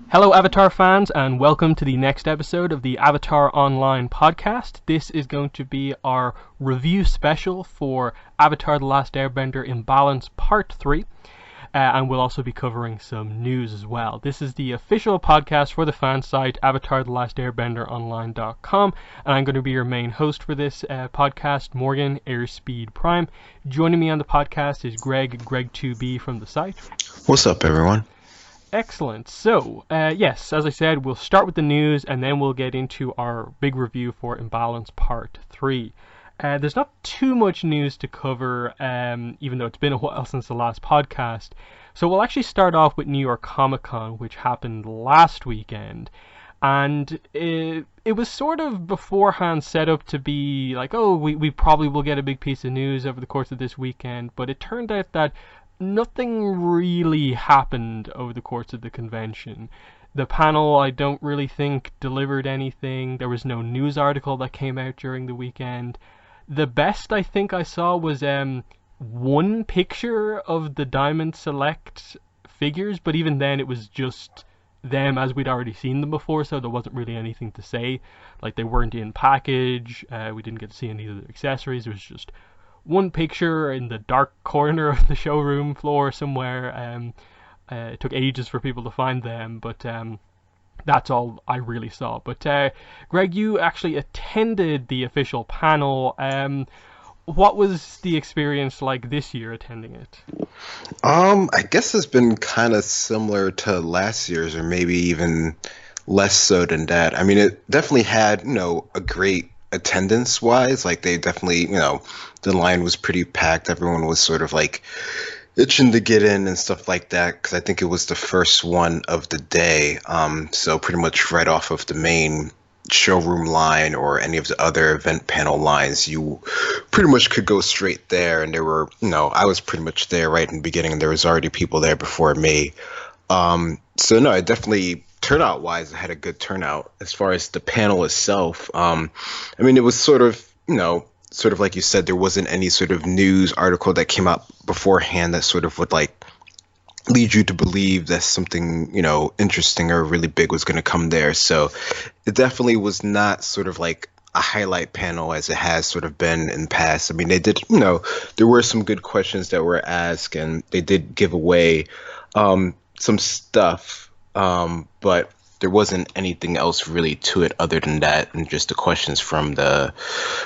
Hello, Avatar fans, and welcome to the next episode of the Avatar Online podcast. This is going to be our review special for Avatar The Last Airbender Imbalance Part 3, and we'll also be covering some news as well. This is the official podcast for the fan site, avatarthelastairbender.online.com, and I'm going to be your main host for this podcast, Morgan, Airspeed Prime. Joining me on the podcast is Greg2B from the site. What's up, everyone? Excellent. So, yes, as I said, we'll start with the news and then we'll get into our big review for Imbalance Part 3. There's not too much news to cover, even though it's been a while since the last podcast. So we'll actually start off with New York Comic Con, which happened last weekend. And it was sort of beforehand set up to be like, oh, we probably will get a big piece of news over the course of this weekend. But it turned out that nothing really happened over the course of the convention. The panel, I don't really think, delivered anything. There was no news article that came out during the weekend. The best I think I saw was one picture of the Diamond Select figures, but even then it was just them as we'd already seen them before, so there wasn't really anything to say. Like, they weren't in package, we didn't get to see any of the accessories. It was just one picture in the dark corner of the showroom floor somewhere. It took ages for people to find them, but that's all I really saw. But Greg, you actually attended the official panel. What was the experience like this year attending it? I guess it's been kind of similar to last year's, or maybe even less so than that. I mean, it definitely had, a great attendance wise. Like, they definitely, the line was pretty packed. Everyone was sort of like itching to get in and stuff like that, because I think it was the first one of the day. So pretty much right off of the main showroom line or any of the other event panel lines, you pretty much could go straight there. And there were, I was pretty much there right in the beginning, and there was already people there before me. So no, it definitely, turnout wise, it had a good turnout. As far as the panel itself, I mean, it was sort of like you said, there wasn't any sort of news article that came out beforehand that sort of would like lead you to believe that something, interesting or really big was going to come there. So it definitely was not sort of like a highlight panel as it has sort of been in the past. I mean, they did, there were some good questions that were asked, and they did give away some stuff, but there wasn't anything else really to it other than that, and just the questions from the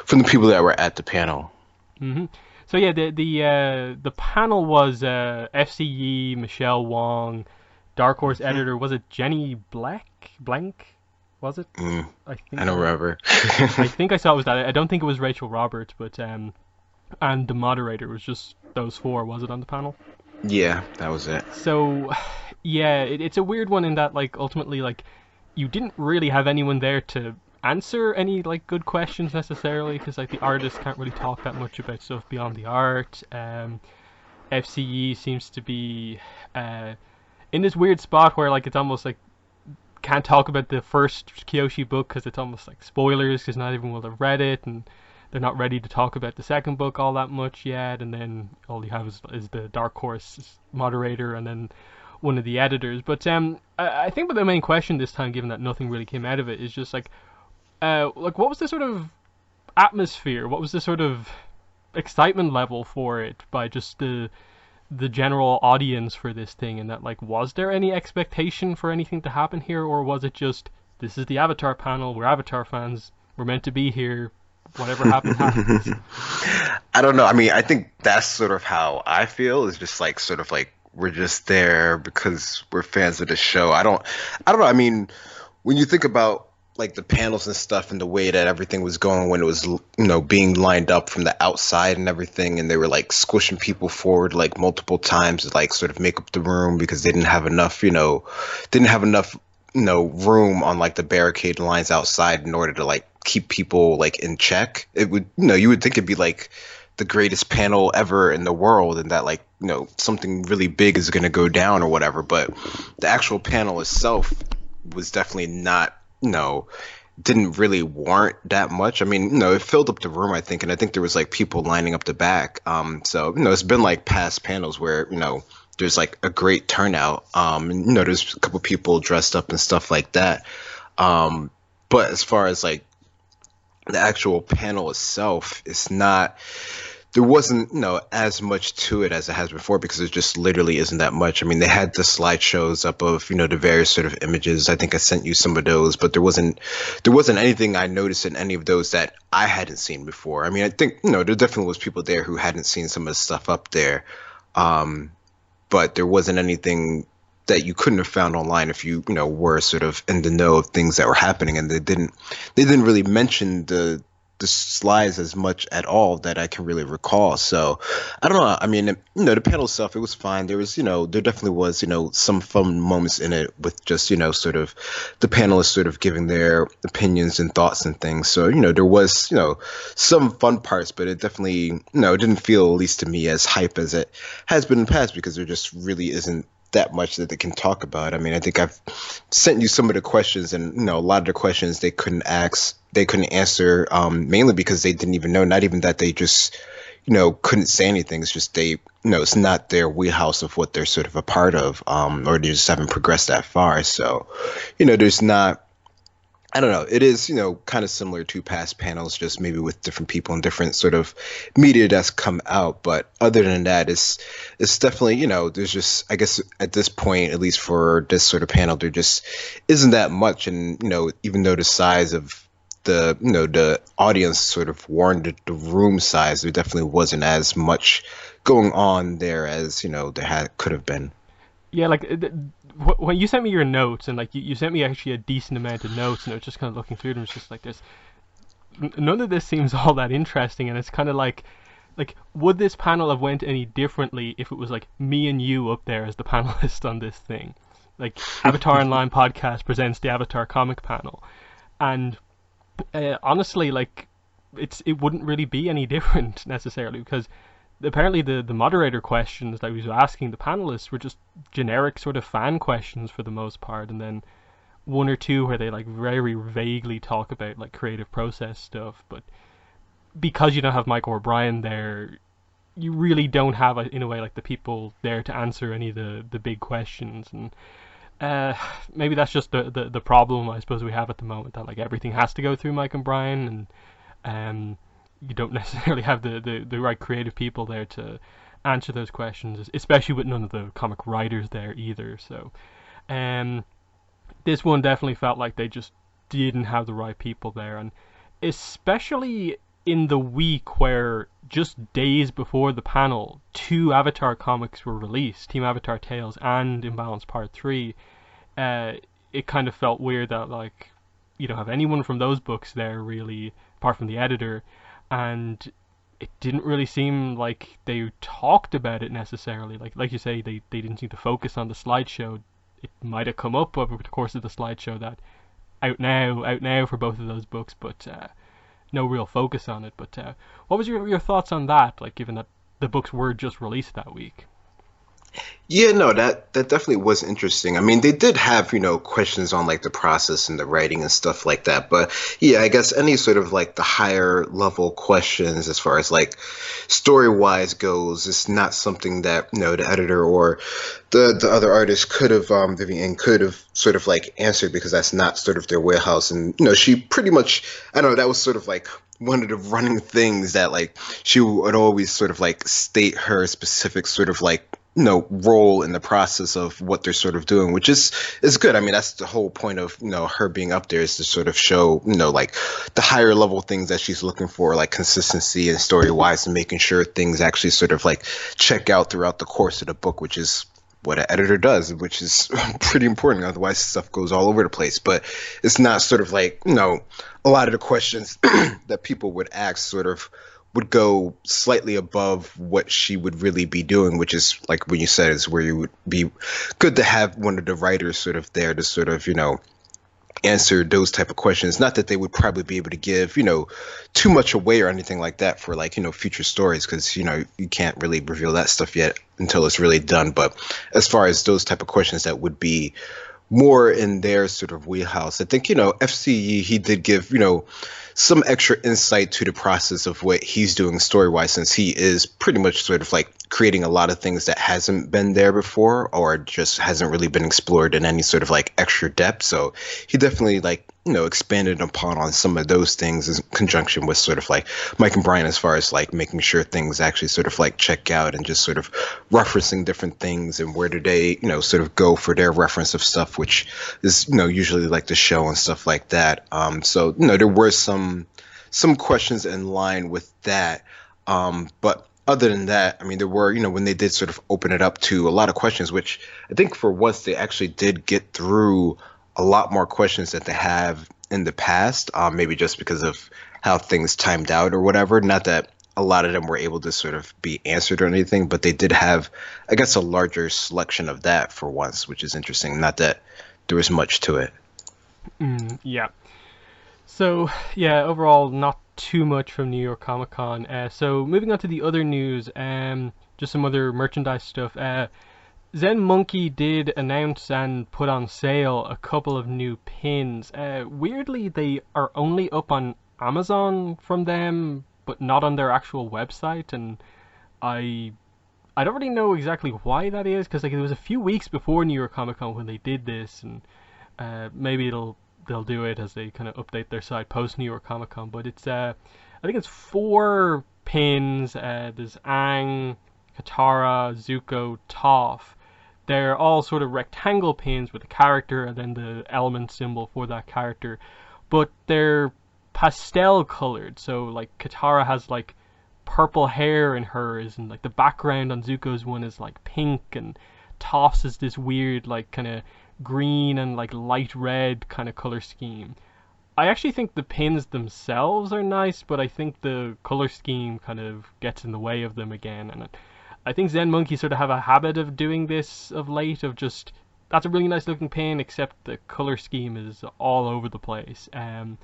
people that were at the panel. Mm-hmm. So yeah, the panel was FCE, Michelle Wong, Dark Horse editor. Was it Jenny Blank? Was it? I don't remember. I think I saw it was that. I don't think it was Rachel Roberts, but and the moderator was just those four. Was it on the panel? Yeah, that was it. So, yeah, it's a weird one in that, like, ultimately, like, you didn't really have anyone there to answer any, like, good questions necessarily, because, like, the artists can't really talk that much about stuff beyond the art. FCE seems to be in this weird spot where, like, it's almost like can't talk about the first Kyoshi book because it's almost like spoilers, because not everyone will have read it, and they're not ready to talk about the second book all that much yet, and then all you have is the Dark Horse moderator and then one of the editors. But I think that the main question this time, given that nothing really came out of it, is just like what was the sort of atmosphere? What was the sort of excitement level for it by just the general audience for this thing? And that, like, was there any expectation for anything to happen here, or was it just, this is the Avatar panel, we're Avatar fans, we're meant to be here, whatever happens, happens? I don't know. I mean, I think that's sort of how I feel. Is just like sort of like we're just there because we're fans of the show. I don't know. I mean, when you think about like the panels and stuff and the way that everything was going when it was, being lined up from the outside and everything, and they were like squishing people forward like multiple times to like sort of make up the room because they didn't have enough, room on like the barricade lines outside in order to like keep people like in check. It would, you would think it'd be like the greatest panel ever in the world, and that like, something really big is going to go down or whatever. But the actual panel itself was definitely not, didn't really warrant that much. I mean, it filled up the room, I think there was like people lining up the back. So, it's been like past panels where, there's like a great turnout. And, there's a couple people dressed up and stuff like that. But as far as like the actual panel itself, it's not. There wasn't, as much to it as it has before because there just literally isn't that much. I mean, they had the slideshows up of, the various sort of images. I think I sent you some of those, but there wasn't anything I noticed in any of those that I hadn't seen before. I mean, I think, there definitely was people there who hadn't seen some of the stuff up there. Um, but there wasn't anything that you couldn't have found online if you, were sort of in the know of things that were happening, and they didn't really mention the slides as much at all that I can really recall. So I don't know. I mean, the panel stuff, it was fine. There was, there definitely was, some fun moments in it with just, sort of the panelists sort of giving their opinions and thoughts and things. So, there was, some fun parts, but it definitely, it didn't feel, at least to me, as hype as it has been in the past because there just really isn't that much that they can talk about. I mean, I think I've sent you some of the questions, and a lot of the questions they couldn't answer, mainly because they didn't even know. Not even that they just, couldn't say anything. It's just they, it's not their wheelhouse of what they're sort of a part of, or they just haven't progressed that far. So, there's not. I don't know. It is, kind of similar to past panels, just maybe with different people and different sort of media that's come out. But other than that, it's definitely, there's just, I guess at this point, at least for this sort of panel, there just isn't that much. And, even though the size of the audience sort of warranted the room size, there definitely wasn't as much going on there as, could have been. Yeah, like when you sent me your notes, and like you sent me actually a decent amount of notes, and I was just kind of looking through them. It's just like there's none of this seems all that interesting, and it's kind of like would this panel have went any differently if it was like me and you up there as the panelists on this thing? Like Avatar Online podcast presents the Avatar comic panel, and honestly, like it wouldn't really be any different necessarily because apparently the moderator questions that he was asking the panelists were just generic sort of fan questions for the most part, and then one or two where they like very vaguely talk about like creative process stuff. But because you don't have Michael O'Brien there, you really don't have in a way like the people there to answer any of the big questions. And maybe that's just the problem I suppose we have at the moment, that like everything has to go through Mike and Brian, and you don't necessarily have the right creative people there to answer those questions, especially with none of the comic writers there either. So this one definitely felt like they just didn't have the right people there, and especially in the week where just days before the panel, two Avatar comics were released, Team Avatar Tales and Imbalance Part 3. It kind of felt weird that like you don't have anyone from those books there really, apart from the editor, and it didn't really seem like they talked about it necessarily. Like you say, they didn't seem to focus on the slideshow. It might have come up over the course of the slideshow that out now for both of those books, but no real focus on it. But what was your thoughts on that? Like, given that the books were just released that week. Yeah, no, that definitely was interesting. I mean, they did have, questions on like the process and the writing and stuff like that. But yeah, I guess any sort of like the higher level questions as far as like story wise goes, it's not something that, the editor or the other artist could have, Vivian could have sort of like answered because that's not sort of their warehouse. And, she pretty much, I don't know, that was sort of like one of the running things that like she would always sort of like state her specific sort of like role in the process of what they're sort of doing, which is good. I mean, that's the whole point of her being up there, is to sort of show like the higher level things that she's looking for, like consistency and story wise, and making sure things actually sort of like check out throughout the course of the book, which is what an editor does, which is pretty important. Otherwise, stuff goes all over the place. But it's not sort of like a lot of the questions that people would ask sort of would go slightly above what she would really be doing, which is like when you said, is where you would be good to have one of the writers sort of there to sort of, answer those type of questions. Not that they would probably be able to give, too much away or anything like that for like, future stories, because, you can't really reveal that stuff yet until it's really done. But as far as those type of questions that would be more in their sort of wheelhouse. I think, FCE, he did give, some extra insight to the process of what he's doing story wise, since he is pretty much sort of like creating a lot of things that hasn't been there before or just hasn't really been explored in any sort of like extra depth. So he definitely like, expanded upon on some of those things in conjunction with sort of like Mike and Brian, as far as like making sure things actually sort of like check out and just sort of referencing different things and where do they, sort of go for their reference of stuff, which is, usually like the show and stuff like that. So, there were some questions in line with that. But other than that, I mean, there were, when they did sort of open it up to a lot of questions, which I think for once they actually did get through a lot more questions that they have in the past, maybe just because of how things timed out or whatever. Not that a lot of them were able to sort of be answered or anything, but they did have, I guess, a larger selection of that for once, which is interesting. Not that there was much to it. Yeah. So yeah, overall, not too much from New York Comic Con. So moving on to the other news, just some other merchandise stuff. Zen Monkey did announce and put on sale a couple of new pins. Weirdly, they are only up on Amazon from them, but not on their actual website, and I I don't really know exactly why that is, because like it was a few weeks before New York Comic Con when they did this, and maybe they'll do it as they kind of update their site post New York Comic Con. But it's I think it's four pins. There's Aang, Katara, Zuko, Toph. They're all sort of rectangle pins with a character and then the element symbol for that character, but they're pastel colored. So like Katara has like purple hair in hers, and like the background on Zuko's one is like pink, and Toph's is this weird like kind of green and like light red kind of color scheme. I actually think the pins themselves are nice, but I think the color scheme kind of gets in the way of them again. And I think Zen Monkey sort of have a habit of doing this of late, of just that's a really nice looking pin, except the color scheme is all over the place. And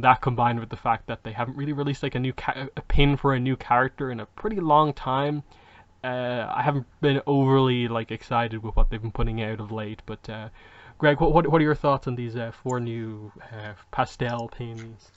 that combined with the fact that they haven't really released like a pin for a new character in a pretty long time, I haven't been overly like excited with what they've been putting out of late. But Greg, what are your thoughts on these four new pastel pins?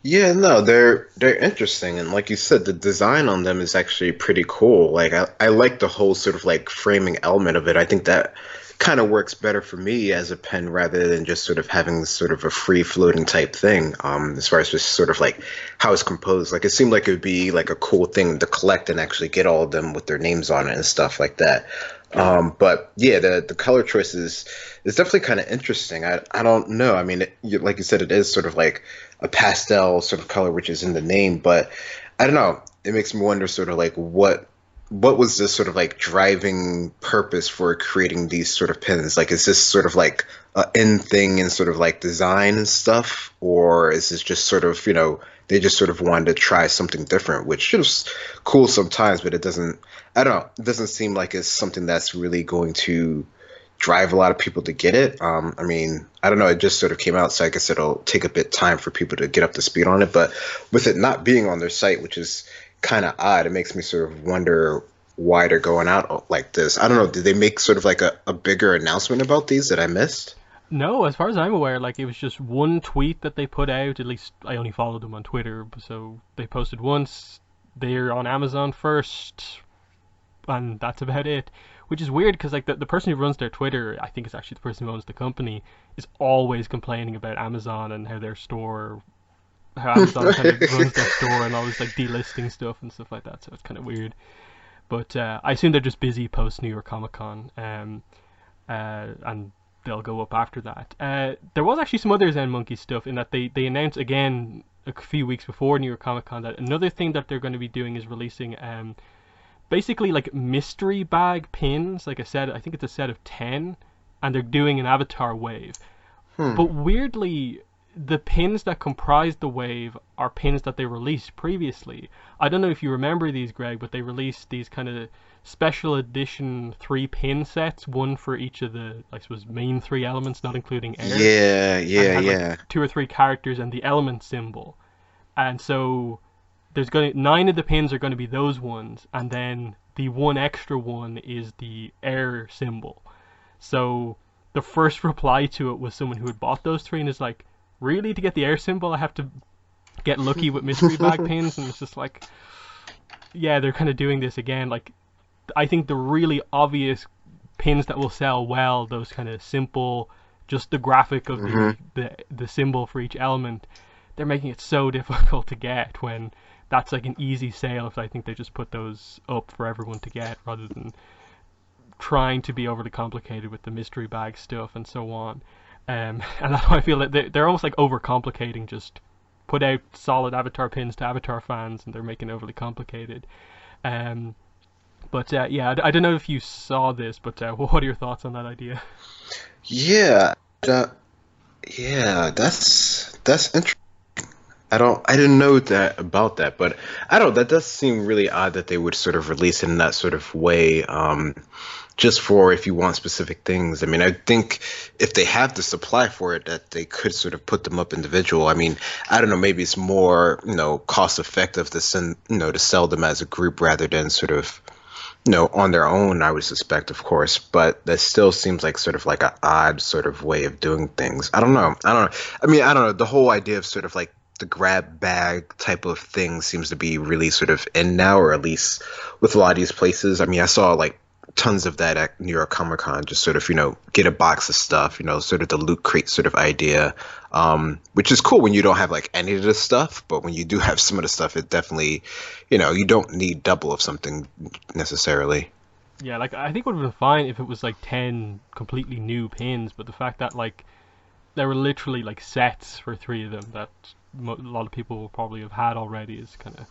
Yeah, no, they're interesting, and like you said, the design on them is actually pretty cool. Like I like the whole sort of like framing element of it. I think that kind of works better for me as a pen rather than just sort of having sort of a free floating type thing. As far as just sort of like how it's composed, like it seemed like it would be like a cool thing to collect and actually get all of them with their names on it and stuff like that. But yeah, the color choice is definitely kind of interesting. I don't know. I mean, like you said, it is sort of like a pastel sort of color, which is in the name, but I don't know. It makes me wonder sort of like what was the sort of like driving purpose for creating these sort of pins? Like, is this sort of like a end thing in sort of like design and stuff, or is this just sort of, they just sort of wanted to try something different, which is cool sometimes, but it doesn't, I don't know, it doesn't seem like it's something that's really going to drive a lot of people to get it. I mean, I don't know, it just sort of came out, so I guess it'll take a bit time for people to get up to speed on it, but with it not being on their site, which is kind of odd. It makes me sort of wonder why they're going out like this. I don't know. Did they make sort of like a bigger announcement about these that I missed? No, as far as I'm aware, like it was just one tweet that they put out. At least I only followed them on Twitter, so they posted once. They're on Amazon first, and that's about it. Which is weird because like the person who runs their Twitter, I think is actually the person who owns the company, is always complaining about Amazon and how Amazon kind of runs their store and always like delisting stuff and stuff like that. So it's kind of weird. But I assume they're just busy post New York Comic Con, and they'll go up after that. There was actually some other Zen Monkey stuff in that they announced again a few weeks before New York Comic Con that another thing that they're going to be doing is releasing basically like mystery bag pins. Like I said, I think it's a set of 10, and they're doing an Avatar wave. Hmm. But weirdly, the pins that comprise the wave are pins that they released previously. I don't know if you remember these, Greg, but they released these kind of special edition 3 pin sets, one for each of the, I suppose, main 3 elements, not including air, Yeah, and it yeah, had like yeah. 2 or 3 characters and the element symbol. And so there's going to 9 of the pins are going to be those ones, and then the one extra one is the air symbol. So the first reply to it was someone who had bought those three and is like, really, to get the air symbol I have to get lucky with mystery bag pins? And it's just like, yeah, they're kind of doing this again. Like, I think the really obvious pins that will sell well, those kind of simple, just the graphic of Hmm. the symbol for each element, they're making it so difficult to get when that's like an easy sale if I think they just put those up for everyone to get rather than trying to be overly complicated with the mystery bag stuff and so on. And that's why I feel that they're almost like overcomplicating, just put out solid Avatar pins to Avatar fans and they're making it overly complicated. Um, but yeah, I don't know if you saw this, but what are your thoughts on that idea? Yeah, uh, yeah, that's interesting. I didn't know that about that, but I don't. That does seem really odd that they would sort of release it in that sort of way, just for if you want specific things. I mean, I think if they have the supply for it, that they could sort of put them up individual. I mean, I don't know. Maybe it's more, cost effective to send, to sell them as a group rather than sort of, on their own, I would suspect, of course, but that still seems like sort of like an odd sort of way of doing things. I don't know. I don't know. I mean, I don't know. The whole idea of sort of like the grab bag type of thing seems to be really sort of in now, or at least with a lot of these places. I mean, I saw like tons of that at New York Comic Con, just sort of, get a box of stuff, sort of the loot crate sort of idea, which is cool when you don't have like any of the stuff, but when you do have some of the stuff, it definitely, you don't need double of something necessarily. Yeah, like I think it would have been fine if it was like 10 completely new pins, but the fact that like there were literally like sets for three of them that a lot of people will probably have had already is kind of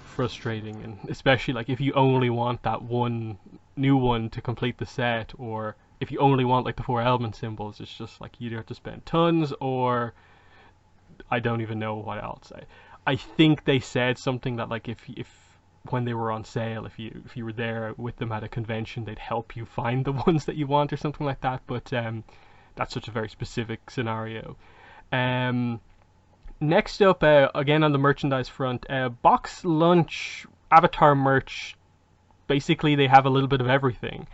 frustrating, and especially like if you only want that one new one to complete the set, or if you only want like the four element symbols, it's just like you either have to spend tons, or I don't even know what else. I think they said something that like if when they were on sale, if you were there with them at a convention, they'd help you find the ones that you want or something like that. But that's such a very specific scenario. Um, Next up, again on the merchandise front, box lunch Avatar merch. Basically, they have a little bit of everything.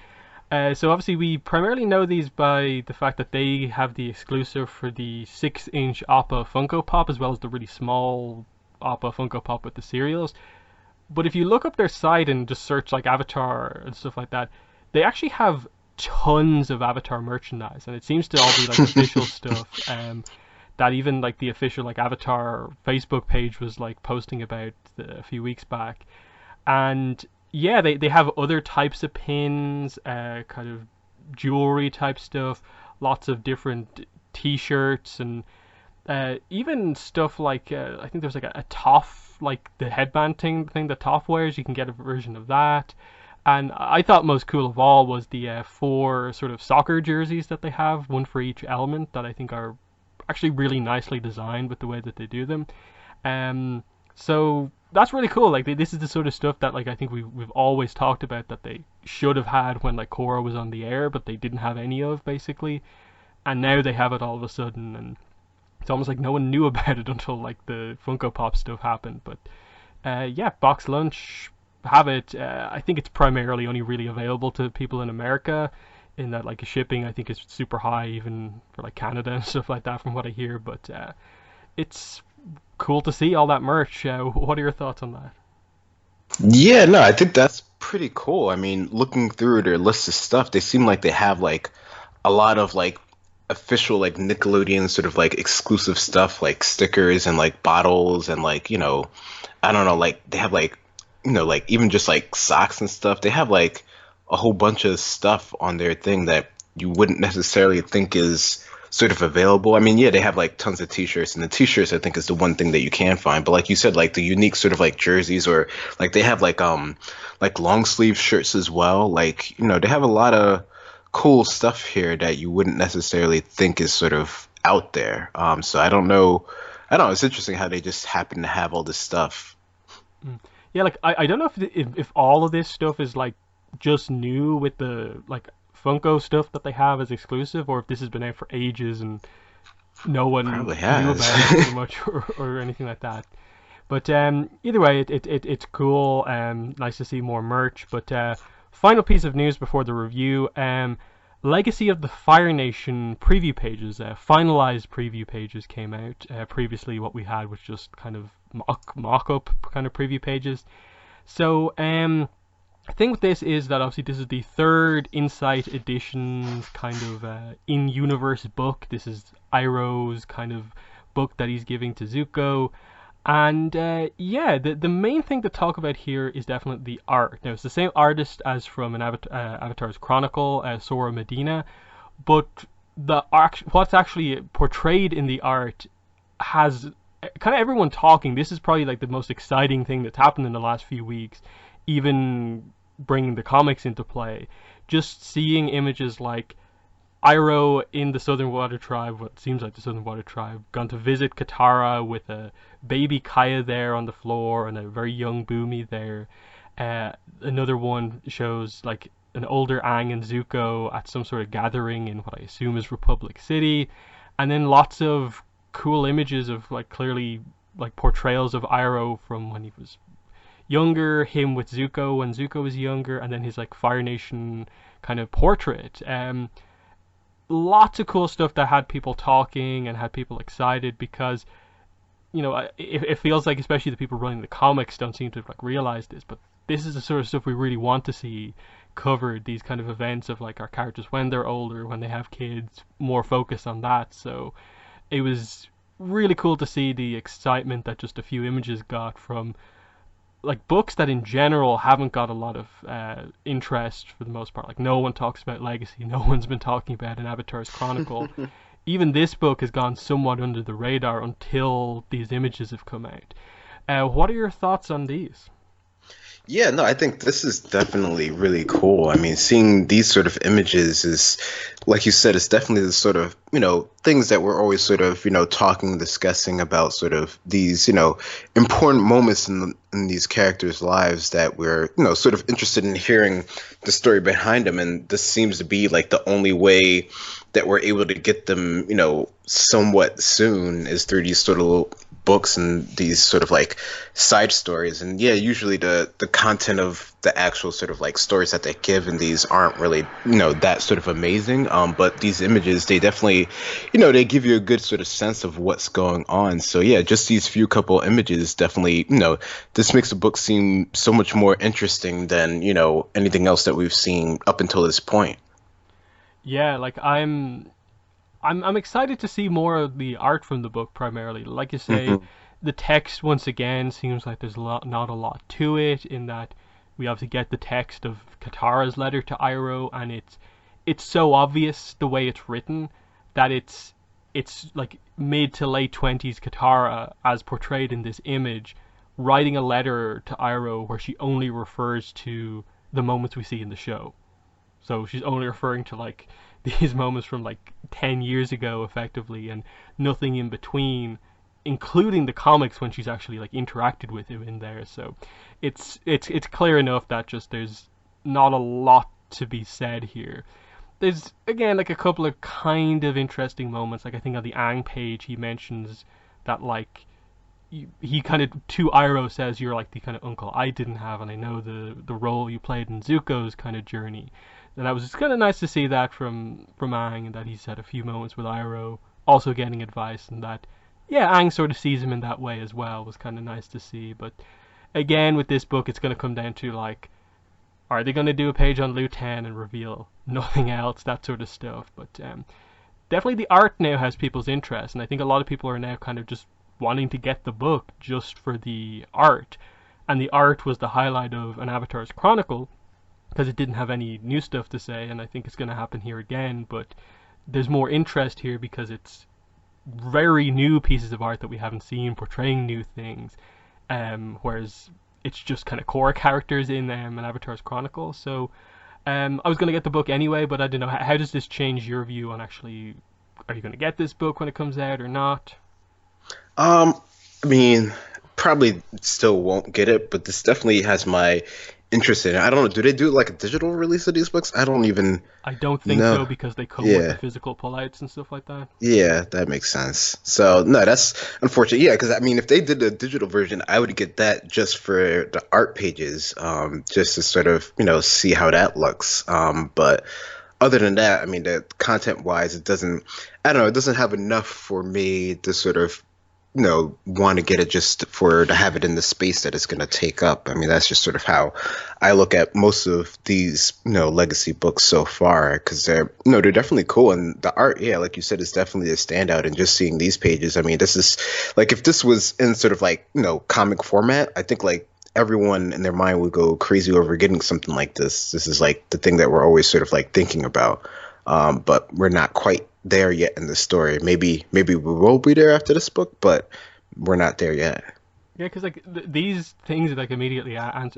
So obviously, we primarily know these by the fact that they have the exclusive for the 6-inch Appa Funko Pop, as well as the really small Appa Funko Pop with the cereals. But if you look up their site and just search like Avatar and stuff like that, they actually have tons of Avatar merchandise, and it seems to all be like official stuff. That even like the official like Avatar Facebook page was like posting about a few weeks back, and yeah, they have other types of pins, kind of jewelry type stuff, lots of different T-shirts, and even stuff like I think there's like a Toph, like the headband thing that Toph wears. You can get a version of that. And I thought most cool of all was the four sort of soccer jerseys that they have, one for each element, that I think are actually really nicely designed with the way that they do them. So that's really cool. Like this is the sort of stuff that like I think we've always talked about that they should have had when like Korra was on the air, but they didn't have any of basically, and now they have it all of a sudden, and it's almost like no one knew about it until like the Funko Pop stuff happened. But yeah, box lunch, have it. I think it's primarily only really available to people in America, in that like shipping I think is super high even for like Canada and stuff like that from what I hear. But it's cool to see all that merch. What are your thoughts on that? Yeah, no, I think that's pretty cool. I mean, looking through their list of stuff, they seem like they have like a lot of like official like Nickelodeon sort of like exclusive stuff, like stickers and like bottles and like, I don't know, like they have like, like even just like socks and stuff. They have like a whole bunch of stuff on their thing that you wouldn't necessarily think is sort of available. I mean, yeah, they have like tons of t-shirts, and the t-shirts I think is the one thing that you can find. But like you said, like the unique sort of like jerseys, or like they have like long sleeve shirts as well. Like, they have a lot of cool stuff here that you wouldn't necessarily think is sort of out there. So I don't know. I don't know. It's interesting how they just happen to have all this stuff. Mm. Yeah, like I don't know if all of this stuff is like just new with the like Funko stuff that they have as exclusive, or if this has been out for ages and no one Probably knew has. about it pretty much, or anything like that. But either way, it's cool. Nice to see more merch. But final piece of news before the review. Legacy of the Fire Nation preview pages, finalized preview pages came out. Previously, what we had was just kind of mock-up kind of preview pages. So, the thing with this is that obviously this is the third Insight Editions kind of in-universe book. This is Iroh's kind of book that he's giving to Zuko. And yeah, the main thing to talk about here is definitely the art. Now, it's the same artist as from an Avatar's Chronicle, Sora Medina, but what's actually portrayed in the art has kind of everyone talking. This is probably like the most exciting thing that's happened in the last few weeks, even bringing the comics into play. Just seeing images like Iroh in the Southern Water Tribe, what seems like the Southern Water Tribe, gone to visit Katara with a baby Kaya there on the floor and a very young Boomy there. Another one shows like an older Aang and Zuko at some sort of gathering in what I assume is Republic City, and then lots of cool images of like clearly like portrayals of Iroh from when he was younger, him with Zuko when Zuko was younger, and then his like Fire Nation kind of portrait. Lots of cool stuff that had people talking and had people excited because it feels like especially the people running the comics don't seem to have like realized this, but this is the sort of stuff we really want to see covered. These kind of events of like our characters when they're older, when they have kids, more focus on that. So it was really cool to see the excitement that just a few images got from like books that in general haven't got a lot of interest for the most part. Like no one talks about Legacy, no one's been talking about an Avatar's Chronicle. Even this book has gone somewhat under the radar until these images have come out. What are your thoughts on these? Yeah, no, I think this is definitely really cool. I mean, seeing these sort of images is, like you said, it's definitely the sort of, things that we're always sort of, talking, discussing about sort of these, important moments in these characters' lives that we're, sort of interested in hearing the story behind them. And this seems to be like the only way that we're able to get them, somewhat soon is through these sort of books and these sort of like side stories. And yeah, usually the content of the actual sort of like stories that they give in these aren't really that sort of amazing, but these images, they definitely they give you a good sort of sense of what's going on. So yeah, just these few couple images definitely this makes the book seem so much more interesting than anything else that we've seen up until this point. Yeah, like I'm excited to see more of the art from the book primarily. Like you say, Hmm. the text once again seems like there's not a lot to it. In that we obviously get the text of Katara's letter to Iroh, and it's so obvious the way it's written that it's like mid to late 20s Katara as portrayed in this image, writing a letter to Iroh where she only refers to the moments we see in the show. So she's only referring to like these moments from like 10 years ago effectively and nothing in between, including the comics when she's actually like interacted with him in there. So it's clear enough that just there's not a lot to be said here. There's again like a couple of kind of interesting moments. Like I think on the Aang page he mentions that like he kind of to Iroh says you're like the kind of uncle I didn't have, and I know the role you played in Zuko's kind of journey. And that was just kind of nice to see that from Aang, and that he's had a few moments with Iroh, also getting advice, and that yeah, Aang sort of sees him in that way as well. Was kind of nice to see. But again, with this book, it's going to come down to like, are they going to do a page on Lu Ten and reveal nothing else, that sort of stuff. But definitely the art now has people's interest, and I think a lot of people are now kind of just wanting to get the book just for the art. And the art was the highlight of an Avatar's Chronicle because it didn't have any new stuff to say, and I think it's going to happen here again. But there's more interest here because it's very new pieces of art that we haven't seen portraying new things, whereas it's just kind of core characters in an Avatar's Chronicle. So I was going to get the book anyway, but I don't know. How does this change your view on actually, are you going to get this book when it comes out or not? Um, I mean, probably still won't get it, but this definitely has my interest in it. I don't know. Do they do like a digital release of these books? I don't even I don't think so know. because they come with the Yeah, physical pullouts and stuff like that. yeah, that makes sense. So no, that's unfortunate. Yeah, because I mean, if they did a digital version, I would get that just for the art pages, just to sort of see how that looks. But other than that, I mean, the content wise, it doesn't, I don't know, it doesn't have enough for me to sort of, want to get it just for to have it in the space that it's going to take up. I mean, that's just sort of how I look at most of these, legacy books so far, because they're definitely cool. And the art, yeah, like you said, is definitely a standout. And just seeing these pages, I mean, this is like if this was in sort of like, comic format, I think like everyone in their mind would go crazy over getting something like this. This is like the thing that we're always sort of like thinking about. But we're not quite there yet in the story. Maybe we will be there after this book, but we're not there yet. Yeah, because like these things like immediately ask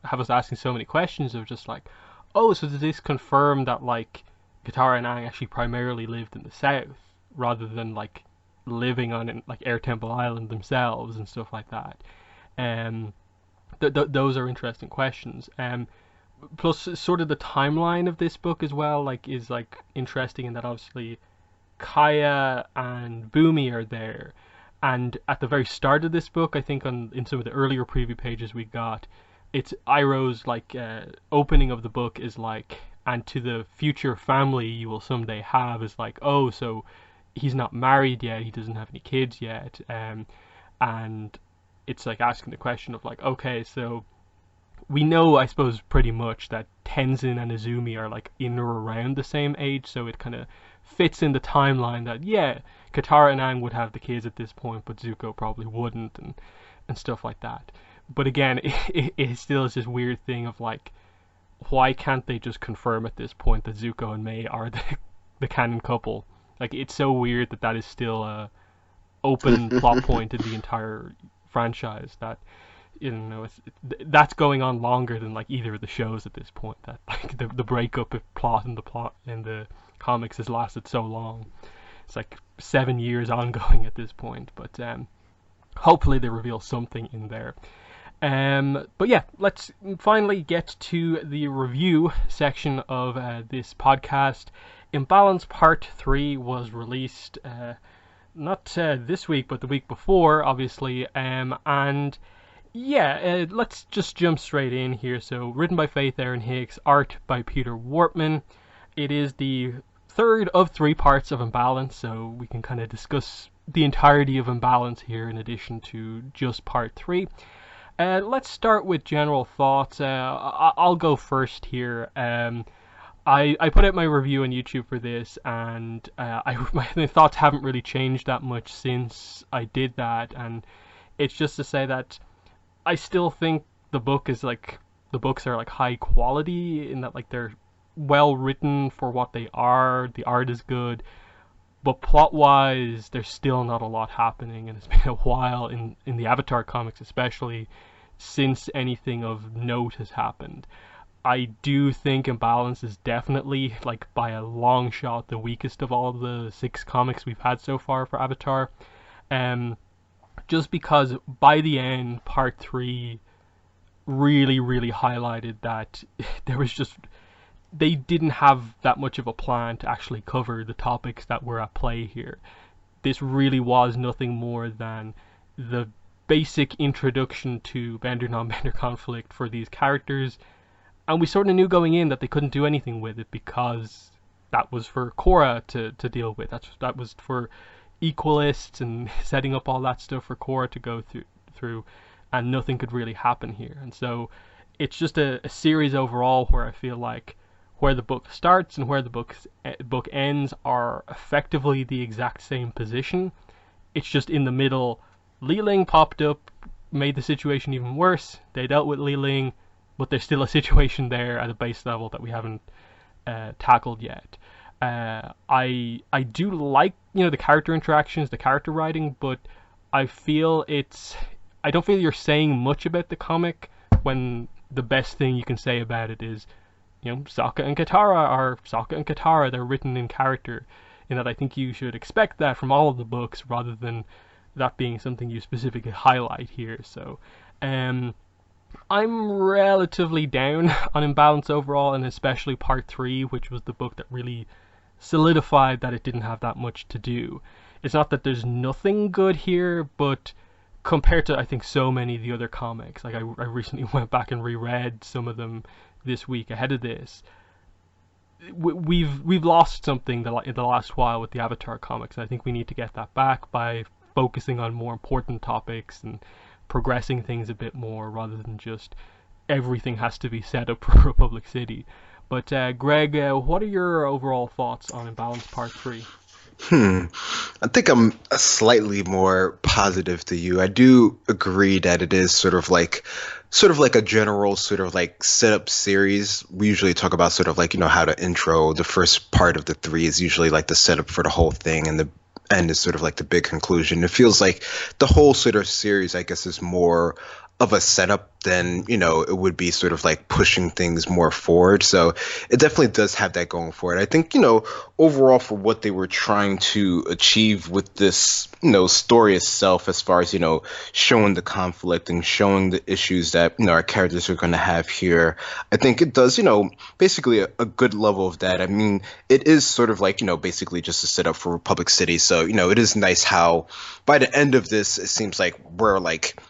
have us asking so many questions of just like, oh, so does this confirm that like Katara and Aang actually primarily lived in the south rather than like living on like Air Temple Island themselves and stuff like that? Um, those are interesting questions. Plus, sort of the timeline of this book as well, like is like interesting in that obviously Kaya and Boomy are there, and at the very start of this book, I think on in some of the earlier preview pages we got, it's Iroh's like opening of the book is like, and to the future family you will someday have is like, oh, so he's not married yet, he doesn't have any kids yet, and it's like asking the question of like, okay, so we know, I suppose, pretty much that Tenzin and Izumi are like in or around the same age, so it kind of fits in the timeline that yeah, Katara and Aang would have the kids at this point, but Zuko probably wouldn't, and stuff like that. But again, it still is this weird thing of like, why can't they just confirm at this point that Zuko and Mei are the canon couple? Like, it's so weird that that is still a open plot point in the entire franchise that that's going on longer than like either of the shows at this point. That like the breakup of plot in the comics has lasted so long. It's like 7 years ongoing at this point. But hopefully they reveal something in there. But yeah, let's finally get to the review section of this podcast. Imbalance Part 3 was released not this week, but the week before, obviously. And yeah, let's just jump straight in here. So, written by Faith Erin Hicks, art by Peter Wortman. It is the third of 3 parts of Imbalance, so we can kind of discuss the entirety of Imbalance here in addition to just part 3. Let's start with general thoughts. I'll go first here. I put out my review on YouTube for this, and my thoughts haven't really changed that much since I did that, and it's just to say that I still think the books are like high quality in that like they're well written for what they are. The art is good, but plot wise, there's still not a lot happening, and it's been a while in the Avatar comics, especially since anything of note has happened. I do think Imbalance is definitely, like by a long shot, the weakest of all the 6 comics we've had so far for Avatar. Just because by the end, part 3 really, really highlighted that there was just, they didn't have that much of a plan to actually cover the topics that were at play here. This really was nothing more than the basic introduction to Bender non-Bender conflict for these characters, and we sort of knew going in that they couldn't do anything with it because that was for Korra to deal with. That was for Equalists and setting up all that stuff for Korra to go through, and nothing could really happen here. And so it's just a series overall where I feel like where the book starts and where the book ends are effectively the exact same position. It's just in the middle, Li Ling popped up, made the situation even worse. They dealt with Li Ling, but there's still a situation there at a base level that we haven't tackled yet. I do like the character interactions, the character writing, but I don't feel you're saying much about the comic when the best thing you can say about it is Sokka and Katara. They're written in character, in that I think you should expect that from all of the books rather than that being something you specifically highlight here. So I'm relatively down on Imbalance overall, and especially part 3, which was the book that really solidified that it didn't have that much to do. It's not that there's nothing good here, but compared to I think so many of the other comics, like I recently went back and reread some of them this week ahead of this, we've lost something in the last while with the Avatar comics. And I think we need to get that back by focusing on more important topics and progressing things a bit more rather than just everything has to be set up for Republic City. But Greg, what are your overall thoughts on Imbalance Part 3? Hmm. I think I'm slightly more positive to you. I do agree that it is sort of like a general sort of like setup series. We usually talk about sort of like, how to intro. The first part of the three is usually like the setup for the whole thing, and the end is sort of like the big conclusion. It feels like the whole sort of series, I guess, is more of a setup than, it would be sort of like pushing things more forward. So it definitely does have that going for it. I think, overall for what they were trying to achieve with this, story itself, as far as, showing the conflict and showing the issues that, our characters are going to have here, I think it does, basically a good level of that. I mean, it is sort of like, basically just a setup for Republic City. So, it is nice how by the end of this, it seems like we're like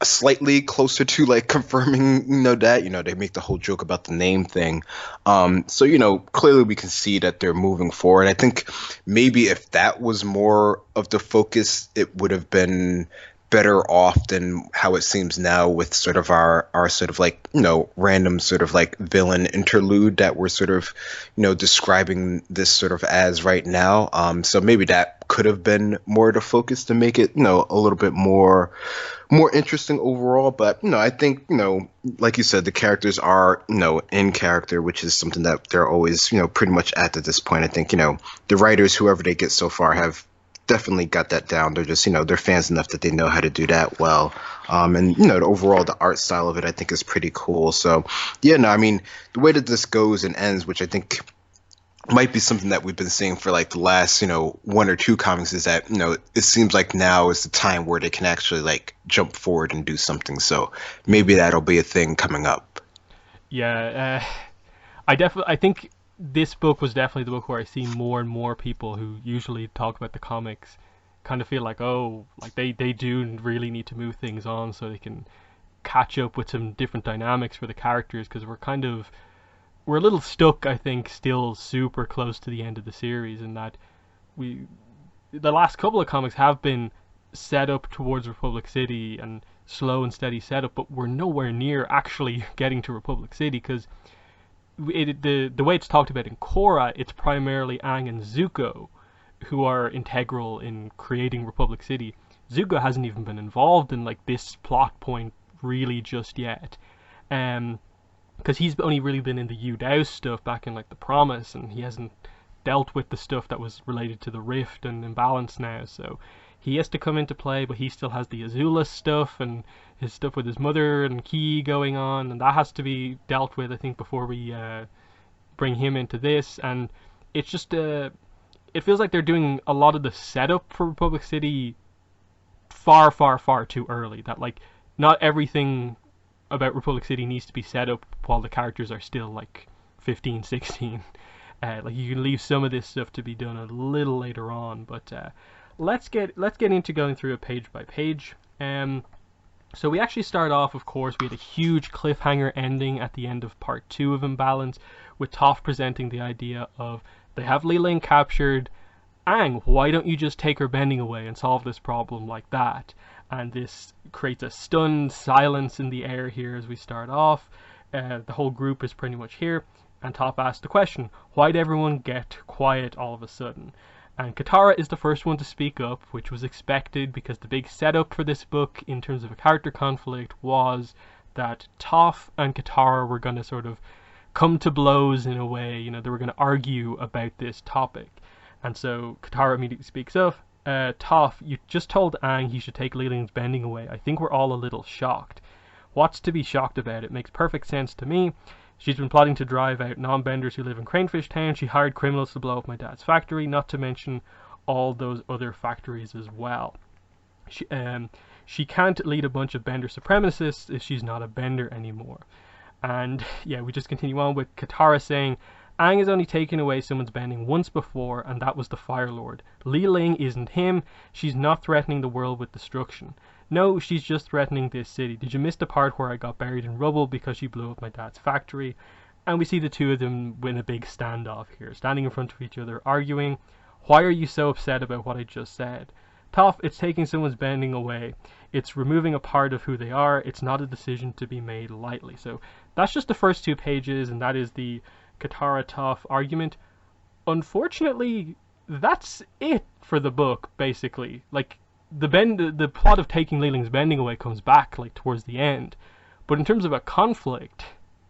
slightly closer to like confirming, that, they make the whole joke about the name thing. So, clearly we can see that they're moving forward. I think maybe if that was more of the focus, it would have been better off than how it seems now, with sort of our sort of like, random sort of like villain interlude that we're sort of, describing this sort of as right now. So maybe that could have been more the focus to make it, a little bit more interesting overall. But I think, like you said, the characters are, in character, which is something that they're always, pretty much at this point. I think, the writers, whoever they get so far, have definitely got that down. They're just, they're fans enough that they know how to do that well. And overall the art style of it, I think, is pretty cool. So yeah, no, I mean, the way that this goes and ends, which I think might be something that we've been seeing for like the last, one or two comics, is that, it seems like now is the time where they can actually like jump forward and do something. So maybe that'll be a thing coming up. Yeah, I think this book was definitely the book where I see more and more people who usually talk about the comics kind of feel like, oh, like they do really need to move things on so they can catch up with some different dynamics for the characters, because we're a little stuck, I think, still super close to the end of the series, in that we the last couple of comics have been set up towards Republic City and slow and steady setup, but we're nowhere near actually getting to Republic City, because the way it's talked about in Korra, it's primarily Aang and Zuko who are integral in creating Republic City. Zuko hasn't even been involved in like this plot point really just yet. Because he's only really been in the Yu Dao stuff back in like the Promise, and he hasn't dealt with the stuff that was related to the Rift and Imbalance now. So he has to come into play, but he still has the Azula stuff and his stuff with his mother and Ki going on, and that has to be dealt with, I think, before we bring him into this. And it's just it feels like they're doing a lot of the setup for Republic City far, far, far too early. That like not everything about Republic City needs to be set up while the characters are still like 15, 16. Like you can leave some of this stuff to be done a little later on. But let's get into going through it page by page. So we actually start off, of course, we had a huge cliffhanger ending at the end of part 2 of Imbalance, with Toph presenting the idea of, they have Li Ling captured, Aang, why don't you just take her bending away and solve this problem like that? And this creates a stunned silence in the air here as we start off. The whole group is pretty much here, and Toph asks the question, why'd everyone get quiet all of a sudden? And Katara is the first one to speak up, which was expected, because the big setup for this book in terms of a character conflict was that Toph and Katara were going to sort of come to blows in a way. They were going to argue about this topic. And so Katara immediately speaks up. Toph, you just told Aang he should take Li Ling's bending away. I think we're all a little shocked. What's to be shocked about? It makes perfect sense to me. She's been plotting to drive out non-benders who live in Cranefish Town. She hired criminals to blow up my dad's factory, not to mention all those other factories as well. She can't lead a bunch of bender supremacists if she's not a bender anymore. And yeah, we just continue on with Katara saying, Aang has only taken away someone's bending once before, and that was the Fire Lord. Li Ling isn't him. She's not threatening the world with destruction. No, she's just threatening this city. Did you miss the part where I got buried in rubble because she blew up my dad's factory? And we see the two of them in a big standoff here, standing in front of each other, arguing. Why are you so upset about what I just said? Toph, it's taking someone's bending away. It's removing a part of who they are. It's not a decision to be made lightly. So that's just the first 2 pages, and that is the Katara Toph argument. Unfortunately, that's it for the book, basically. Like, the plot of taking Li Ling's bending away comes back, like, towards the end. But in terms of a conflict,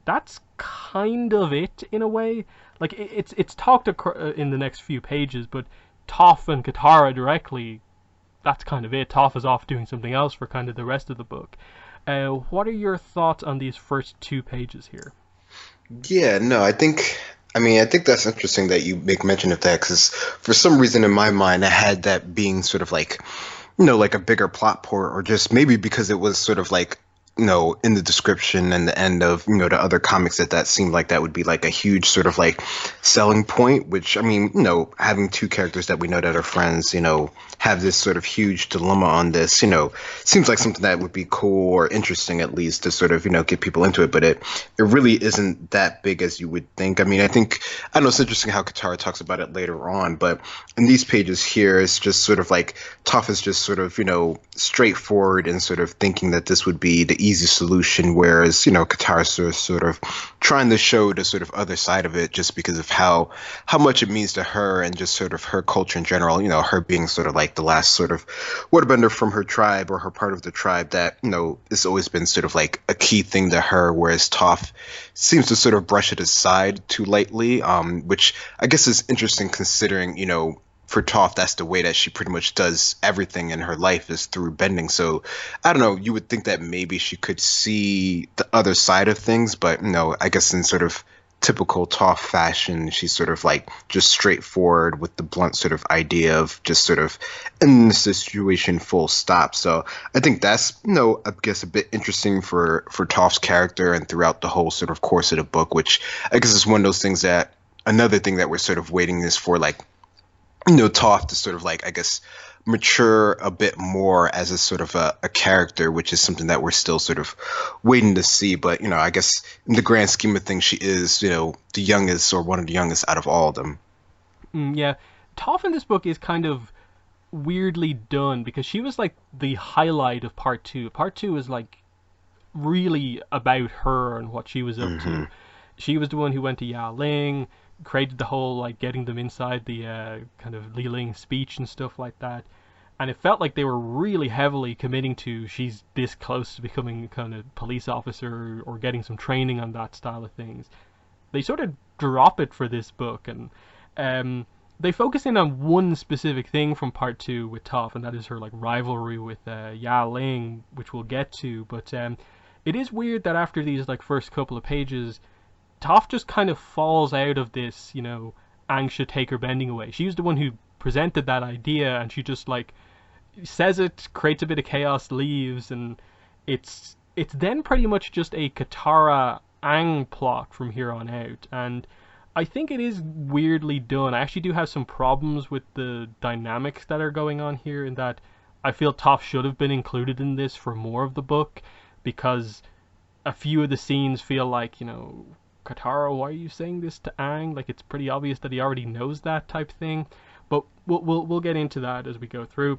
that's kind of it, in a way. Like, it's talked in the next few pages, but Toph and Katara directly, that's kind of it. Toph is off doing something else for kind of the rest of the book. What are your thoughts on these first 2 pages here? Yeah, no, I think that's interesting that you make mention of that because for some reason in my mind, I had that being sort of like, like a bigger plot point, or just maybe because it was sort of like, in the description and the end of, the other comics that seemed like that would be like a huge sort of like selling point, which, I mean, having two characters that we know that are friends, have this sort of huge dilemma on this, seems like something that would be cool or interesting at least to sort of, get people into it. But it really isn't that big as you would think. I mean, I know it's interesting how Katara talks about it later on, but in these pages here, it's just sort of like Toph is just sort of, straightforward and sort of thinking that this would be the easy solution, whereas Katara's sort of trying to show the sort of other side of it, just because of how much it means to her and just sort of her culture in general. Her being sort of like the last sort of waterbender from her tribe or her part of the tribe that it's always been sort of like a key thing to her, whereas Toph seems to sort of brush it aside too lightly, which I guess is interesting considering for Toph, that's the way that she pretty much does everything in her life is through bending. So I don't know, you would think that maybe she could see the other side of things, but no, I guess in sort of typical Toph fashion, she's sort of like just straightforward with the blunt sort of idea of just sort of in the situation full stop. So I think that's, I guess a bit interesting for Toph's character and throughout the whole sort of course of the book, which I guess is one of those things that another thing that we're sort of waiting is for, like, Toph to sort of like, I guess, mature a bit more as a sort of a character, which is something that we're still sort of waiting to see. But, I guess in the grand scheme of things, she is, the youngest or one of the youngest out of all of them. Yeah, Toph in this book is kind of weirdly done because she was like the highlight of part 2. Part 2 is like really about her and what she was up to. She was the one who went to Yaling, created the whole like getting them inside the kind of Li Ling speech and stuff like that, and it felt like they were really heavily committing to she's this close to becoming a kind of police officer or getting some training on that style of things. They sort of drop it for this book, and they focus in on one specific thing from part 2 with Toph, and that is her like rivalry with Ya Ling, which we'll get to. But it is weird that after these like first couple of pages, Toph just kind of falls out of this, Aang should take her bending away. She was the one who presented that idea, and she just like says it, creates a bit of chaos, leaves, and it's then pretty much just a Katara Aang plot from here on out. And I think it is weirdly done. I actually do have some problems with the dynamics that are going on here, in that I feel Toph should have been included in this for more of the book, because a few of the scenes feel like, Katara, why are you saying this to Aang? Like, it's pretty obvious that he already knows that type thing. But we'll get into that as we go through.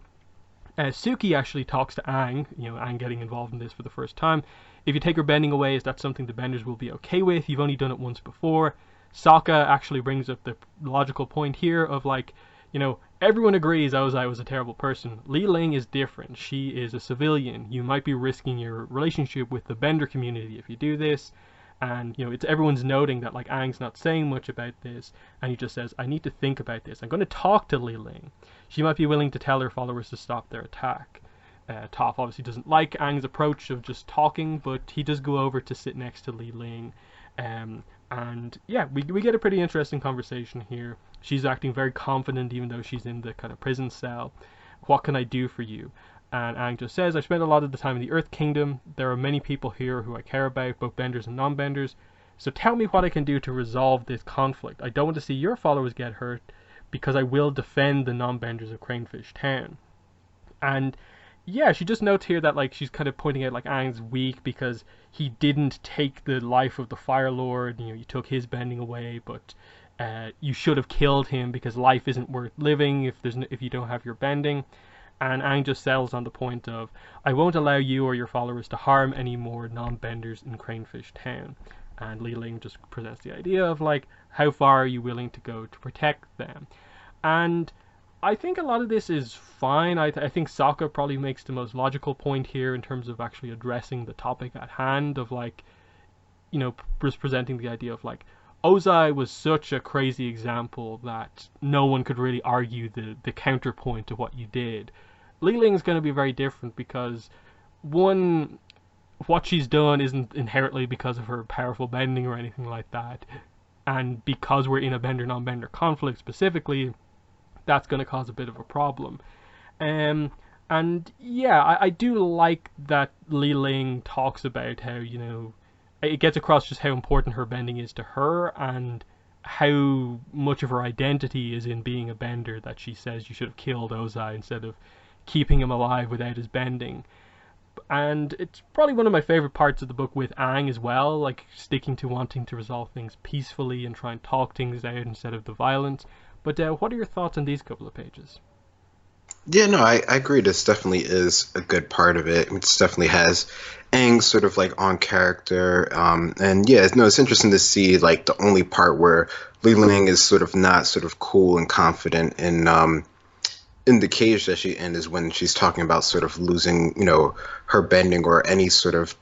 Suki actually talks to Aang, Aang getting involved in this for the first time. If you take her bending away, is that something the benders will be okay with? You've only done it once before. Sokka actually brings up the logical point here of like, everyone agrees Ozai was a terrible person. Li Ling is different. She is a civilian. You might be risking your relationship with the bender community if you do this. And it's everyone's noting that like Aang's not saying much about this, and he just says, I need to think about this. I'm going to talk to Li Ling. She might be willing to tell her followers to stop their attack. Toph obviously doesn't like Aang's approach of just talking, but he does go over to sit next to Li Ling. And yeah, we get a pretty interesting conversation here. She's acting very confident even though she's in the kind of prison cell. What can I do for you? And Aang just says, I've spent a lot of the time in the Earth Kingdom. There are many people here who I care about, both benders and non-benders. So tell me what I can do to resolve this conflict. I don't want to see your followers get hurt, because I will defend the non-benders of Cranefish Town. And Yeah, she just notes here that like she's kind of pointing out like Aang's weak because he didn't take the life of the Fire Lord. You know, you took his bending away, but you should have killed him because life isn't worth living if you don't have your bending. And Aang just settles on the point of, I won't allow you or your followers to harm any more non-benders in Cranefish Town. And Li Ling just presents the idea of like, how far are you willing to go to protect them? And I think a lot of this is fine. I think Sokka probably makes the most logical point here in terms of actually addressing the topic at hand of like, you know, just presenting the idea of like, Ozai was such a crazy example that no one could really argue the counterpoint to what you did. Li Ling is going to be very different because one, what she's done isn't inherently because of her powerful bending or anything like that, and because we're in a bender non-bender conflict specifically, that's going to cause a bit of a problem. Um, and yeah, I do like that Li Ling talks about how, you know, it gets across just how important her bending is to her and how much of her identity is in being a bender, that she says you should have killed Ozai instead of keeping him alive without his bending. And it's probably one of my favorite parts of the book with Aang as well, like sticking to wanting to resolve things peacefully and try and talk things out instead of the violence. But what are your thoughts on these couple of pages? Yeah, no, I agree. This definitely is a good part of it. It definitely has Aang sort of like on character. And yeah, no, it's interesting to see like the only part where Li Ling is sort of not sort of cool and confident in the cage that she in is when she's talking about sort of losing, you know, her bending or any sort of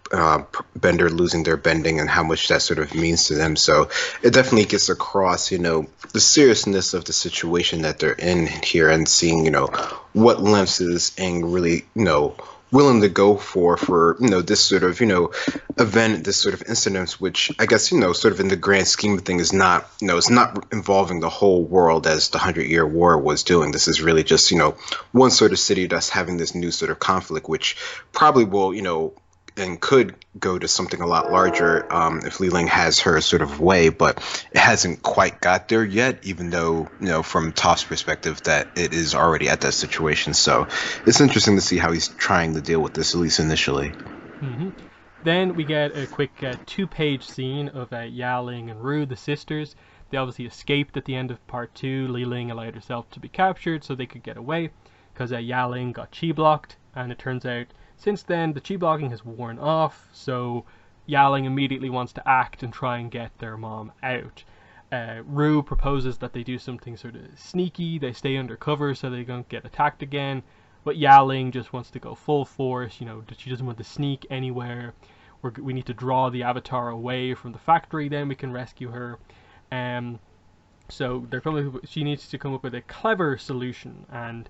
bender losing their bending and how much that sort of means to them. So it definitely gets across, you know, the seriousness of the situation that they're in here and seeing, you know, what lengths is Aang really, you know, willing to go for, you know, this sort of, you know, event, this sort of incident, which I guess, you know, sort of in the grand scheme of things is not, you know, it's not involving the whole world as the 100-Year War was doing. This is really just, you know, one sort of city that's having this new sort of conflict, which probably will, you know, and could go to something a lot larger if Li Ling has her sort of way, but it hasn't quite got there yet, even though, you know, from Toph's perspective, that it is already at that situation. So it's interesting to see how he's trying to deal with this, at least initially. Hmm. Then we get a quick two-page scene of Yaling and Rue, the sisters. They obviously escaped at the end of part two. Li Ling allowed herself to be captured so they could get away because Yaling got chi blocked, and it turns out since then the chi blocking has worn off. So Yaling immediately wants to act and try and get their mom out. Rue proposes that they do something sort of sneaky. They stay undercover so they don't get attacked again. But Yaling just wants to go full force. You know, she doesn't want to sneak anywhere. We need to draw the Avatar away from the factory. Then we can rescue her. Um, so she needs to come up with a clever solution. And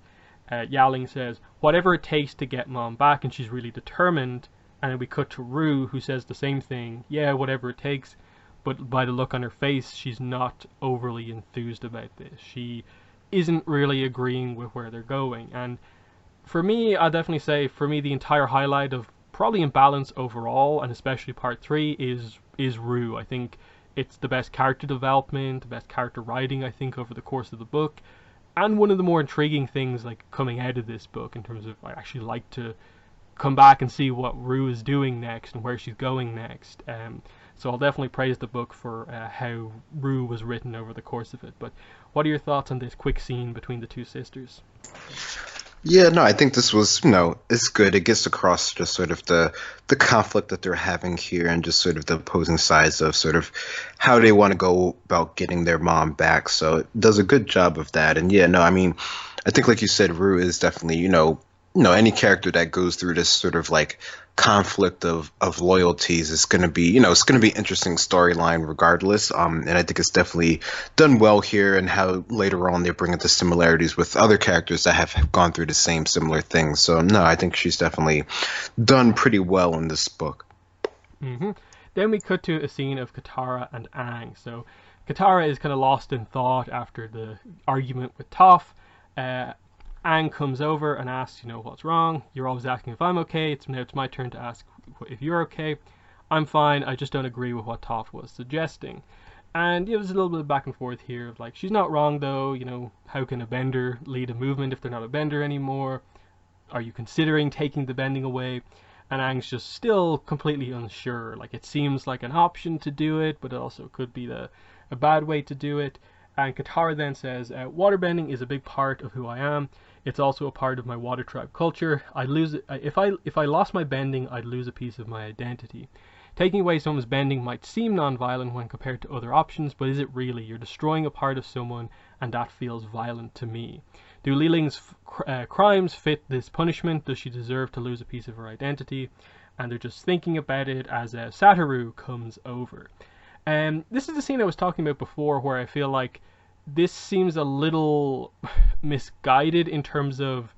Yaling says, "Whatever it takes to get Mom back," and she's really determined. And then we cut to Rue, who says the same thing. Yeah, whatever it takes. But by the look on her face, she's not overly enthused about this. She isn't really agreeing with where they're going. And for me, I'll definitely say, for me, the entire highlight of probably Imbalance overall, and especially part three, is Rue. I think it's the best character development, the best character writing, I think, over the course of the book, and one of the more intriguing things like coming out of this book in terms of I actually like to come back and see what Rue is doing next and where she's going next. So I'll definitely praise the book for how Rue was written over the course of it. But what are your thoughts on this quick scene between the two sisters? Yeah, no, I think this was, you know, it's good. It gets across just sort of the conflict that they're having here and just sort of the opposing sides of sort of how they want to go about getting their mom back. So it does a good job of that. And yeah, no, I mean, I think like you said, Rue is definitely, you know, any character that goes through this sort of like conflict of loyalties is going to be, you know, it's going to be interesting storyline regardless. And I think it's definitely done well here and how later on they bring into similarities with other characters that have gone through the same similar things. So no, I think she's definitely done pretty well in this book. Hmm. Then we cut to a scene of Katara and Aang. So Katara is kind of lost in thought after the argument with Toph. Aang comes over and asks, you know, what's wrong? You're always asking if I'm okay. Now it's my turn to ask if you're okay. I'm fine. I just don't agree with what Toph was suggesting. And there's a little bit of back and forth here of like, she's not wrong though. You know, how can a bender lead a movement if they're not a bender anymore? are you considering taking the bending away? And Aang's just still completely unsure. Like, it seems like an option to do it, but it also could be a bad way to do it. And Katara then says, waterbending is a big part of who I am. It's also a part of my water tribe culture. I'd lose it, if I lost my bending, I'd lose a piece of my identity. Taking away someone's bending might seem non-violent when compared to other options, but is it really? You're destroying a part of someone, and that feels violent to me. Do Li Ling's crimes fit this punishment? Does she deserve to lose a piece of her identity? And they're just thinking about it as Satoru comes over. And this is the scene I was talking about before, where I feel like this seems a little misguided in terms of,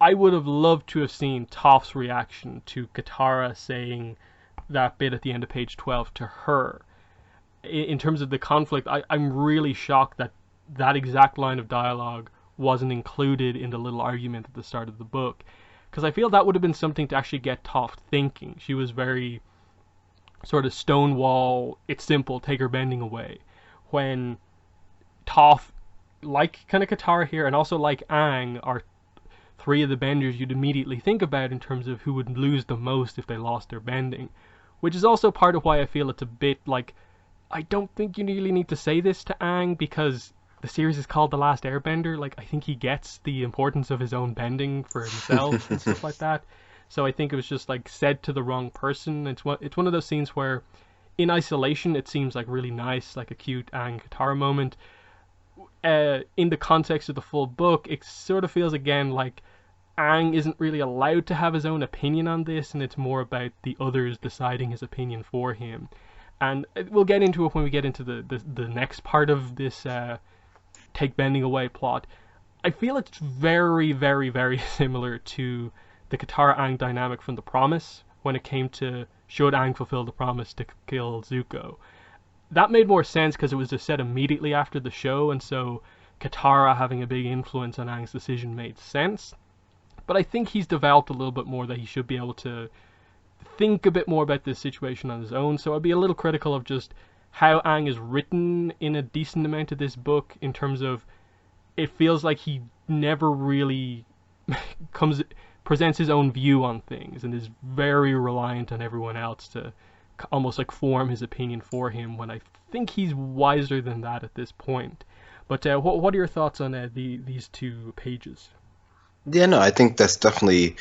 I would have loved to have seen Toph's reaction to Katara saying that bit at the end of page 12 to her. In terms of the conflict, I'm really shocked that that exact line of dialogue wasn't included in the little argument at the start of the book, because I feel that would have been something to actually get Toph thinking. She was very sort of stonewall, it's simple, take her bending away. When Toph, like kind of Katara here, and also like Aang, are three of the benders you'd immediately think about in terms of who would lose the most if they lost their bending. Which is also part of why I feel it's a bit like, I don't think you really need to say this to Aang, because the series is called The Last Airbender. Like, I think he gets the importance of his own bending for himself and stuff like that. So I think it was just like said to the wrong person. It's one of those scenes where, in isolation, it seems like really nice, like a cute Aang Katara moment. In the context of the full book, it sort of feels again like Aang isn't really allowed to have his own opinion on this, and it's more about the others deciding his opinion for him. And we'll get into it when we get into the next part of this take bending away plot. I feel it's very, very, very similar to the Katara-Aang dynamic from The Promise, when it came to should Aang fulfill the promise to kill Zuko. That made more sense because it was just said immediately after the show, and so Katara having a big influence on Aang's decision made sense. But I think he's developed a little bit more that he should be able to think a bit more about this situation on his own. So I'd be a little critical of just how Aang is written in a decent amount of this book, in terms of it feels like he never really presents his own view on things and is very reliant on everyone else to almost like form his opinion for him, when I think he's wiser than that at this point. But what are your thoughts on these two pages? Yeah, no, I think that's definitely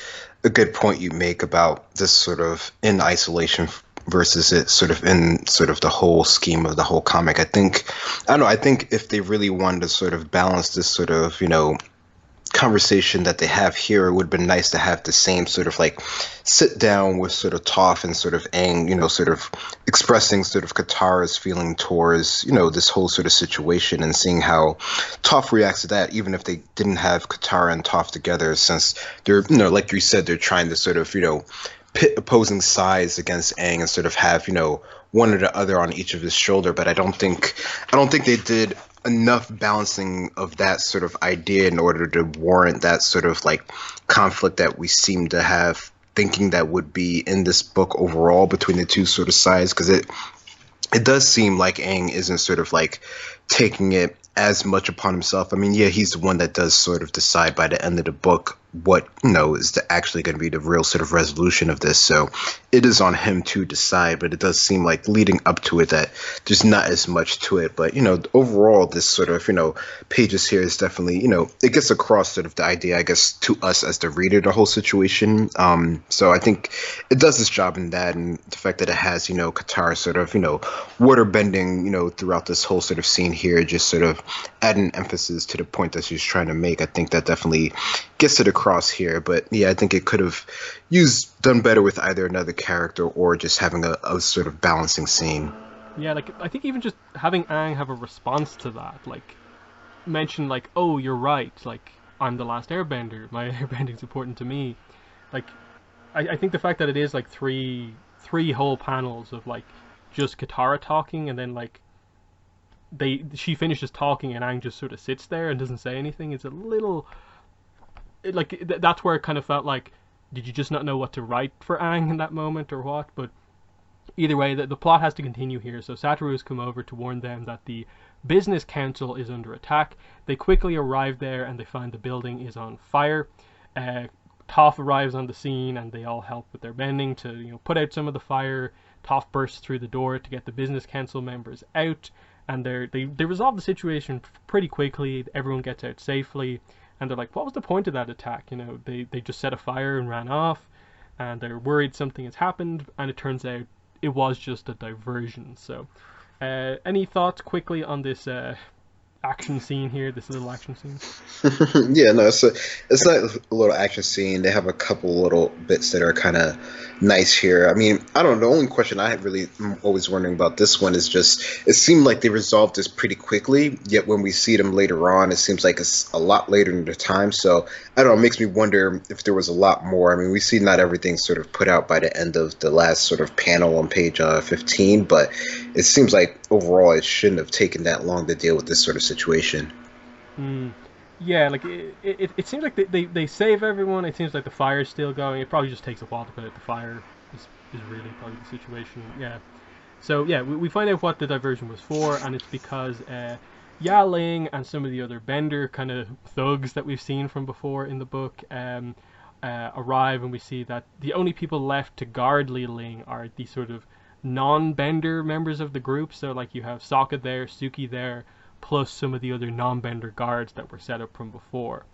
a good point you make about this sort of in isolation versus it sort of in sort of the whole scheme of the whole comic. I don't know, I think if they really wanted to sort of balance this sort of, conversation that they have here, it would have been nice to have the same sort of like sit down with sort of Toph and sort of Aang, sort of expressing sort of Katara's feeling towards, this whole sort of situation, and seeing how Toph reacts to that, even if they didn't have Katara and Toph together, since they're, like you said, they're trying to sort of, pit opposing sides against Aang and sort of have, one or the other on each of his shoulder. But I don't think they did enough balancing of that sort of idea in order to warrant that sort of like conflict that we seem to have thinking that would be in this book overall between the two sort of sides, because it does seem like Aang isn't sort of like taking it as much upon himself. I mean, yeah, he's the one that does sort of decide by the end of the book what, is actually going to be the real sort of resolution of this. So it is on him to decide, but it does seem like leading up to it that there's not as much to it. But, overall, this sort of, pages here is definitely, it gets across sort of the idea, I guess, to us as the reader, the whole situation. So I think it does its job in that, and the fact that it has, Katara sort of, water bending, throughout this whole sort of scene here, just sort of adding emphasis to the point that she's trying to make. I think that definitely gets it across here. But yeah, I think it could have done better with either another character or just having a sort of balancing scene. Yeah, like I think even just having Aang have a response to that, like mention like, oh, you're right, like I'm the last airbender, my airbending's important to me. Like I think the fact that it is like three whole panels of like just Katara talking, and then like she finishes talking and Aang just sort of sits there and doesn't say anything, is a little that's where it kind of felt like, did you just not know what to write for Aang in that moment or what? But either way, the plot has to continue here. So Satoru has come over to warn them that the business council is under attack. They quickly arrive there and they find the building is on fire. Uh, Toph arrives on the scene, and they all help with their bending to put out some of the fire. Toph bursts through the door to get the business council members out, and they resolve the situation pretty quickly. Everyone gets out safely, and they're like, "What was the point of that attack?" They just set a fire and ran off, and they're worried something has happened, and it turns out it was just a diversion. So, any thoughts quickly on this action scene here? This little action scene. Yeah, no, it's not a little action scene. They have a couple little bits that are kind of nice here. I mean, I don't know. The only question I really am always wondering about this one is just it seemed like they resolved this pretty quickly. Yet when we see them later on, it seems like it's a lot later in the time. So I don't know. It makes me wonder if there was a lot more. I mean, we see not everything sort of put out by the end of the last sort of panel on page 15, but it seems like overall it shouldn't have taken that long to deal with this sort of situation. Mm. Yeah, like it seems like they save everyone. It seems like the fire's still going. It probably just takes a while to put out the fire. Is really probably the situation. Yeah. So yeah, we find out what the diversion was for, and it's because Ya Ling and some of the other Bender kind of thugs that we've seen from before in the book arrive, and we see that the only people left to guard Li Ling are the sort of non-Bender members of the group. So like you have Sokka there, Suki there, plus some of the other non-Bender guards that were set up from before.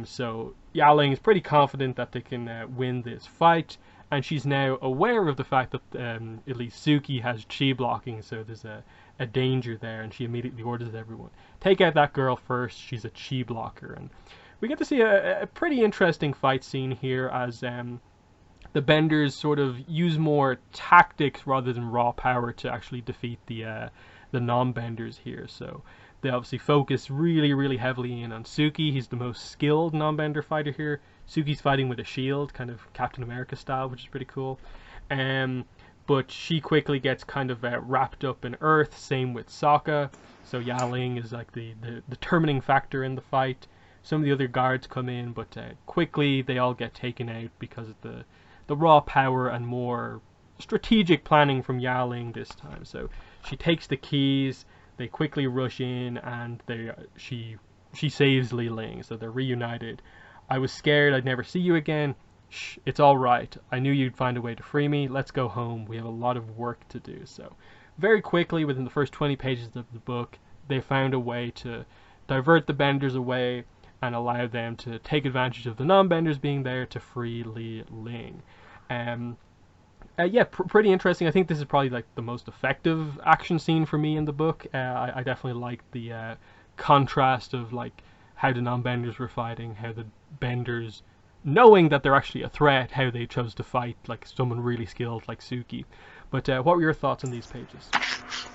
So Ya Ling is pretty confident that they can win this fight, and she's now aware of the fact that at least Suki has chi blocking, so there's a danger there, and she immediately orders everyone, take out that girl first, she's a chi blocker. And we get to see a pretty interesting fight scene here as the Benders sort of use more tactics rather than raw power to actually defeat the non-Benders here. So they obviously focus really, really heavily in on Suki. He's the most skilled non-Bender fighter here. Suki's fighting with a shield, kind of Captain America style, which is pretty cool. But she quickly gets kind of wrapped up in Earth. Same with Sokka. So Ya Ling is like the determining factor in the fight. Some of the other guards come in, but quickly they all get taken out because of the raw power and more strategic planning from Ya Ling this time. So she takes the keys, they quickly rush in, and she saves Li Ling, so they're reunited. I was scared I'd never see you again. Shh, it's all right. I knew you'd find a way to free me. Let's go home. We have a lot of work to do. So very quickly, within the first 20 pages of the book, they found a way to divert the Benders away and allow them to take advantage of the non-Benders being there to free Li Ling. Yeah, pretty interesting. I think this is probably like the most effective action scene for me in the book. I definitely like the contrast of like how the non-Benders were fighting, how the Benders, knowing that they're actually a threat, how they chose to fight like someone really skilled like Suki. But what were your thoughts on these pages?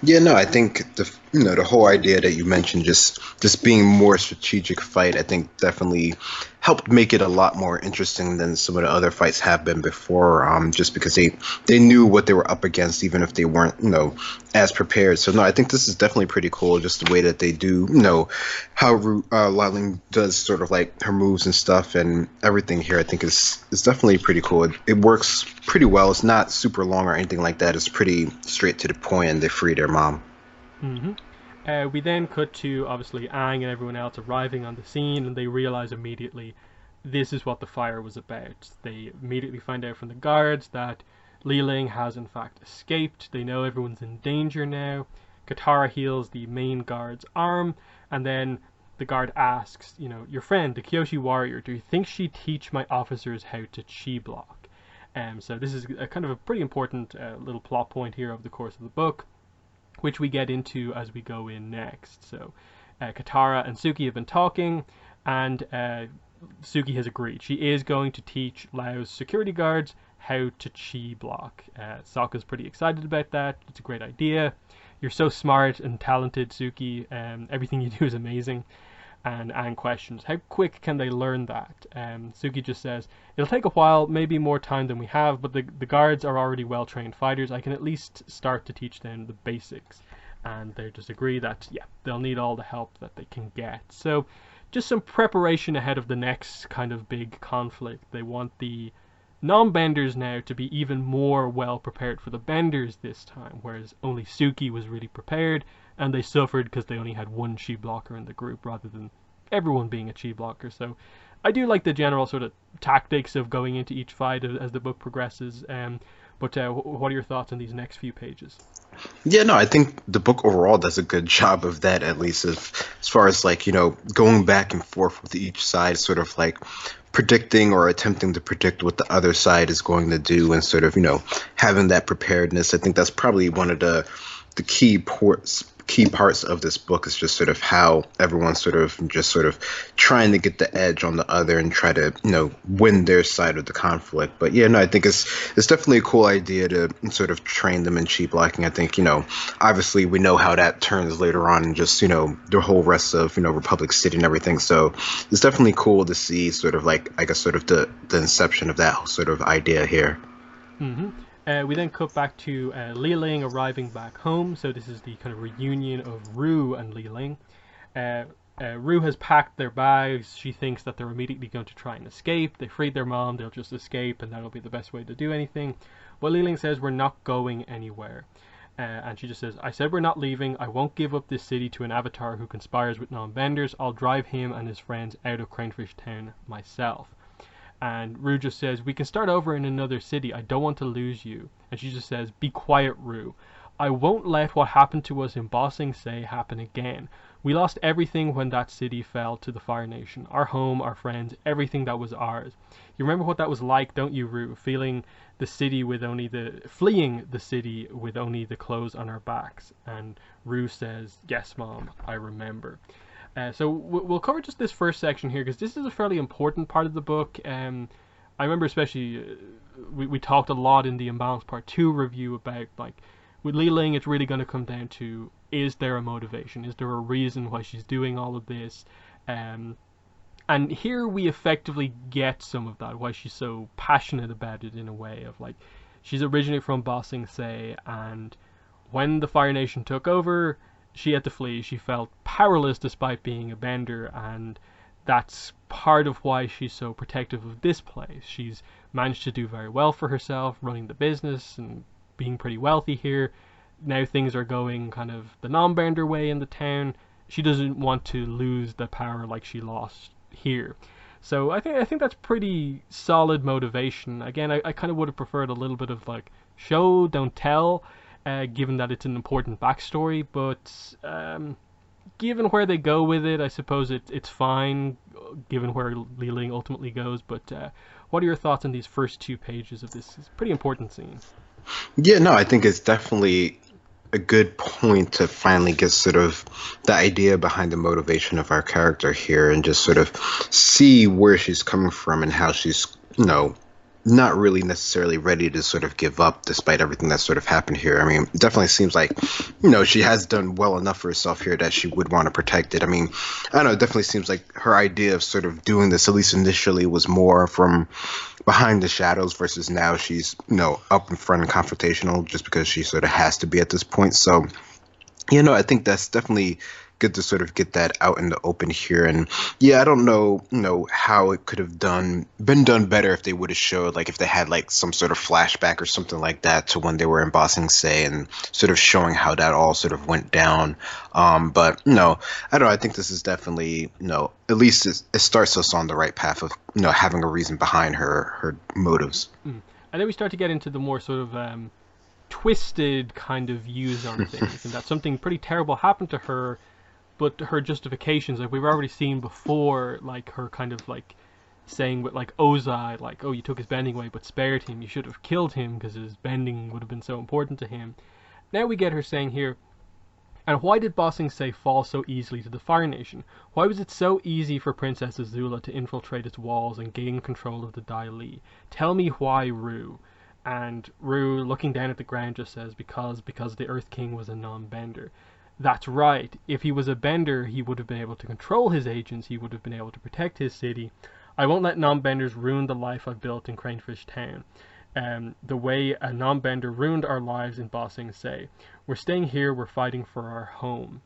Yeah, no, I think the whole idea that you mentioned, just being more strategic fight, I think definitely helped make it a lot more interesting than some of the other fights have been before. Just because they knew what they were up against, even if they weren't as prepared. So no, I think this is definitely pretty cool. Just the way that they do how Liling does sort of like her moves and stuff and everything here. I think is definitely pretty cool. It works pretty well. It's not super long or anything like that. It's pretty straight to the point, and they free their mom. We then cut to obviously Aang and everyone else arriving on the scene, and they realize immediately this is what the fire was about. They immediately find out from the guards that Li Ling has in fact escaped. They know everyone's in danger now. Katara heals the main guard's arm, and then the guard asks, your friend, the Kyoshi warrior, do you think she'd teach my officers how to chi block? So this is a kind of a pretty important little plot point here over the course of the book, which we get into as we go in next. So Katara and Suki have been talking, and Suki has agreed. She is going to teach Lao's security guards how to chi block. Sokka's pretty excited about that. It's a great idea. You're so smart and talented, Suki. Everything you do is amazing. And Aang questions, how quick can they learn that? Suki just says, it'll take a while, maybe more time than we have, but the guards are already well-trained fighters. I can at least start to teach them the basics. And they just agree that, yeah, they'll need all the help that they can get. So just some preparation ahead of the next kind of big conflict. They want the non-Benders now to be even more well-prepared for the Benders this time, whereas only Suki was really prepared, and they suffered because they only had one chi blocker in the group rather than everyone being a chi blocker. So I do like the general sort of tactics of going into each fight as the book progresses. But what are your thoughts on these next few pages? Yeah, no, I think the book overall does a good job of that, at least as far as like, going back and forth with each side, sort of like predicting or attempting to predict what the other side is going to do and sort of, having that preparedness. I think that's probably one of the key parts of this book is just sort of how everyone's sort of trying to get the edge on the other and try to win their side of the conflict. But yeah, no, I think it's definitely a cool idea to sort of train them in cheat blocking. I think obviously we know how that turns later on in just the whole rest of Republic City and everything. So it's definitely cool to see sort of like, I guess, sort of the inception of that sort of idea here. Hmm. We then cut back to Li Ling arriving back home. So this is the kind of reunion of Rue and Li Ling. Uh, Rue has packed their bags. She thinks that they're immediately going to try and escape. They freed their mom. They'll just escape, and that'll be the best way to do anything. But Li Ling says, we're not going anywhere. And she just says, I said we're not leaving. I won't give up this city to an avatar who conspires with non-benders. I'll drive him and his friends out of Cranefish Town myself. And Rue just says, we can start over in another city. I don't want to lose you. And she just says, be quiet, Rue. I won't let what happened to us in Bossing Say happen again. We lost everything when that city fell to the Fire Nation. Our home, our friends, everything that was ours. You remember what that was like, don't you, Rue? Fleeing the city with only the clothes on our backs. And Rue says, yes, Mom, I remember. So we'll cover just this first section here because this is a fairly important part of the book. I remember especially we talked a lot in the Imbalance Part 2 review about like with Li Ling it's really going to come down to, is there a motivation? Is there a reason why she's doing all of this? And here we effectively get some of that, why she's so passionate about it in a way of like she's originally from Bossing Say, and when the Fire Nation took over she had to flee. She felt powerless despite being a bender, and that's part of why she's so protective of this place. She's managed to do very well for herself, running the business and being pretty wealthy here. Now things are going kind of the non-bender way in the town. She doesn't want to lose the power like she lost here. So I think that's pretty solid motivation. Again, I kind of would have preferred a little bit of like show, don't tell, given that it's an important backstory, but given where they go with it, I suppose it's fine, given where Li Ling ultimately goes. But what are your thoughts on these first two pages of this pretty important scene? Yeah, no, I think it's definitely a good point to finally get sort of the idea behind the motivation of our character here and just sort of see where she's coming from and how she's, not really necessarily ready to sort of give up despite everything that's sort of happened here. I mean, it definitely seems like, she has done well enough for herself here that she would want to protect it. I mean, I don't know, it definitely seems like her idea of sort of doing this, at least initially, was more from behind the shadows versus now she's, up in front and confrontational just because she sort of has to be at this point. So, I think that's definitely good to sort of get that out in the open here. And yeah, I don't know, how it could have been done better if they would have showed, like, if they had like some sort of flashback or something like that to when they were in Bossing Say and sort of showing how that all sort of went down. But no, I don't know. I think this is definitely, at least it starts us on the right path of, having a reason behind her motives. And then we start to get into the more sort of twisted kind of views on things, and that something pretty terrible happened to her, but her justifications, like we've already seen before, like her kind of like saying with like Ozai, like, oh, you took his bending away but spared him, you should have killed him because his bending would have been so important to him. Now we get her saying here, and why did Bossing Say fall so easily to the Fire Nation? Why was it so easy for Princess Azula to infiltrate its walls and gain control of the Dai Li? Tell me why, Rue. And Rue, looking down at the ground, just says, because the Earth King was a non-bender. That's right. If he was a bender, he would have been able to control his agents, he would have been able to protect his city. I won't let non-benders ruin the life I've built in Cranefish Town. The way a non-bender ruined our lives in Bossing Say. We're staying here, we're fighting for our home.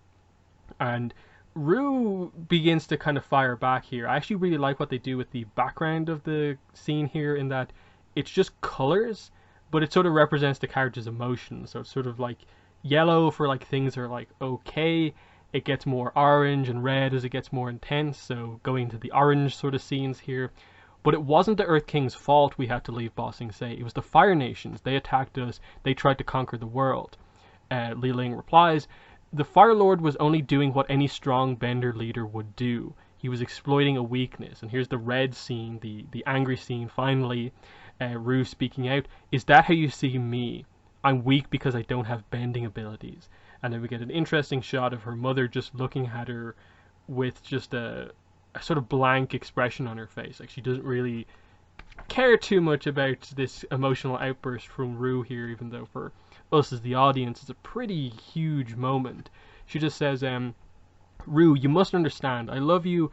And Rue begins to kind of fire back here. I actually really like what they do with the background of the scene here, in that it's just colors, but it sort of represents the character's emotions. So it's sort of like yellow for like things are like okay. It gets more orange and red as it gets more intense, so going to the orange sort of scenes here. But it wasn't the Earth King's fault we had to leave Ba Sing Se. It was the Fire Nations. They attacked us. They tried to conquer the world. Li Ling replies, the Fire Lord was only doing what any strong Bender leader would do. He was exploiting a weakness. And here's the red scene, the angry scene, finally. Rue speaking out, is that how you see me? I'm weak because I don't have bending abilities. And then we get an interesting shot of her mother just looking at her with just a sort of blank expression on her face. Like she doesn't really care too much about this emotional outburst from Rue here, even though for us as the audience it's a pretty huge moment. She just says, Rue, you must understand, I love you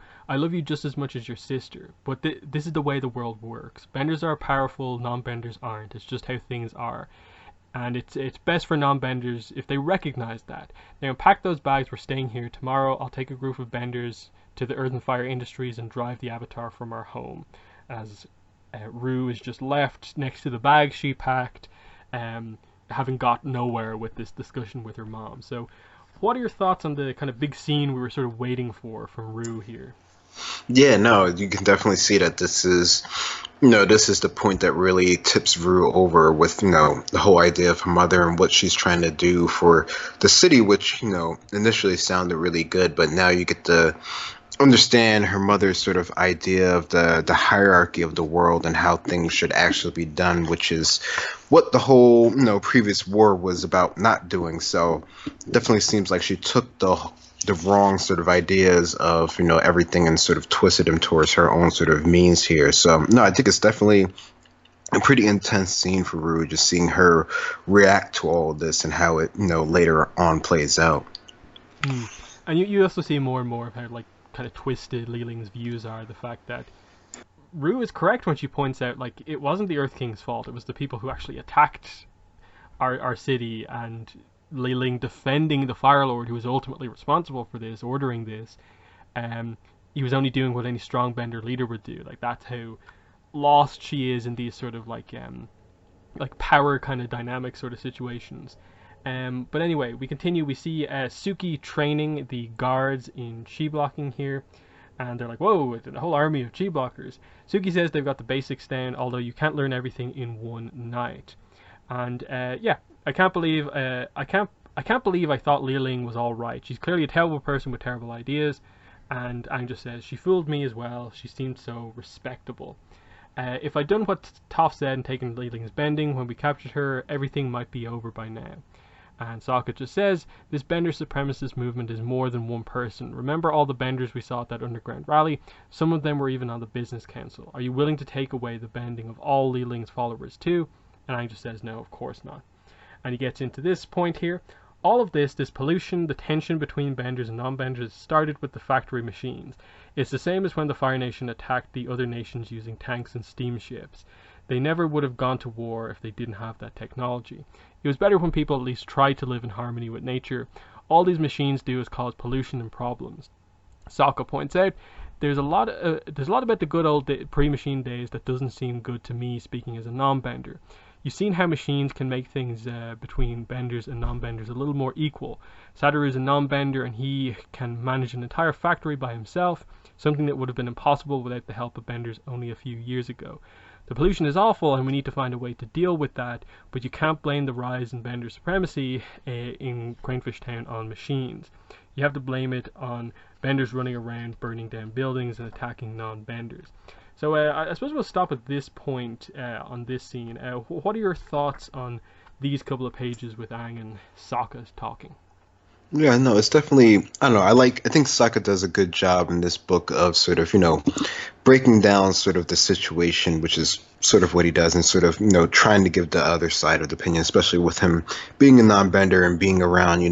just as much as your sister, but this is the way the world works. Benders are powerful, non-benders aren't. It's just how things are. And it's best for non-benders if they recognize that. Now unpack those bags, we're staying here. Tomorrow I'll take a group of benders to the Earth and Fire Industries and drive the Avatar from our home. As Rue is just left next to the bag she packed, having got nowhere with this discussion with her mom. So what are your thoughts on the kind of big scene we were sort of waiting for from Rue here? Yeah, no, you can definitely see that this is, this is the point that really tips Rue over with, the whole idea of her mother and what she's trying to do for the city, which, initially sounded really good, but now you get to understand her mother's sort of idea of the hierarchy of the world and how things should actually be done, which is what the whole, previous war was about not doing. So definitely seems like she took the wrong sort of ideas of everything and sort of twisted them towards her own sort of means here. So no, I think it's definitely a pretty intense scene for Rue, just seeing her react to all of this and how it later on plays out. And you also see more and more of how like kind of twisted Li Ling's views are. The fact that Rue is correct when she points out like it wasn't the Earth King's fault, it was the people who actually attacked our city, and Li Ling defending the Fire Lord, who was ultimately responsible for this, ordering this. He was only doing what any strong Bender leader would do. Like that's how lost she is in these sort of like power kind of dynamic sort of situations. But anyway, we continue. We see Suki training the guards in chi blocking here, and they're like, "Whoa, a whole army of chi blockers." Suki says they've got the basics down, although you can't learn everything in one night. And yeah, I can't believe I thought Li Ling was all right. She's clearly a terrible person with terrible ideas. And Aang just says, she fooled me as well. She seemed so respectable. If I'd done what Toph said and taken Li Ling's bending when we captured her, everything might be over by now. And Sokka just says, this Bender supremacist movement is more than one person. Remember all the Benders we saw at that underground rally? Some of them were even on the business council. Are you willing to take away the bending of all Li Ling's followers too? And Aang just says, no, of course not. And he gets into this point here. All of this pollution, the tension between Benders and non-Benders started with the factory machines. It's the same as when the Fire Nation attacked the other nations using tanks and steamships. They never would have gone to war if they didn't have that technology. It was better when people at least tried to live in harmony with nature. All these machines do is cause pollution and problems. Sokka points out, there's a lot about the good old pre-machine days that doesn't seem good to me, speaking as a non-Bender. You've seen how machines can make things between Benders and non-Benders a little more equal. Sadaru is a non-Bender and he can manage an entire factory by himself, something that would have been impossible without the help of Benders only a few years ago. The pollution is awful and we need to find a way to deal with that, but you can't blame the rise in Bender supremacy in Cranefish Town on machines. You have to blame it on Benders running around burning down buildings and attacking non-Benders. So I suppose we'll stop at this point on this scene. What are your thoughts on these couple of pages with Aang and Sokka talking? Yeah, no, it's definitely, I don't know, I think Sokka does a good job in this book of sort of, breaking down sort of the situation, which is sort of what he does, and sort of, trying to give the other side of the opinion, especially with him being a non-bender and being around,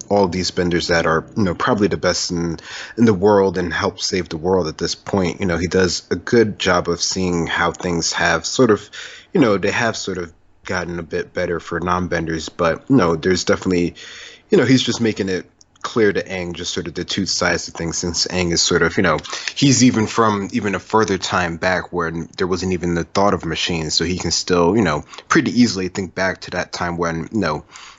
all these benders that are, probably the best in the world and help save the world at this point. He does a good job of seeing how things have sort of, they have sort of gotten a bit better for non-benders, but, there's definitely, he's just making it clear to Aang just sort of the two sides of things, since Aang is sort of, he's even from even a further time back where there wasn't even the thought of machines, so he can still, pretty easily think back to that time when,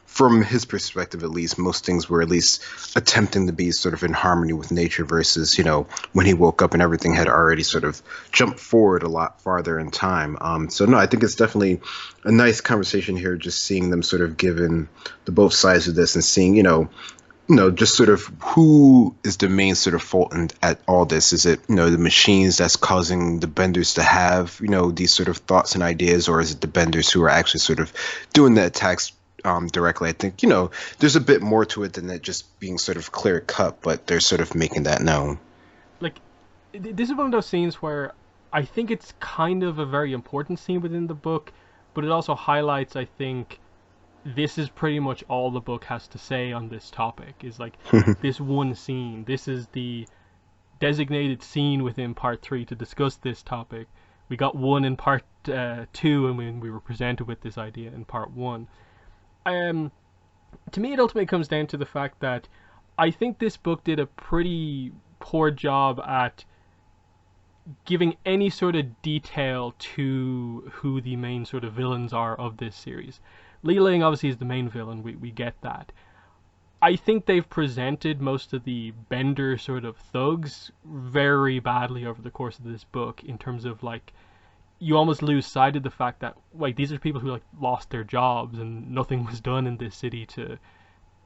from his perspective at least, most things were at least attempting to be sort of in harmony with nature versus, when he woke up and everything had already sort of jumped forward a lot farther in time. So no, I think it's definitely a nice conversation here, just seeing them sort of given the both sides of this and seeing, just sort of who is the main sort of fault at all this. Is it, the machines that's causing the benders to have, these sort of thoughts and ideas, or is it the benders who are actually sort of doing the attacks directly? I think, there's a bit more to it than it just being sort of clear cut, but they're sort of making that known. Like, this is one of those scenes where I think it's kind of a very important scene within the book, but it also highlights, I think, this is pretty much all the book has to say on this topic, is like this one scene. This is the designated scene within part 3 to discuss this topic. We got one in part 2, and when we were presented with this idea in part 1. To me, it ultimately comes down to the fact that I think this book did a pretty poor job at giving any sort of detail to who the main sort of villains are of this series. Li Ling obviously is the main villain, we get that. I think they've presented most of the Bender sort of thugs very badly over the course of this book, in terms of like, you almost lose sight of the fact that like these are people who like lost their jobs and nothing was done in this city to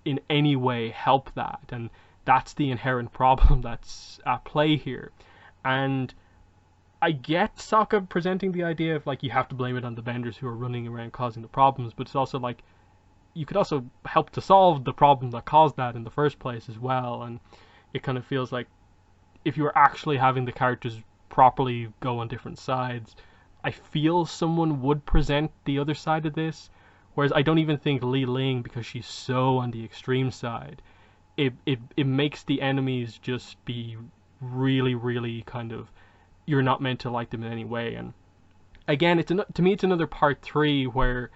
in any way help that, and that's the inherent problem that's at play here. And I get Sokka presenting the idea of like you have to blame it on the Benders who are running around causing the problems, but it's also like you could also help to solve the problem that caused that in the first place as well. And it kind of feels like if you were actually having the characters properly go on different sides, I feel someone would present the other side of this. Whereas I don't even think Li Ling, because she's so on the extreme side, it makes the enemies just be really, really kind of, you're not meant to like them in any way. And again, to me it's another part 3 where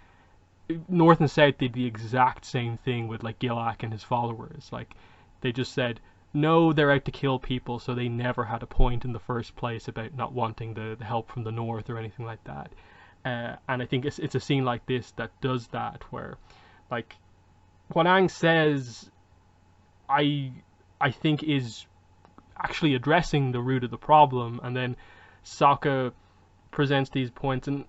North and South did the exact same thing with like Gilak and his followers. Like they just said no, they're out to kill people, so they never had a point in the first place about not wanting the help from the North or anything like that. And I think it's a scene like this that does that, where like Huanang says, I think is actually addressing the root of the problem, and then Sokka presents these points. And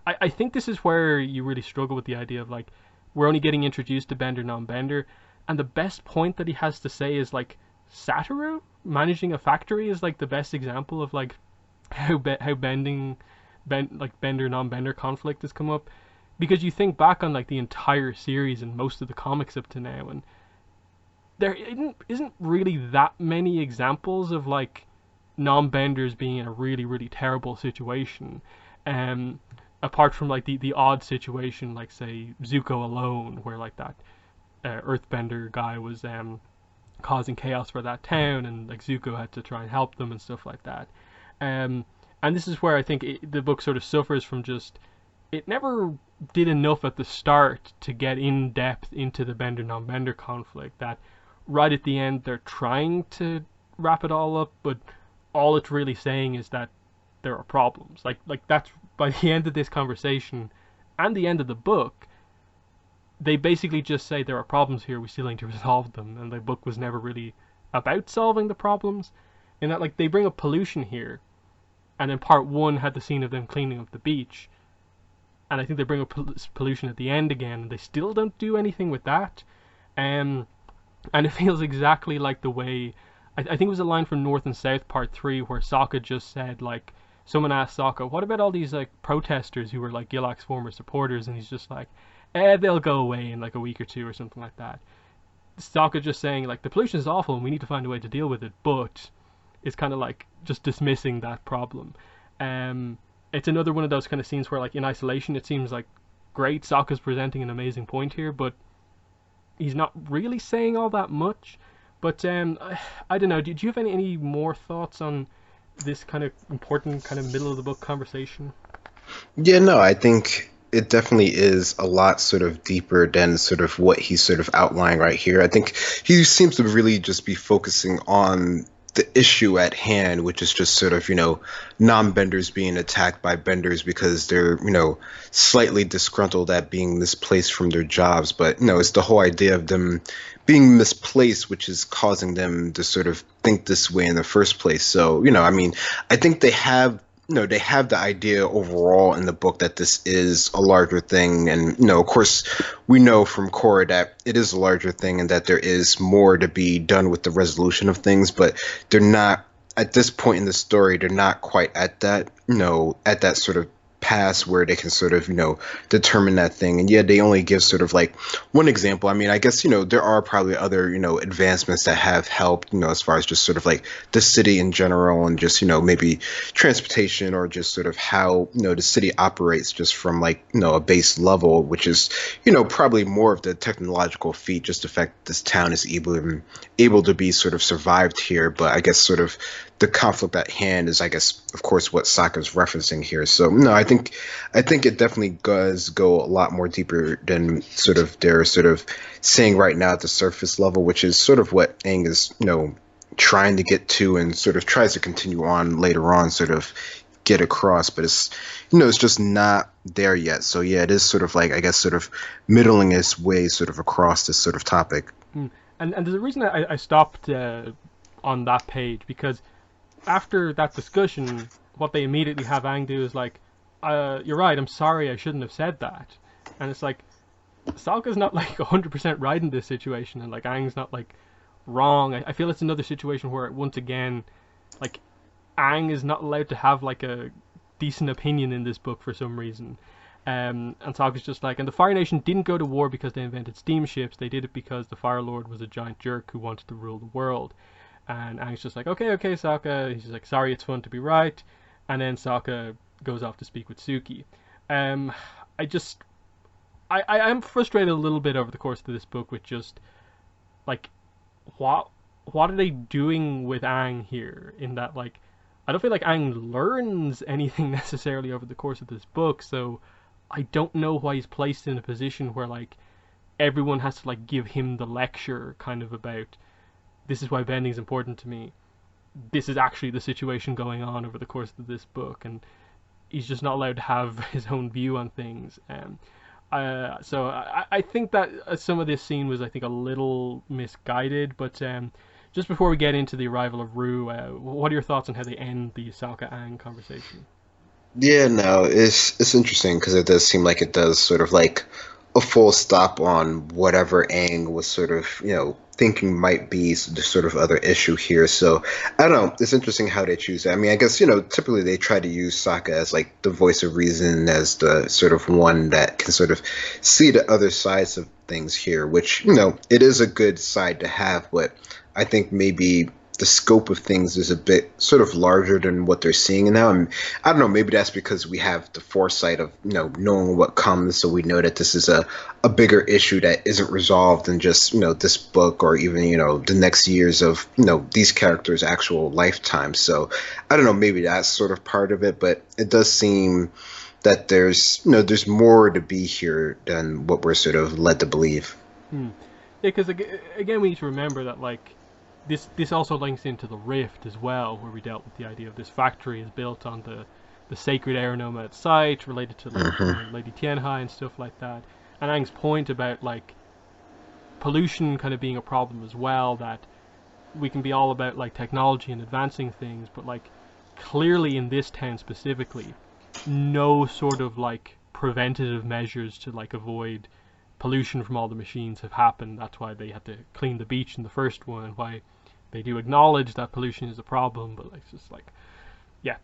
I think this is where you really struggle with the idea of like, we're only getting introduced to Bender non-Bender, and the best point that he has to say is like, Satoru managing a factory is like the best example of like how Bender non-Bender conflict has come up. Because you think back on like the entire series and most of the comics up to now, and there isn't really that many examples of like non-Benders being in a really, really terrible situation. Apart from like the odd situation, like say Zuko alone, where like that Earthbender guy was causing chaos for that town, and like Zuko had to try and help them and stuff like that. And this is where I think the book sort of suffers from just, it never did enough at the start to get in depth into the Bender non-Bender conflict, that right at the end they're trying to wrap it all up, but all it's really saying is that there are problems. Like that's, by the end of this conversation and the end of the book, they basically just say there are problems here, we still need to resolve them. And the book was never really about solving the problems, in that like they bring up pollution here, and in part 1 had the scene of them cleaning up the beach, and I think they bring up pollution at the end again, and they still don't do anything with that. And it feels exactly like the way, I think it was a line from North and South Part 3 where Sokka just said, like, someone asked Sokka, what about all these like protesters who were like Gilak's former supporters? And he's just like, they'll go away in like a week or two or something like that. Sokka just saying like, the pollution is awful and we need to find a way to deal with it, but it's kind of like just dismissing that problem. It's another one of those kind of scenes where like in isolation it seems like great, Sokka's presenting an amazing point here, but he's not really saying all that much. But I don't know, do you have any more thoughts on this kind of important kind of middle of the book conversation? Yeah, no, I think it definitely is a lot sort of deeper than sort of what he's sort of outlining right here. I think he seems to really just be focusing on the issue at hand, which is just sort of, non-benders being attacked by benders because they're, slightly disgruntled at being misplaced from their jobs. But, it's the whole idea of them being misplaced, which is causing them to sort of think this way in the first place. So, I mean, I think they have the idea overall in the book that this is a larger thing. And, of course, we know from Korra that it is a larger thing and that there is more to be done with the resolution of things, but they're not, at this point in the story, they're not quite at that, at that sort of pass where they can sort of, determine that thing. And yet they only give sort of like one example. I mean, I guess, there are probably other, advancements that have helped, as far as just sort of like the city in general and just, maybe transportation or just sort of how, the city operates just from like, a base level, which is, probably more of the technological feat, just the fact this town is able to be sort of survived here. But I guess sort of the conflict at hand is, I guess, of course, what Sokka's referencing here. So no, I think it definitely does go a lot more deeper than sort of they're sort of saying right now at the surface level, which is sort of what Aang is, trying to get to and sort of tries to continue on later on, sort of get across, but it's, it's just not there yet. So yeah, it is sort of like, I guess, sort of middling its way sort of across this sort of topic. And there's a reason I stopped on that page, because after that discussion, what they immediately have Aang do is like, you're right, I'm sorry, I shouldn't have said that. And it's like, Sokka's not like 100% right in this situation, and like Aang's not like wrong. I feel it's another situation where once again, like, Aang is not allowed to have like a decent opinion in this book for some reason. And Sokka's just like, and the Fire Nation didn't go to war because they invented steamships, they did it because the Fire Lord was a giant jerk who wanted to rule the world. And Aang's just like, okay, Sokka. He's just like, sorry, it's fun to be right. And then Sokka goes off to speak with Suki. I am frustrated a little bit over the course of this book with just, like, what are they doing with Aang here? In that, like, I don't feel like Aang learns anything necessarily over the course of this book, so I don't know why he's placed in a position where, like, everyone has to, like, give him the lecture kind of about, this is why bending is important to me. This is actually the situation going on over the course of this book, and he's just not allowed to have his own view on things. So I think that some of this scene was, I think, a little misguided. But just before we get into the arrival of Rue, what are your thoughts on how they end the Sokka Aang conversation? Yeah, no, it's interesting because it does seem like it does sort of like a full stop on whatever Aang was sort of, thinking might be the sort of other issue here. So I don't know. It's interesting how they choose that. I mean, I guess, typically they try to use Sokka as like the voice of reason, as the sort of one that can sort of see the other sides of things here, which, it is a good side to have, but I think maybe the scope of things is a bit sort of larger than what they're seeing now. And I don't know, maybe that's because we have the foresight of, knowing what comes. So we know that this is a bigger issue that isn't resolved in just, this book or even, the next years of, these characters' actual lifetime. So I don't know, maybe that's sort of part of it, but it does seem that there's more to be here than what we're sort of led to believe. Yeah, because again, we need to remember that, like, this also links into the Rift as well, where we dealt with the idea of this factory is built on the sacred air nomad site related to Lady Tianhai and stuff like that. And Aang's point about, like, pollution kind of being a problem as well, that we can be all about, like, technology and advancing things, but, like, clearly in this town specifically, no sort of, like, preventative measures to, like, avoid pollution from all the machines have happened. That's why they had to clean the beach in the first one, why they do acknowledge that pollution is a problem, but it's just like, yeah,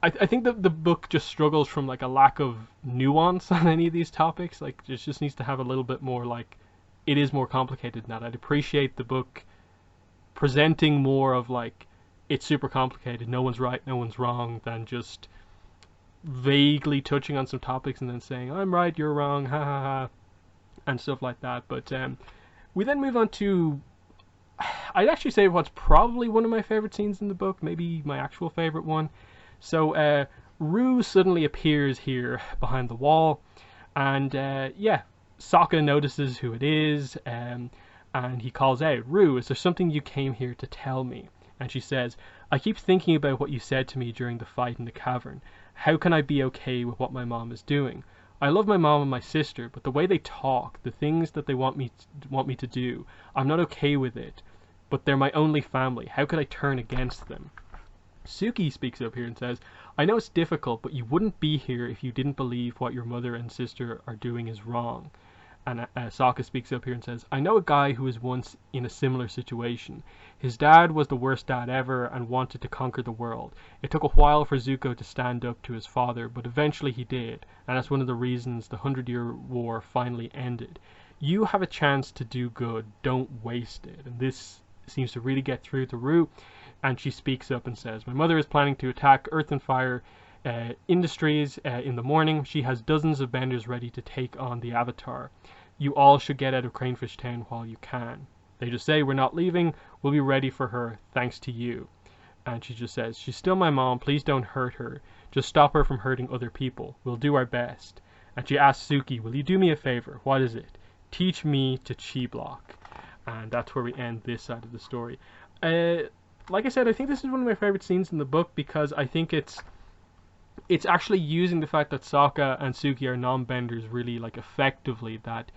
I think that the book just struggles from, like, a lack of nuance on any of these topics. Like, it just needs to have a little bit more, like, it is more complicated than that. I'd appreciate the book presenting more of, like, it's super complicated, no one's right, no one's wrong, than just vaguely touching on some topics and then saying, I'm right, you're wrong, ha ha ha, and stuff like that. But we then move on to, I'd actually say, what's probably one of my favorite scenes in the book, maybe my actual favorite one. So Rue suddenly appears here behind the wall, and yeah, Sokka notices who it is, and he calls out, "Rue, is there something you came here to tell me?" And she says, "I keep thinking about what you said to me during the fight in the cavern. How can I be okay with what my mom is doing? I love my mom and my sister, but the way they talk, the things that they want me to do, I'm not okay with it. But they're my only family. How could I turn against them?" Suki speaks up here and says, "I know it's difficult, but you wouldn't be here if you didn't believe what your mother and sister are doing is wrong." And Sokka speaks up here and says, "I know a guy who was once in a similar situation. His dad was the worst dad ever and wanted to conquer the world. It took a while for Zuko to stand up to his father, but eventually he did, and that's one of the reasons the 100-Year War finally ended. You have a chance to do good. Don't waste it." And this seems to really get through to Rue, and she speaks up and says, "My mother is planning to attack Earth and Fire Industries in the morning. She has dozens of benders ready to take on the Avatar. You all should get out of Cranefish Town while you can." They just say, "We're not leaving. We'll be ready for her, thanks to you." And she just says, "She's still my mom. Please don't hurt her. Just stop her from hurting other people. We'll do our best." And she asks Suki, "Will you do me a favor?" "What is it?" "Teach me to chi block." And that's where we end this side of the story. Like I said, I think this is one of my favorite scenes in the book because I think it's actually using the fact that Sokka and Suki are non-benders really like effectively. That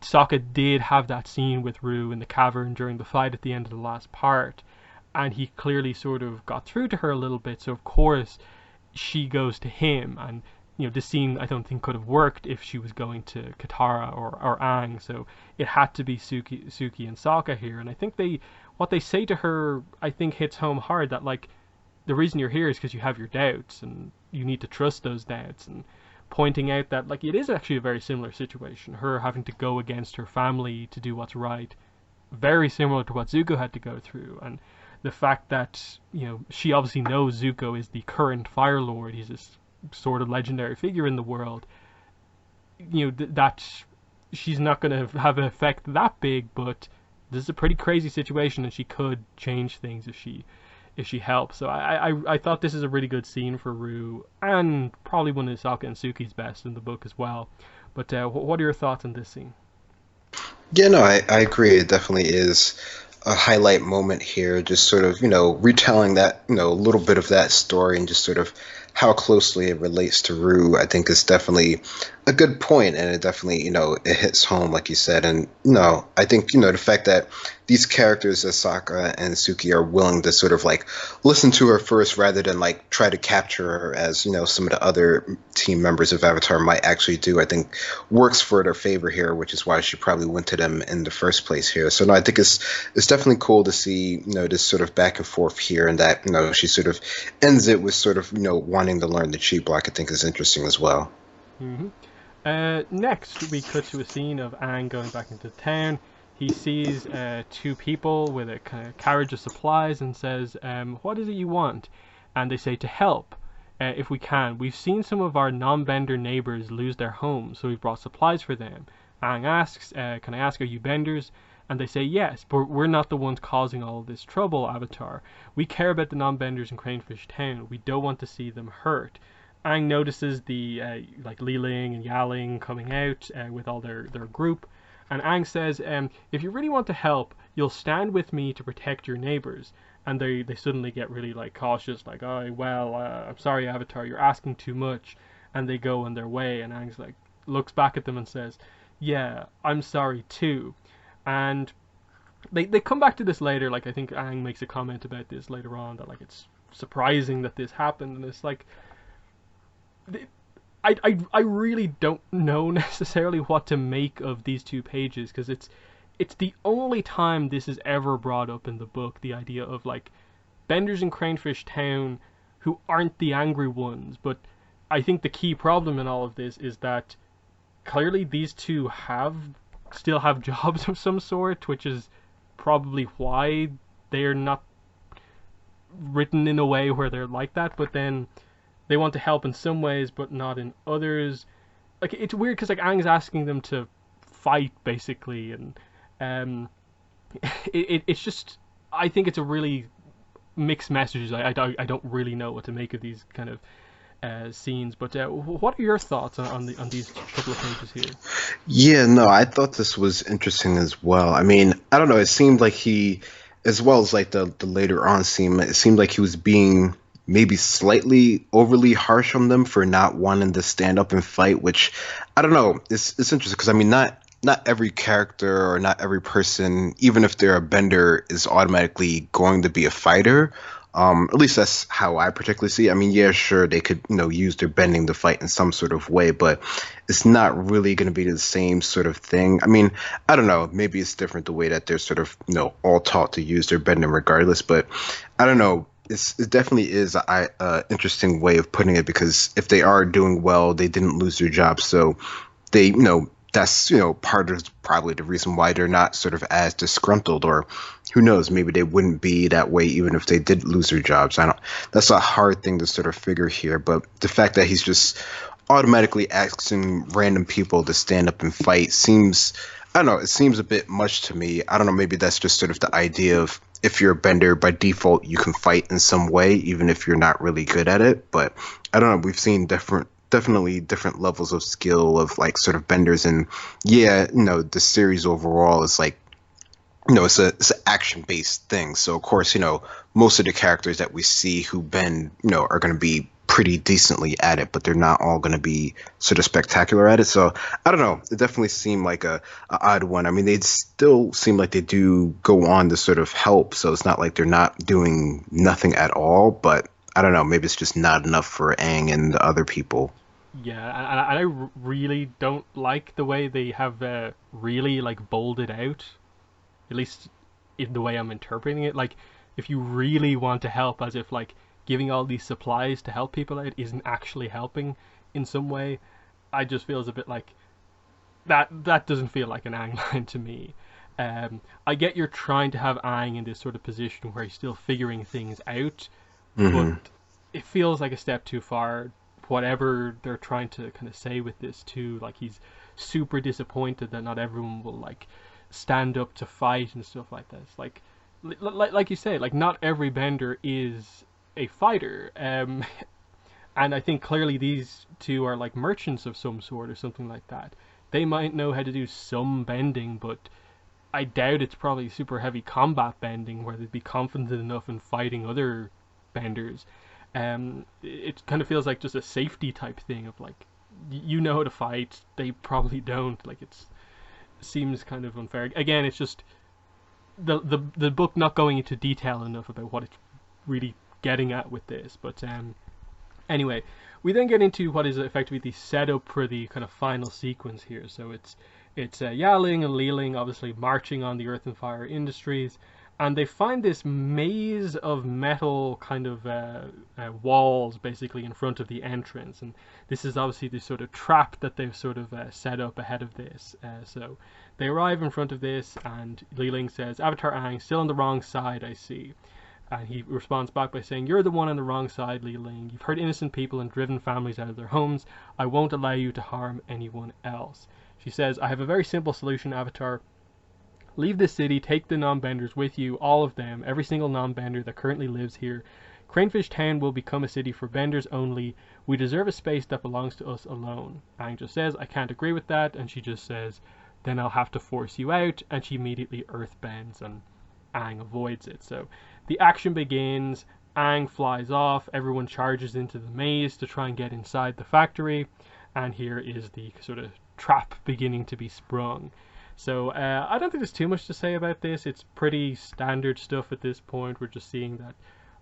Sokka did have that scene with Rue in the cavern during the fight at the end of the last part, and he clearly sort of got through to her a little bit. So of course she goes to him, and this scene I don't think could have worked if she was going to Katara or Aang. So it had to be Suki and Sokka here, and I think what they say to her I think hits home hard. That like the reason you're here is because you have your doubts, and you need to trust those doubts, and pointing out that like it is actually a very similar situation, her having to go against her family to do what's right, very similar to what Zuko had to go through. And the fact that she obviously knows Zuko is the current Fire Lord, he's this sort of legendary figure in the world, that she's not going to have an effect that big, but this is a pretty crazy situation, and she could change things if she helps. So I thought this is a really good scene for Rue, and probably one of Sokka and Suki's best in the book as well. But what are your thoughts on this scene? Yeah, no, I agree. It definitely is a highlight moment here, just sort of, retelling that, a little bit of that story and just sort of how closely it relates to Rue, I think is definitely a good point, and it definitely, it hits home, like you said. And, I think, the fact that these characters, Asaka and Suki, are willing to sort of like listen to her first rather than like try to capture her as, some of the other team members of Avatar might actually do, I think works for their favor here, which is why she probably went to them in the first place here. So no, I think it's definitely cool to see, this sort of back and forth here, and that, she sort of ends it with sort of, wanting to learn the chi block. I think is interesting as well. Mm-hmm. Next, we cut to a scene of Aang going back into town. He sees two people with a kind of carriage of supplies and says, "What is it you want?" And they say, "To help, if we can. We've seen some of our non-bender neighbors lose their homes, so we've brought supplies for them." Aang asks, "Can I ask, are you benders?" And they say, "Yes, but we're not the ones causing all of this trouble, Avatar. We care about the non-benders in Cranefish Town. We don't want to see them hurt." Aang notices the like Li Ling and Yaling coming out with all their group, and Aang says, "If you really want to help, you'll stand with me to protect your neighbors." And they suddenly get really like cautious, like, "Oh well, I'm sorry, Avatar, you're asking too much," and they go on their way. And Aang's like looks back at them and says, "Yeah, I'm sorry too." And they come back to this later. Like I think Aang makes a comment about this later on, that like it's surprising that this happened, and it's like I really don't know necessarily what to make of these two pages, because it's the only time this is ever brought up in the book, the idea of like benders in Cranefish Town who aren't the angry ones. But I think the key problem in all of this is that clearly these two still have jobs of some sort, which is probably why they're not written in a way where they're like that. But then they want to help in some ways, but not in others. Like it's weird because like Aang's asking them to fight basically, and it's just, I think it's a really mixed message. I don't really know what to make of these kind of scenes. But what are your thoughts on these couple of pages here? Yeah, no, I thought this was interesting as well. I mean, I don't know, it seemed like he, as well as like the later on scene, it seemed like he was being maybe slightly overly harsh on them for not wanting to stand up and fight, which I don't know, it's interesting because I mean not every character or not every person, even if they're a bender, is automatically going to be a fighter. At least that's how I particularly see it. I mean, yeah, sure, they could, use their bending to fight in some sort of way, but it's not really going to be the same sort of thing. I mean, I don't know. Maybe it's different the way that they're sort of, all taught to use their bending regardless, but I don't know. It definitely is a interesting way of putting it because if they are doing well, they didn't lose their job, so they, that's, part of probably the reason why they're not sort of as disgruntled, or who knows, maybe they wouldn't be that way even if they did lose their jobs. I don't, that's a hard thing to sort of figure here, but the fact that he's just automatically asking random people to stand up and fight seems, I don't know, it seems a bit much to me. I don't know, maybe that's just sort of the idea of if you're a bender, by default, you can fight in some way, even if you're not really good at it. But I don't know, we've seen definitely different levels of skill of like sort of benders, and yeah, the series overall is like, it's an action based thing, so of course, most of the characters that we see who bend, are going to be pretty decently at it, but they're not all going to be sort of spectacular at it. So I don't know, it definitely seemed like a odd one. I mean, they still seem like they do go on to sort of help, so it's not like they're not doing nothing at all, but I don't know, maybe it's just not enough for Aang and the other people. Yeah, and really don't like the way they have really like bolded out, at least in the way I'm interpreting it. Like, if you really want to help, as if like giving all these supplies to help people out isn't actually helping in some way, I just feels a bit like that doesn't feel like an Aang line to me. I get you're trying to have Aang in this sort of position where he's still figuring things out, but Hmm. it feels like a step too far. Whatever they're trying to kind of say with this too, like he's super disappointed that not everyone will like stand up to fight and stuff like this. Like you say, like not every bender is a fighter. And I think clearly these two are like merchants of some sort or something like that. They might know how to do some bending, but I doubt it's probably super heavy combat bending where they'd be confident enough in fighting other benders. It kind of feels like just a safety type thing of like, you know how to fight, they probably don't. Like it seems kind of unfair. Again, it's just the book not going into detail enough about what it's really getting at with this. But anyway, we then get into what is effectively the setup for the kind of final sequence here. So it's Yaling and Liling obviously marching on the Earth and Fire Industries, and they find this maze of metal kind of walls basically in front of the entrance, and this is obviously the sort of trap that they've sort of set up ahead of this. So they arrive in front of this, and Liling says, "Avatar Aang, still on the wrong side, I see." And he responds back by saying, "You're the one on the wrong side, Li Ling. You've hurt innocent people and driven families out of their homes. I won't allow you to harm anyone else." She says, "I have a very simple solution, Avatar. Leave the city, take the non-benders with you, all of them, every single non-bender that currently lives here. Cranefish Town will become a city for benders only. We deserve a space that belongs to us alone." Aang just says, "I can't agree with that," and she just says, "Then I'll have to force you out," and she immediately earthbends, and Aang avoids it. So the action begins. Aang flies off. Everyone charges into the maze to try and get inside the factory. And here is the sort of trap beginning to be sprung. So I don't think there's too much to say about this. It's pretty standard stuff at this point. We're just seeing that,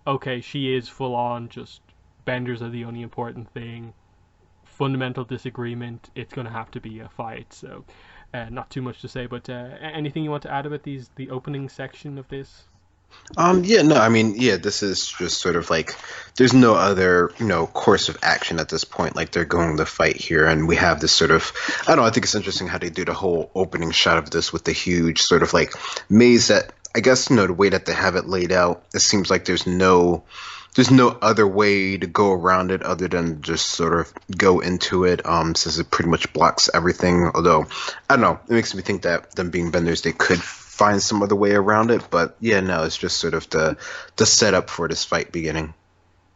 okay, she is full on just benders are the only important thing. Fundamental disagreement. It's going to have to be a fight. So not too much to say. But anything you want to add about the opening section of this? Yeah, no, I mean, yeah, this is just sort of like there's no other, course of action at this point. Like they're going to fight here, and we have this sort of, I don't know, I think it's interesting how they do the whole opening shot of this with the huge sort of like maze that I guess, the way that they have it laid out, it seems like there's no other way to go around it other than just sort of go into it, since it pretty much blocks everything. Although, I don't know, it makes me think that them being benders, they could find some other way around it. But yeah, no, it's just sort of the setup for this fight beginning.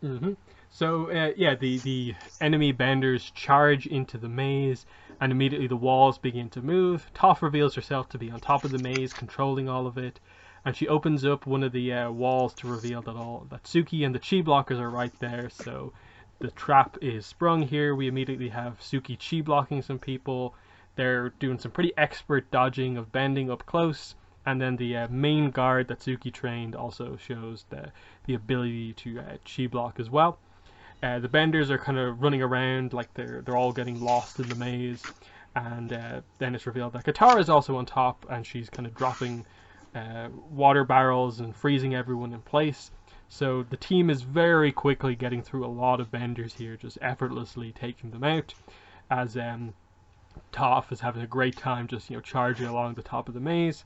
Hmm. So yeah, the enemy benders charge into the maze, and immediately the walls begin to move. Toph reveals herself to be on top of the maze, controlling all of it, and she opens up one of the walls to reveal that Suki and the chi blockers are right there. So the trap is sprung here. We immediately have Suki chi blocking some people. They're doing some pretty expert dodging of bending up close. And then the main guard that Suki trained also shows the ability to chi block as well. The benders are kind of running around like they're all getting lost in the maze, and then it's revealed that Katara is also on top, and she's kind of dropping water barrels and freezing everyone in place. So the team is very quickly getting through a lot of benders here, just effortlessly taking them out. As Toph is having a great time just charging along the top of the maze,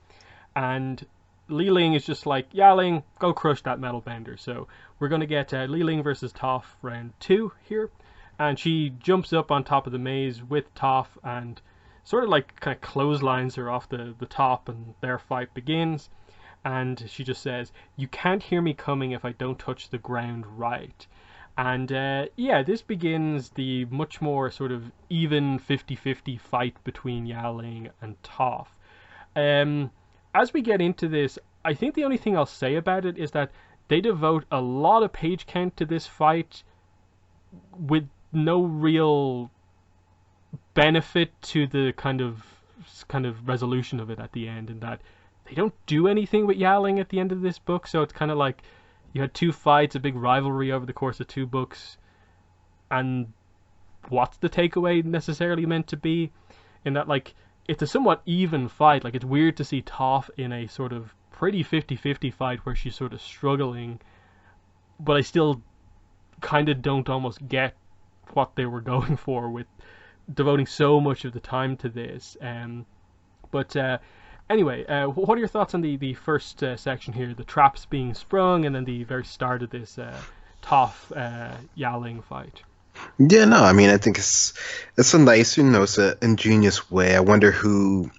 and Li Ling is just like, Yaling, go crush that metal bender. So we're going to get Li Ling versus Toph round 2 here. And she jumps up on top of the maze with Toph and sort of like kind of clotheslines her off the top, and their fight begins. And she just says, you can't hear me coming if I don't touch the ground right. And yeah, this begins the much more sort of even 50-50 fight between Yaling and Toph. As we get into this, I think the only thing I'll say about it is that they devote a lot of page count to this fight with no real benefit to the kind of resolution of it at the end, and that they don't do anything with Yaling at the end of this book. So it's kind of like you had two fights, a big rivalry over the course of two books, and what's the takeaway necessarily meant to be? In that, like, it's a somewhat even fight. Like, it's weird to see Toph in a sort of pretty 50-50 fight where she's sort of struggling, but I still kind of don't almost get what they were going for with devoting so much of the time to this. But anyway, what are your thoughts on the first section here, the traps being sprung, and then the very start of this Toph Yaling fight? Yeah, no, I mean, I think it's a nice, it's an ingenious way. I wonder who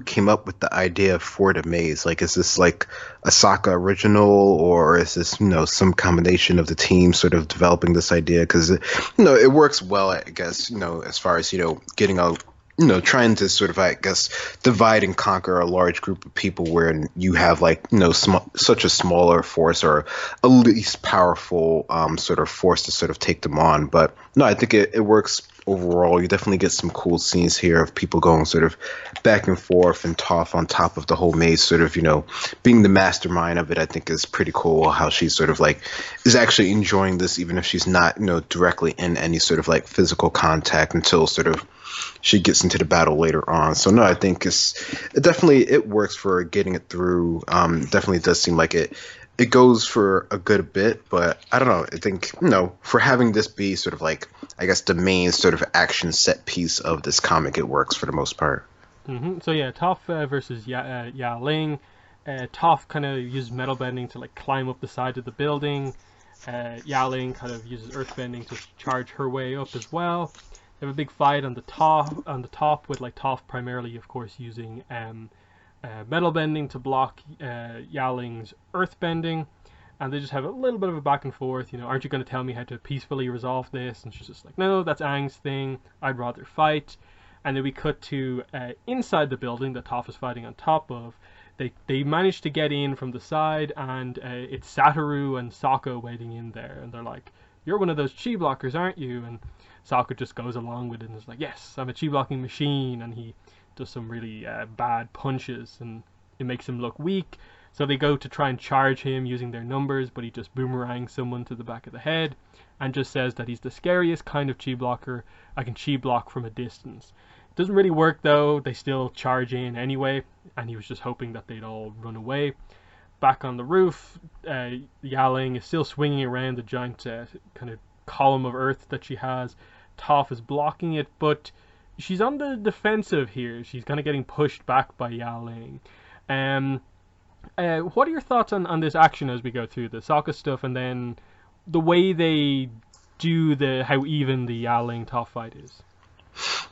came up with the idea for the maze. Like, is this like a Sokka original, or is this, some combination of the team sort of developing this idea? Because, it works well, I guess, as far as, getting a, trying to sort of, I guess, divide and conquer a large group of people where you have like, such a smaller force or a least powerful sort of force to sort of take them on. But no, I think it works overall. You definitely get some cool scenes here of people going sort of back and forth, and Toph on top of the whole maze sort of, being the mastermind of it. I think is pretty cool how she sort of like is actually enjoying this, even if she's not, directly in any sort of like physical contact until sort of she gets into the battle later on. So no, I think it works for getting it through. Definitely does seem like it goes for a good bit, but I don't know. I think, for having this be sort of like, I guess, the main sort of action set piece of this comic, it works for the most part. So yeah, Toph versus Yaling. Toph kind of uses metal bending to like climb up the side of the building. Yaling kind of uses earth bending to charge her way up as well. They have a big fight on the top with like Toph primarily, of course, using metal bending to block Yaling's earth bending, and they just have a little bit of a back and forth. Aren't you going to tell me how to peacefully resolve this? And she's just like, no, that's Aang's thing. I'd rather fight. And then we cut to inside the building that Toph is fighting on top of. They manage to get in from the side, and it's Satoru and Sokka waiting in there, and they're like, you're one of those chi blockers, aren't you? And Sokka just goes along with it and is like, yes, I'm a chi blocking machine, and he does some really bad punches, and it makes him look weak. So they go to try and charge him using their numbers, but he just boomerangs someone to the back of the head and just says that he's the scariest kind of chi blocker. I can chi block from a distance. It doesn't really work though. They still charge in anyway, and he was just hoping that they'd all run away. Back on the roof, Yaling is still swinging around the giant kind of column of earth that she has. Toph is blocking it, but she's on the defensive here. She's kind of getting pushed back by Yaling. What are your thoughts on this action as we go through the Sokka stuff, and then the way they do how even the Yaling Toph fight is?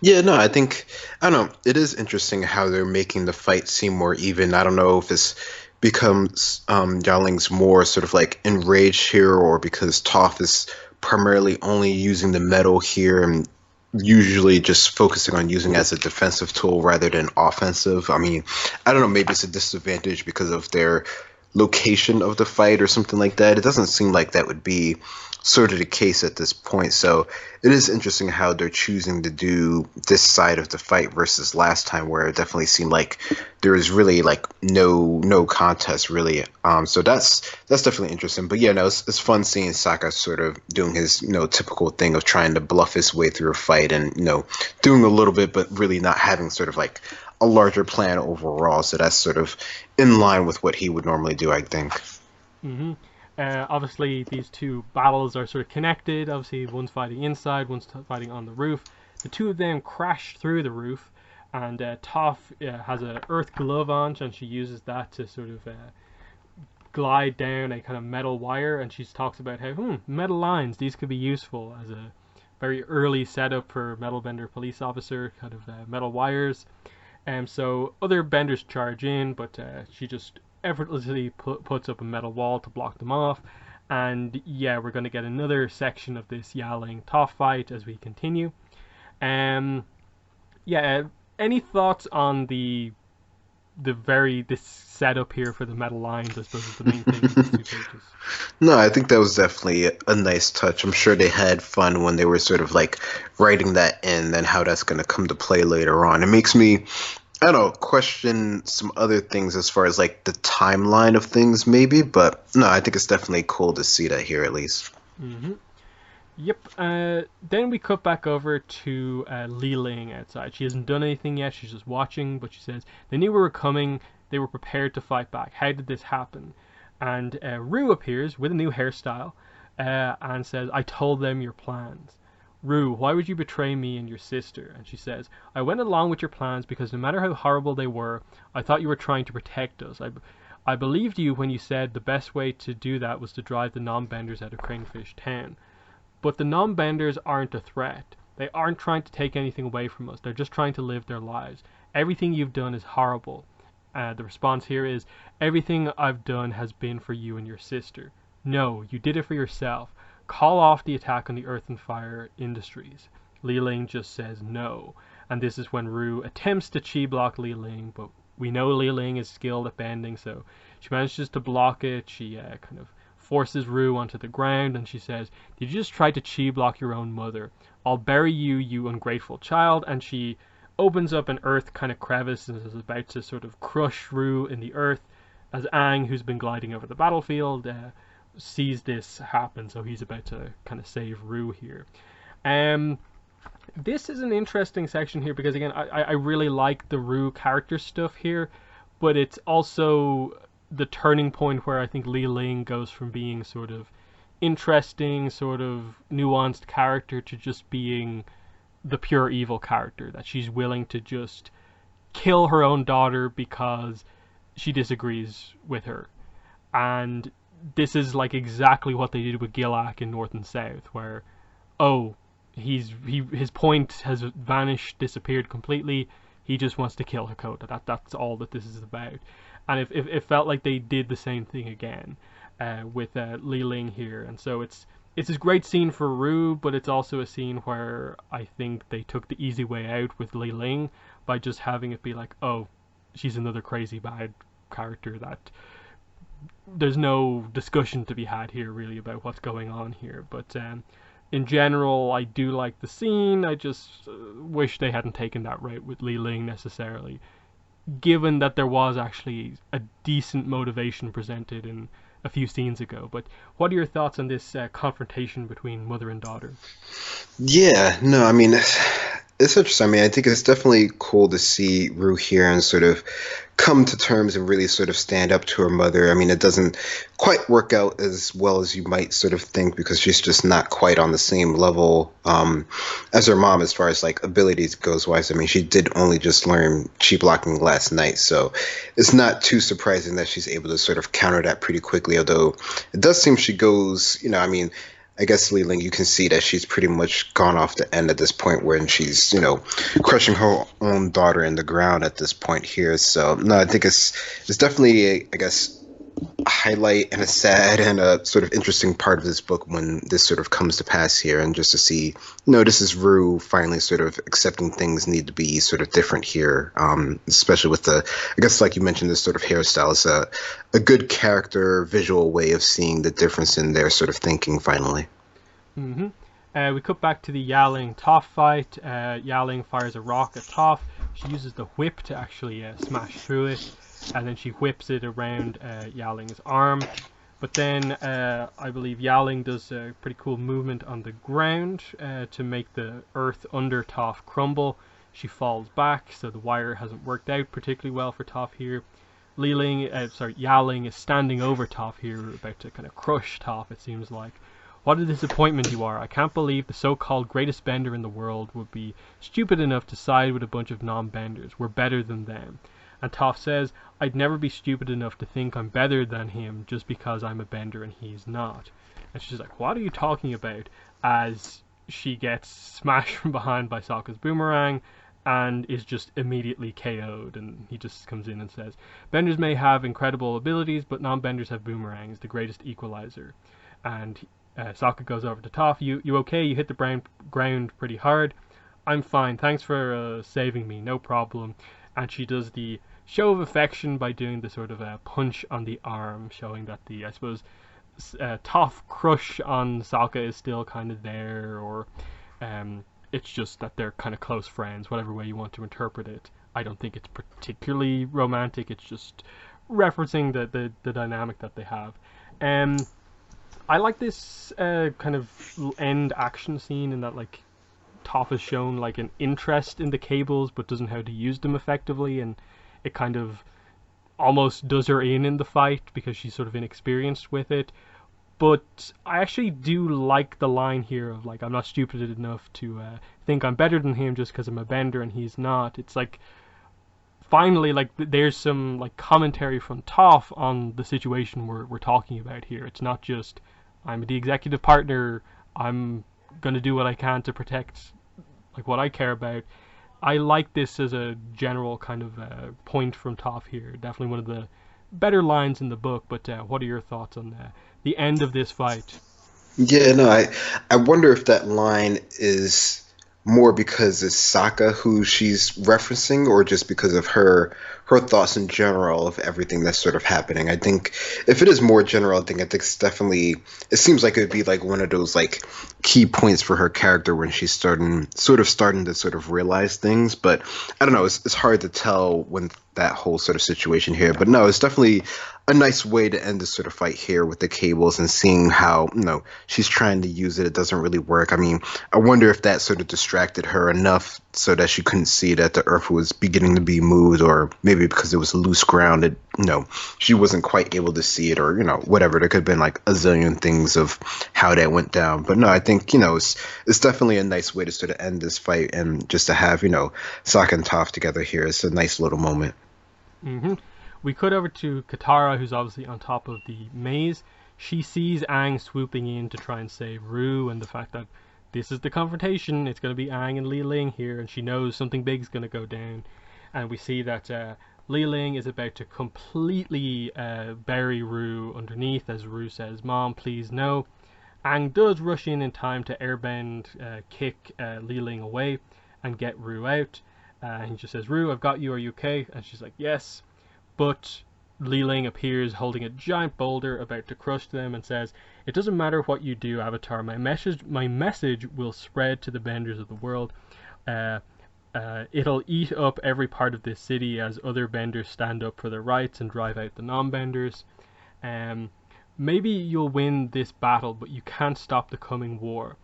Yeah, no, I don't know. It is interesting how they're making the fight seem more even. I don't know if it's becomes Yaling's more sort of like enraged here, or because Toph is primarily only using the metal here and usually just focusing on using it as a defensive tool rather than offensive. I mean, I don't know, maybe it's a disadvantage because of their location of the fight or something like that. It doesn't seem like that would be sort of the case at this point. So it is interesting how they're choosing to do this side of the fight versus last time, where it definitely seemed like there was really like no contest really. So that's definitely interesting. But yeah, no, it's fun seeing Saka sort of doing his typical thing of trying to bluff his way through a fight and doing a little bit, but really not having sort of like a larger plan overall. So that's sort of in line with what he would normally do, I think. Hmm. Obviously, these two battles are sort of connected. Obviously, one's fighting inside, one's fighting on the roof. The two of them crash through the roof, and Toph has a earth glove on, and she uses that to sort of glide down a kind of metal wire, and she talks about how metal lines, these could be useful as a very early setup for metal bender police officer, kind of metal wires. So other benders charge in, but she just effortlessly puts up a metal wall to block them off. And yeah, we're going to get another section of this Yaling Toph fight as we continue. Um, yeah, any thoughts on this setup here for the metal lines? I suppose is the main thing in these two pages. No, I think that was definitely a nice touch. I'm sure they had fun when they were sort of like writing that in and how that's going to come to play later on. It makes me, I don't know, question some other things as far as like the timeline of things, maybe. But no, I think it's definitely cool to see that here at least. Hmm. Yep. Then we cut back over to Li Ling outside. She hasn't done anything yet. She's just watching. But she says they knew we were coming. They were prepared to fight back. How did this happen? And Rue appears with a new hairstyle and says, "I told them your plans." Rue, why would you betray me and your sister? And she says, "I went along with your plans because no matter how horrible they were, I thought you were trying to protect us. I believed you when you said the best way to do that was to drive the non-benders out of Cranefish Town. But the non-benders aren't a threat. They aren't trying to take anything away from us. They're just trying to live their lives. Everything you've done is horrible." The response here is, "Everything I've done has been for you and your sister." No, you did it for yourself. Call off the attack on the Earth and Fire Industries. Li Ling just says no. And this is when Rue attempts to chi block Li Ling, but we know Li Ling is skilled at bending, so she manages to block it. She kind of forces Rue onto the ground, and she says, "Did you just try to chi block your own mother? I'll bury you, you ungrateful child." And she opens up an earth kind of crevice and is about to sort of crush Rue in the earth as Aang, who's been gliding over the battlefield, sees this happen, so he's about to kind of save Rue here. Um, this is an interesting section here because again, I really like the Rue character stuff here, but it's also the turning point where I think Li Ling goes from being sort of interesting, sort of nuanced character to just being the pure evil character, that she's willing to just kill her own daughter because she disagrees with her. And this is like exactly what they did with Gilak in North and South, where oh, his point has vanished, disappeared completely. He just wants to kill Hakoda. That's all that this is about. And if it felt like they did the same thing again with Li Ling here, and so it's this great scene for Rue, but it's also a scene where I think they took the easy way out with Li Ling by just having it be like, oh, she's another crazy bad character that there's no discussion to be had here really about what's going on here. But in general, I do like the scene. I just wish they hadn't taken that route with Li Ling necessarily, given that there was actually a decent motivation presented in a few scenes ago. But what are your thoughts on this confrontation between mother and daughter? Yeah, no, I mean, it's interesting. I mean, I think it's definitely cool to see Rue here and sort of come to terms and really sort of stand up to her mother. I mean, it doesn't quite work out as well as you might sort of think because she's just not quite on the same level as her mom as far as like abilities goes wise. I mean, she did only just learn chi blocking last night, so it's not too surprising that she's able to sort of counter that pretty quickly. Although it does seem she goes, I mean, I guess Li Ling, you can see that she's pretty much gone off the end at this point when she's, crushing her own daughter in the ground at this point here. So no, I think it's definitely, I guess, highlight and a sad and a sort of interesting part of this book when this sort of comes to pass here, and just to see, this is Rue finally sort of accepting things need to be sort of different here, especially with I guess like you mentioned, this sort of hairstyle is a good character visual way of seeing the difference in their sort of thinking finally. hmm we cut back to the Yaling Toph fight. Yaling fires a rock at Toph. She uses the whip to actually smash through it, and then she whips it around Yaling's arm. But then I believe Yaling does a pretty cool movement on the ground to make the earth under Toph crumble. She falls back, so the wire hasn't worked out particularly well for Toph here. Yaling is standing over Toph here, about to kind of crush Toph, it seems like. What a disappointment you are. I can't believe the so-called greatest bender in the world would be stupid enough to side with a bunch of non-benders. We're better than them. And Toph says, I'd never be stupid enough to think I'm better than him just because I'm a bender and he's not. And she's like, what are you talking about? As she gets smashed from behind by Sokka's boomerang and is just immediately KO'd. And he just comes in and says, benders may have incredible abilities, but non-benders have boomerangs, the greatest equalizer. And Sokka goes over to Toph. You okay? You hit the ground pretty hard. I'm fine. Thanks for saving me. No problem. And she does the show of affection by doing the sort of punch on the arm, showing that I suppose, Toph crush on Sokka is still kind of there, or it's just that they're kind of close friends, whatever way you want to interpret it. I don't think it's particularly romantic. It's just referencing the dynamic that they have. I like this kind of end action scene in that like Toph is shown like an interest in the cables but doesn't know how to use them effectively, and it kind of almost does her in the fight because she's sort of inexperienced with it. But I actually do like the line here of like, I'm not stupid enough to think I'm better than him just because I'm a bender and he's not. It's like finally, like there's some like commentary from Toph on the situation we're talking about here. It's not just I'm the executive partner, I'm gonna do what I can to protect like what I care about. I like this as a general kind of point from Toph here. Definitely one of the better lines in the book. But what are your thoughts on the end of this fight? Yeah, no, I wonder if that line is more because it's Sokka who she's referencing, or just because of her thoughts in general of everything that's sort of happening. I think if it is more general, I think it's definitely, it seems like it would be like one of those like key points for her character when she's starting to sort of realize things. But I don't know, it's hard to tell when that whole sort of situation here. But no, it's definitely a nice way to end this sort of fight here with the cables, and seeing how she's trying to use it doesn't really work. I mean, I wonder if that sort of distracted her enough so that she couldn't see that the earth was beginning to be moved, or maybe because it was loose ground, she wasn't quite able to see it, or whatever. There could have been like a zillion things of how that went down. But no, I think it's definitely a nice way to sort of end this fight, and just to have Sokka and Toph together here is a nice little moment. hmm We cut over to Katara, who's obviously on top of the maze. She sees Aang swooping in to try and save Rue, and the fact that this is the confrontation, it's going to be Aang and Li Ling here, and she knows something big is going to go down. And we see that Li Ling is about to completely bury Rue underneath, as Rue says, Mom, please no. Aang does rush in time to airbend, kick Li Ling away, and get Rue out. He just says, Rue, I've got you, are you okay? And she's like, yes. But Li Ling appears holding a giant boulder about to crush them and says, it doesn't matter what you do, Avatar, my message will spread to the benders of the world. It'll eat up every part of this city as other benders stand up for their rights and drive out the non-benders. Maybe you'll win this battle, but you can't stop the coming war.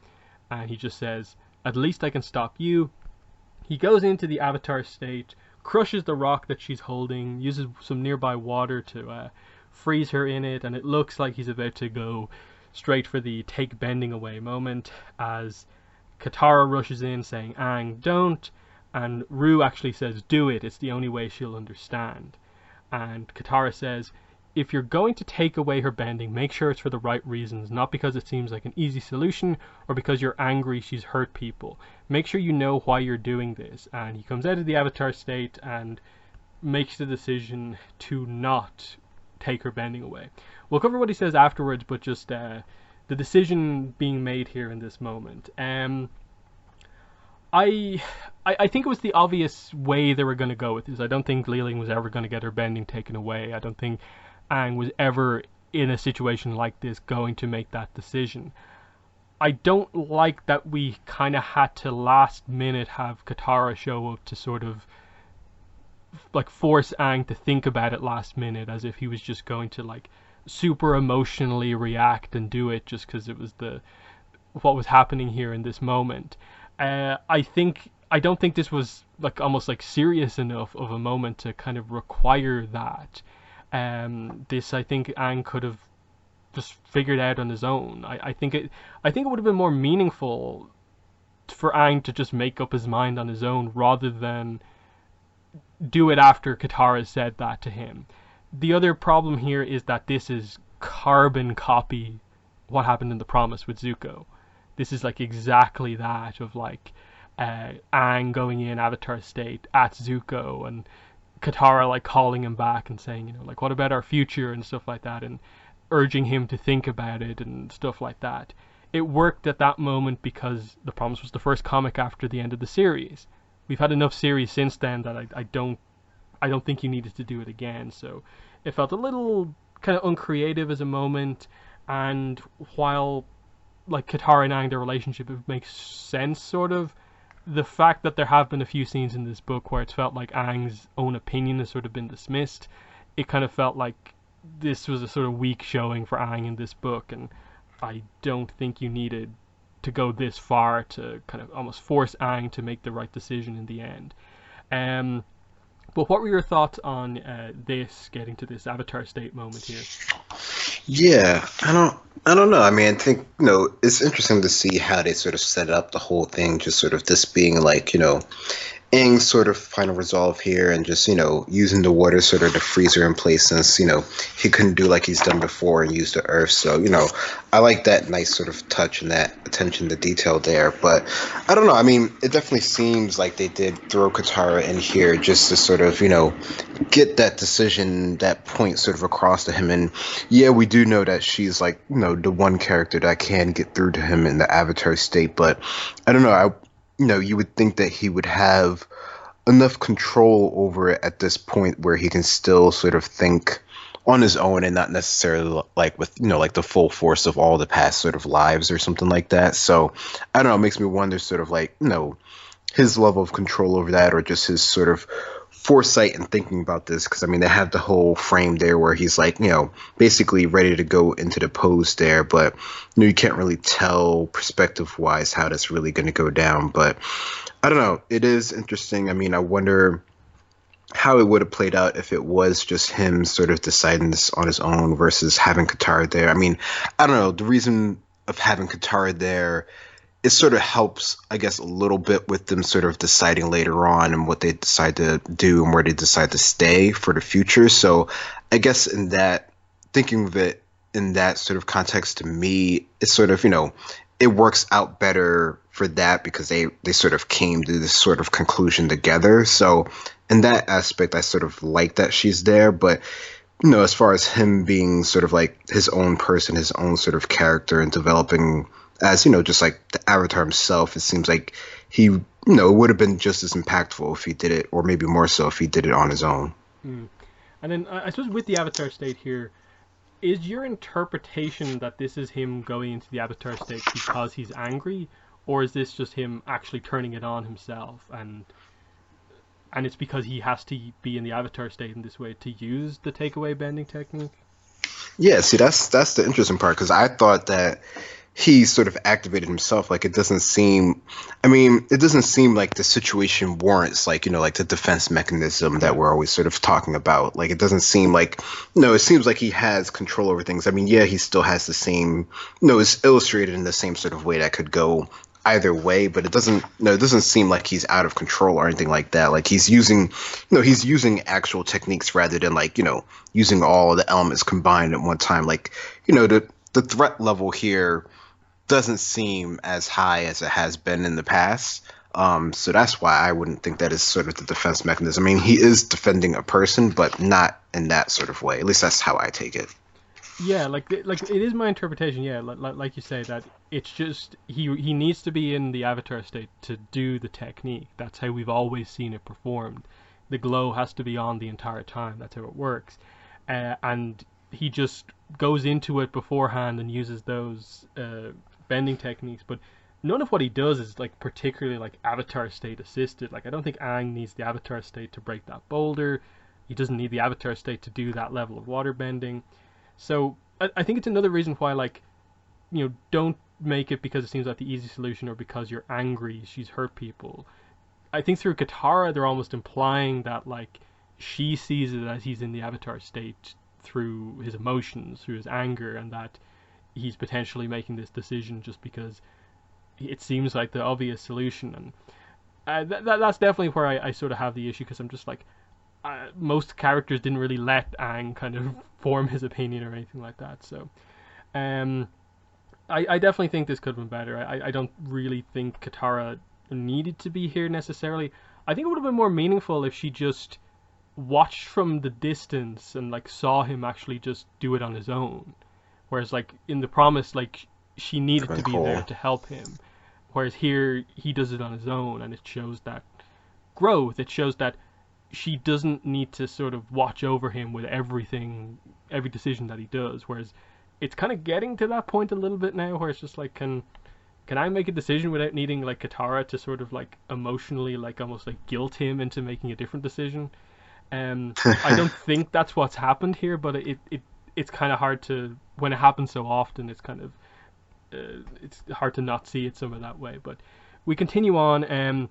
And he just says, at least I can stop you. He goes into the Avatar state, crushes the rock that she's holding, uses some nearby water to freeze her in it, and it looks like he's about to go straight for the take bending away moment, as Katara rushes in saying, Aang, don't, and Rue actually says, do it, it's the only way she'll understand. And Katara says, if you're going to take away her bending, make sure it's for the right reasons, not because it seems like an easy solution or because you're angry she's hurt people. Make sure you know why you're doing this. And he comes out of the Avatar state and makes the decision to not take her bending away. We'll cover what he says afterwards, but just the decision being made here in this moment. I, I think it was the obvious way they were going to go with this. I don't think Leeling was ever going to get her bending taken away. I don't think Aang was ever in a situation like this going to make that decision. I don't like that we kind of had to last minute have Katara show up to sort of like force Aang to think about it last minute, as if he was just going to like super emotionally react and do it just because it was the what was happening here in this moment. I don't think this was like almost like serious enough of a moment to kind of require that. This I think Aang could have just figured out on his own. I think it would have been more meaningful for Aang to just make up his mind on his own rather than do it after Katara said that to him. The other problem here is that this is carbon copy what happened in The Promise with Zuko. This is like exactly that of like Aang going in Avatar state at Zuko and Katara like calling him back and saying, you know, like what about our future and stuff like that, and urging him to think about it and stuff like that. It worked at that moment because The Promise was the first comic after the end of the series. We've had enough series since then that I don't think you needed to do it again. So it felt a little kind of uncreative as a moment, and while like Katara and Aang, their relationship, it makes sense sort of. The fact that there have been a few scenes in this book where it's felt like Aang's own opinion has sort of been dismissed, it kind of felt like this was a sort of weak showing for Aang in this book, and I don't think you needed to go this far to kind of almost force Aang to make the right decision in the end. Um, but what were your thoughts on this getting to this Avatar state moment here? Yeah, I don't know. I mean, I think, it's interesting to see how they sort of set up the whole thing, just sort of this being like, Aang's sort of final resolve here and just, using the water sort of to freeze her in place since, he couldn't do like he's done before and use the earth. So, I like that nice sort of touch and that attention to detail there. But I don't know. I mean, it definitely seems like they did throw Katara in here just to sort of, get that decision, that point sort of across to him. And yeah, we do know that she's like, the one character that can get through to him in the Avatar state. But I don't know. You would think that he would have enough control over it at this point where he can still sort of think on his own and not necessarily like with, like the full force of all the past sort of lives or something like that. So I don't know, it makes me wonder sort of like, his level of control over that or just his sort of foresight and thinking about this. Because I mean, they have the whole frame there where he's like, basically ready to go into the pose there, but you can't really tell perspective wise how that's really going to go down. But I don't know, it is interesting. I mean, I wonder how it would have played out if it was just him sort of deciding this on his own versus having Katara there. I mean, I don't know, the reason of having Katara there, it sort of helps, I guess, a little bit with them sort of deciding later on and what they decide to do and where they decide to stay for the future. So I guess in that, thinking of it in that sort of context, to me, it's sort of, it works out better for that because they sort of came to this sort of conclusion together. So in that aspect, I sort of like that she's there. But as far as him being sort of like his own person, his own sort of character and developing as, just like the Avatar himself, it seems like he, it would have been just as impactful if he did it, or maybe more so if he did it on his own. Mm. And then I suppose with the Avatar state here, is your interpretation that this is him going into the Avatar state because he's angry, or is this just him actually turning it on himself and it's because he has to be in the Avatar state in this way to use the takeaway bending technique? Yeah, see, that's the interesting part because I thought that he sort of activated himself. Like, it doesn't seem like the situation warrants, like, like the defense mechanism that we're always sort of talking about. Like, it doesn't seem like, it seems like he has control over things. I mean, yeah, he still has the same, it's illustrated in the same sort of way that could go either way, but it doesn't seem like he's out of control or anything like that. Like, he's using actual techniques rather than like, using all of the elements combined at one time. Like, the threat level here doesn't seem as high as it has been in the past. So that's why I wouldn't think that is sort of the defense mechanism. I mean, he is defending a person, but not in that sort of way. At least that's how I take it. Yeah, like it is my interpretation. Yeah, like you say that it's just he needs to be in the avatar state to do the technique. That's how we've always seen it performed. The glow has to be on the entire time. That's how it works. And he just goes into it beforehand and uses those bending techniques. But none of what he does is like particularly like avatar state assisted. Like I don't think Aang needs the avatar state to break that boulder. He doesn't need the avatar state to do that level of water bending. So I think it's another reason why, like, don't make it because it seems like the easy solution or because you're angry, she's hurt people. I think through Katara, they're almost implying that, like, she sees it as he's in the Avatar state through his emotions, through his anger, and that he's potentially making this decision just because it seems like the obvious solution. And that's definitely where I sort of have the issue because I'm just like, most characters didn't really let Aang kind of form his opinion or anything like that. So, um, I definitely think this could have been better. I don't really think Katara needed to be here necessarily. I think it would have been more meaningful if she just watched from the distance and like saw him actually just do it on his own. Whereas like in the promise, like she needed to Been be there cool. to help him. Whereas here he does it on his own, and it shows that growth. It shows that she doesn't need to sort of watch over him with everything, every decision that he does. Whereas it's kind of getting to that point a little bit now, where it's just like, can I make a decision without needing like Katara to sort of like emotionally like almost like guilt him into making a different decision? I don't think that's what's happened here, but it's kind of hard to when it happens so often. It's kind of it's hard to not see it some of that way. But we continue on.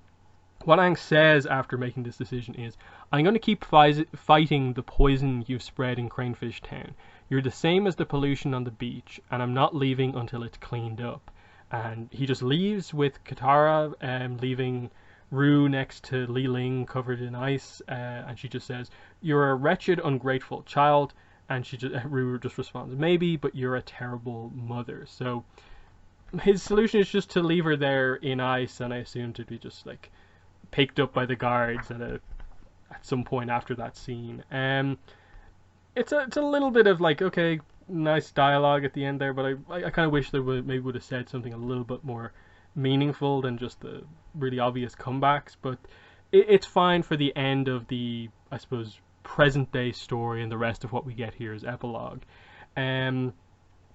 What Aang says after making this decision is, I'm going to keep fighting the poison you've spread in Cranefish Town. You're the same as the pollution on the beach, and I'm not leaving until it's cleaned up. And he just leaves with Katara, leaving Rue next to Li Ling covered in ice, and she just says, "You're a wretched, ungrateful child." And Rue just responds, "Maybe, but you're a terrible mother." So his solution is just to leave her there in ice, and I assume to be just like picked up by the guards at some point after that scene. It's a little bit of like, okay, nice dialogue at the end there, but I kind of wish they would have said something a little bit more meaningful than just the really obvious comebacks. But it's fine for the end of the, I suppose, present day story, and the rest of what we get here is epilogue. Um,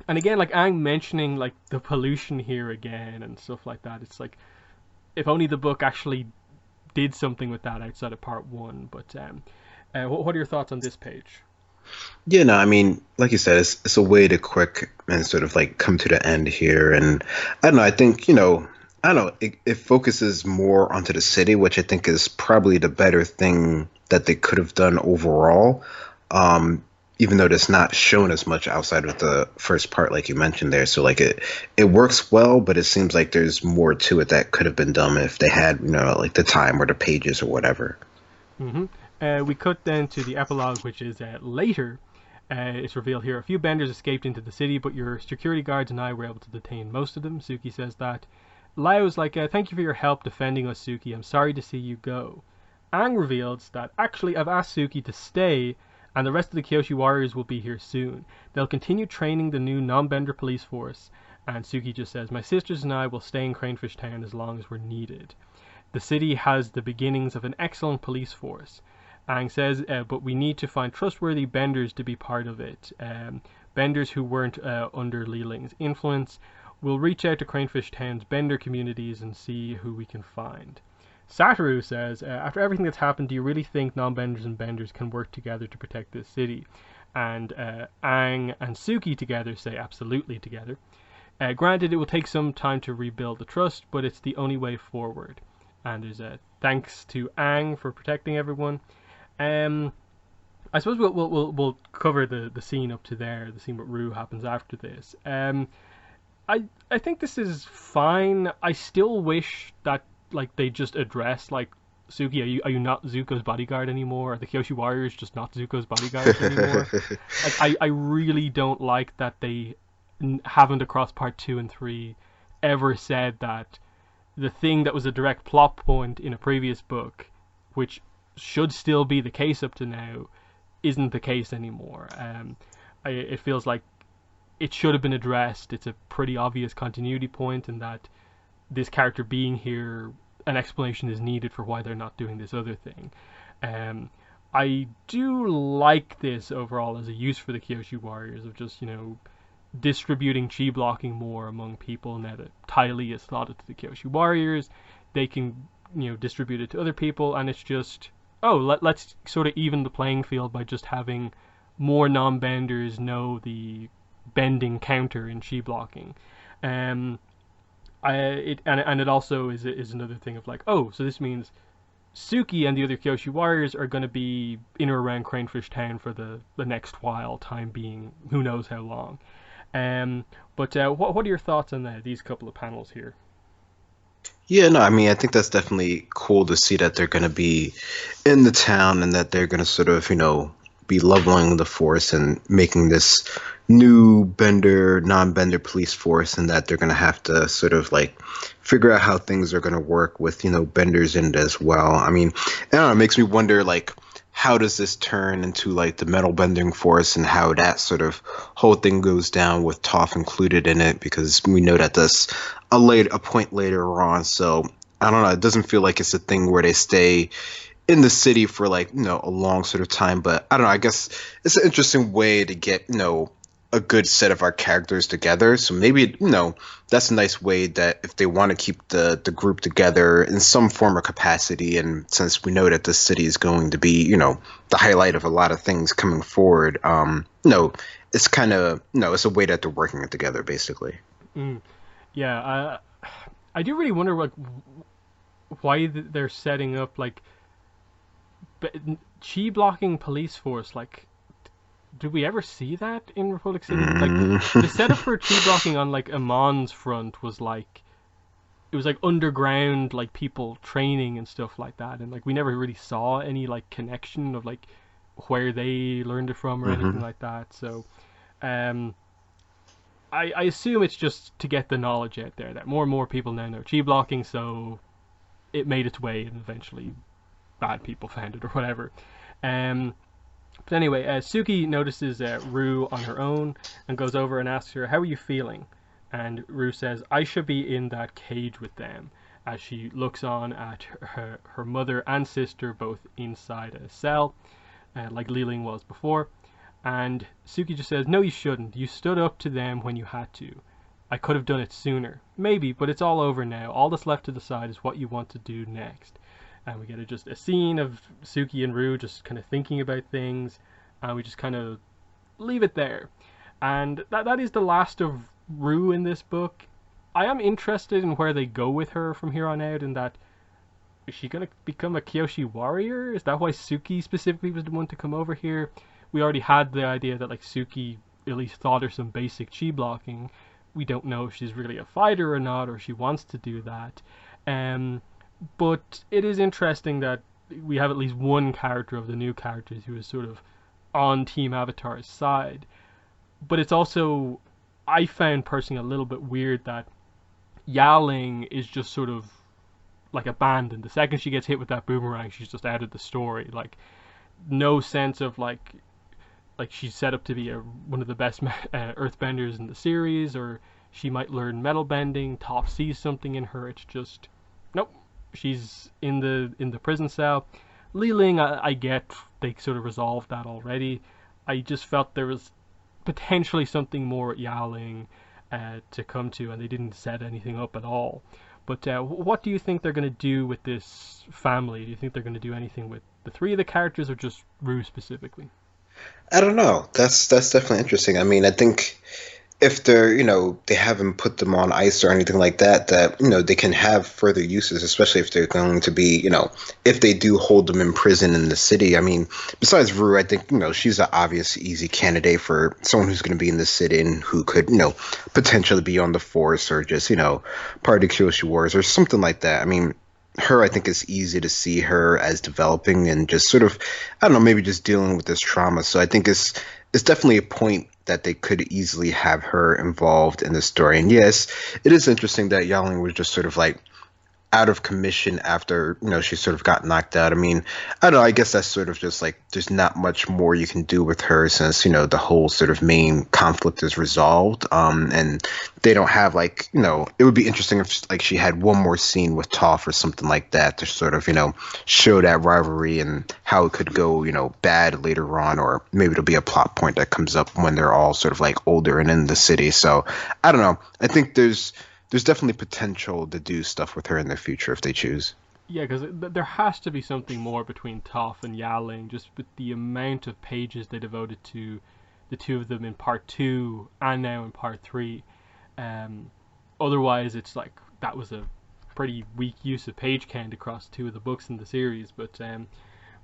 and again, like Aang mentioning like the pollution here again and stuff like that. It's like if only the book actually did something with that outside of part one. But what are your thoughts on this page? Yeah, no, I mean, like you said, it's a way to quick and sort of like come to the end here. And I don't know, I think, I don't know, it focuses more onto the city, which I think is probably the better thing that they could have done overall. Even though it's not shown as much outside of the first part, like you mentioned there. So like it works well, but it seems like there's more to it that could have been done if they had, like the time or the pages or whatever. hmm we cut then to the epilogue, which is later. It's revealed here a few benders escaped into the city, but your security guards and I were able to detain most of them. Suki says that. Lao's like, thank you for your help defending us, Suki. I'm sorry to see you go. Aang reveals that actually I've asked Suki to stay, and the rest of the Kyoshi warriors will be here soon. They'll continue training the new non-bender police force. And Suki just says, my sisters and I will stay in Cranefish Town as long as we're needed. The city has the beginnings of an excellent police force. Aang says, but we need to find trustworthy benders to be part of it. Benders who weren't under Li Ling's influence. We'll reach out to Cranefish Town's bender communities and see who we can find. Satoru says, after everything that's happened, do you really think non-benders and benders can work together to protect this city? And Aang and Suki together say absolutely together. Granted, it will take some time to rebuild the trust, but it's the only way forward. And there's a thanks to Aang for protecting everyone. Um, I suppose we'll cover the scene up to there. The scene with Rue happens after this. I think this is fine. I still wish that like they just address like Suki, are you not Zuko's bodyguard anymore? Are the Kyoshi warriors just not Zuko's bodyguards anymore? Like I really don't like that they haven't across part two and three ever said that the thing that was a direct plot point in a previous book, which should still be the case up to now, isn't the case anymore. It feels like it should have been addressed. It's a pretty obvious continuity point in that this character being here, an explanation is needed for why they're not doing this other thing. Um, I do like this overall as a use for the Kyoshi Warriors of just, distributing chi blocking more among people now that Ty Lee is slotted to the Kyoshi Warriors. They can, distribute it to other people, and it's just, let's sort of even the playing field by just having more non-benders know the bending counter in chi blocking. Um, it also is another thing of like, so this means Suki and the other Kyoshi warriors are going to be in or around Cranefish Town for the next while, time being, who knows how long. But what are your thoughts on these couple of panels here? Yeah, no, I mean, I think that's definitely cool to see that they're going to be in the town and that they're going to sort of, be leveling the force and making this new non-bender police force, and that they're going to have to sort of like figure out how things are going to work with, benders in it as well. I mean, I don't know, it makes me wonder, like, how does this turn into like the metal bending force and how that sort of whole thing goes down with Toph included in it, because we know that that's a point later on. So I don't know, it doesn't feel like it's a thing where they stay in the city for like, a long sort of time. But I don't know, I guess it's an interesting way to get, a good set of our characters together. So maybe, that's a nice way that if they want to keep the group together in some form or capacity, and since we know that the city is going to be, the highlight of a lot of things coming forward, it's kind of, it's a way that they're working it together, basically. Mm, yeah, I do really wonder like why they're setting up like chi blocking police force. Like, did we ever see that in Republic City? Like, the setup for chi blocking on like Amon's front was like, it was like underground, like people training and stuff like that, and like we never really saw any like connection of like where they learned it from or anything like that. So, um, I assume it's just to get the knowledge out there that more and more people now know chi blocking, so it made its way and eventually bad people found it or whatever. Um, but anyway, Suki notices Rue on her own and goes over and asks her, "How are you feeling?" And Rue says, "I should be in that cage with them," as she looks on at her mother and sister both inside a cell, like Li Ling was before. And Suki just says, "No, you shouldn't. You stood up to them when you had to. I could have done it sooner. Maybe, but it's all over now. All that's left to decide is what you want to do next." And we get just a scene of Suki and Rue just kind of thinking about things, and we just kind of leave it there. And that is the last of Rue in this book. I am interested in where they go with her from here on out, in that, is she going to become a Kyoshi warrior? Is that why Suki specifically was the one to come over here? We already had the idea that like Suki at least taught her some basic chi blocking. We don't know if she's really a fighter or not, or she wants to do that. But it is interesting that we have at least one character of the new characters who is sort of on Team Avatar's side. But it's also, I found personally a little bit weird that Yaling is just sort of like abandoned. The second she gets hit with that boomerang, she's just out of the story. Like, no sense of like she's set up to be one of the best earthbenders in the series, or she might learn metal bending. Toph sees something in her. It's just, nope. She's in the prison cell. Li Ling, I get they sort of resolved that already. I just felt there was potentially something more at Yaling to come to, and they didn't set anything up at all. But what do you think they're going to do with this family? Do you think they're going to do anything with the three of the characters, or just Rue specifically? I don't know. That's definitely interesting. I mean, I think if they're, they haven't put them on ice or anything like that, that, they can have further uses, especially if they're going to be, if they do hold them in prison in the city. I mean, besides Rue, I think, she's an obvious, easy candidate for someone who's going to be in the city and who could, potentially be on the force, or just, part of the Kyoshi Wars or something like that. I mean, her, I think it's easy to see her as developing and just sort of, I don't know, maybe just dealing with this trauma. So I think it's definitely a point that they could easily have her involved in the story. And yes, it is interesting that Yaling was just sort of like out of commission after, she sort of got knocked out. I mean, I don't know, I guess that's sort of just like there's not much more you can do with her since, the whole sort of main conflict is resolved. And they don't have like, it would be interesting if like she had one more scene with Toph or something like that to sort of, show that rivalry and how it could go, bad later on, or maybe it'll be a plot point that comes up when they're all sort of like older and in the city. So I don't know. I think there's definitely potential to do stuff with her in the future if they choose. Yeah, because there has to be something more between Toph and Yaling, just with the amount of pages they devoted to the two of them in part two and now in part three. Um, Otherwise, it's like that was a pretty weak use of page count across two of the books in the series. But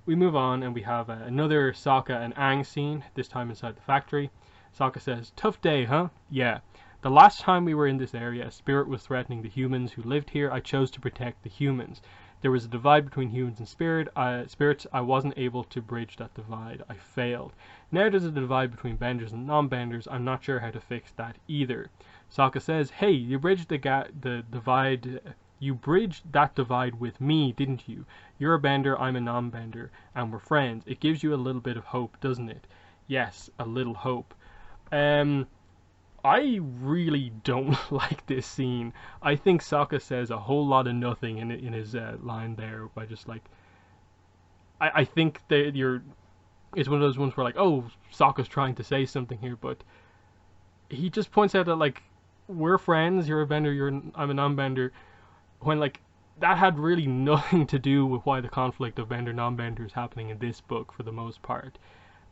we move on and we have another Sokka and Aang scene, this time inside the factory. Sokka says, "Tough day, huh? Yeah. The last time we were in this area, a spirit was threatening the humans who lived here. I chose to protect the humans. There was a divide between humans and spirits. I wasn't able to bridge that divide. I failed. Now there's a divide between benders and non-benders. I'm not sure how to fix that either." Sokka says, "Hey, you bridged the divide. You bridged that divide with me, didn't you? You're a bender, I'm a non-bender, and we're friends. It gives you a little bit of hope, doesn't it?" Yes, a little hope. Um, I really don't like this scene. I think Sokka says a whole lot of nothing in his line there by just like I think that it's one of those ones where like, oh, Sokka's trying to say something here, but he just points out that like we're friends, you're a bender, I'm a non-bender, when like that had really nothing to do with why the conflict of bender non-bender is happening in this book for the most part.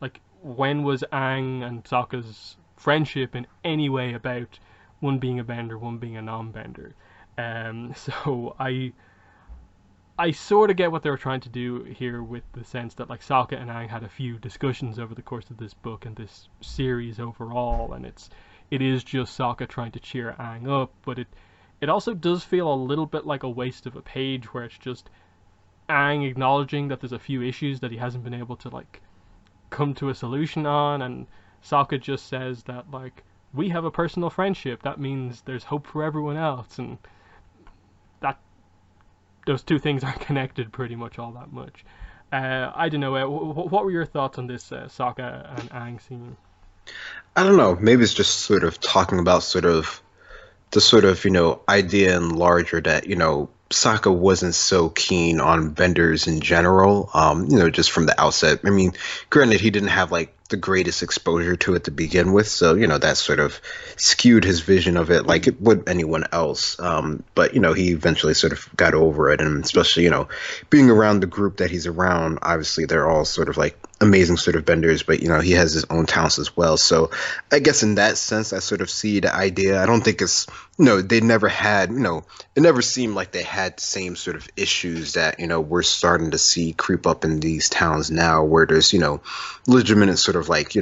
Like, when was Aang and Sokka's friendship in any way about one being a bender, one being a non-bender? So I sort of get what they were trying to do here with the sense that like Sokka and Aang had a few discussions over the course of this book and this series overall, and it is just Sokka trying to cheer Aang up, but it also does feel a little bit like a waste of a page where it's just Aang acknowledging that there's a few issues that he hasn't been able to like come to a solution on, and Sokka just says that like we have a personal friendship. That means there's hope for everyone else, and that those two things aren't connected pretty much all that much. I don't know. What were your thoughts on this Sokka and Aang scene? I don't know. Maybe it's just sort of talking about sort of the sort of, idea and larger that, Sokka wasn't so keen on benders in general, just from the outset. I mean, granted, he didn't have like the greatest exposure to it to begin with, so, that sort of skewed his vision of it like it would anyone else. But, he eventually sort of got over it, and especially, being around the group that he's around, obviously they're all sort of like amazing sort of benders, but, he has his own talents as well. So I guess in that sense, I sort of see the idea. I don't think it's, they never had, it never seemed like they had the same sort of issues that, we're starting to see creep up in these towns now, where there's, legitimate sort of like,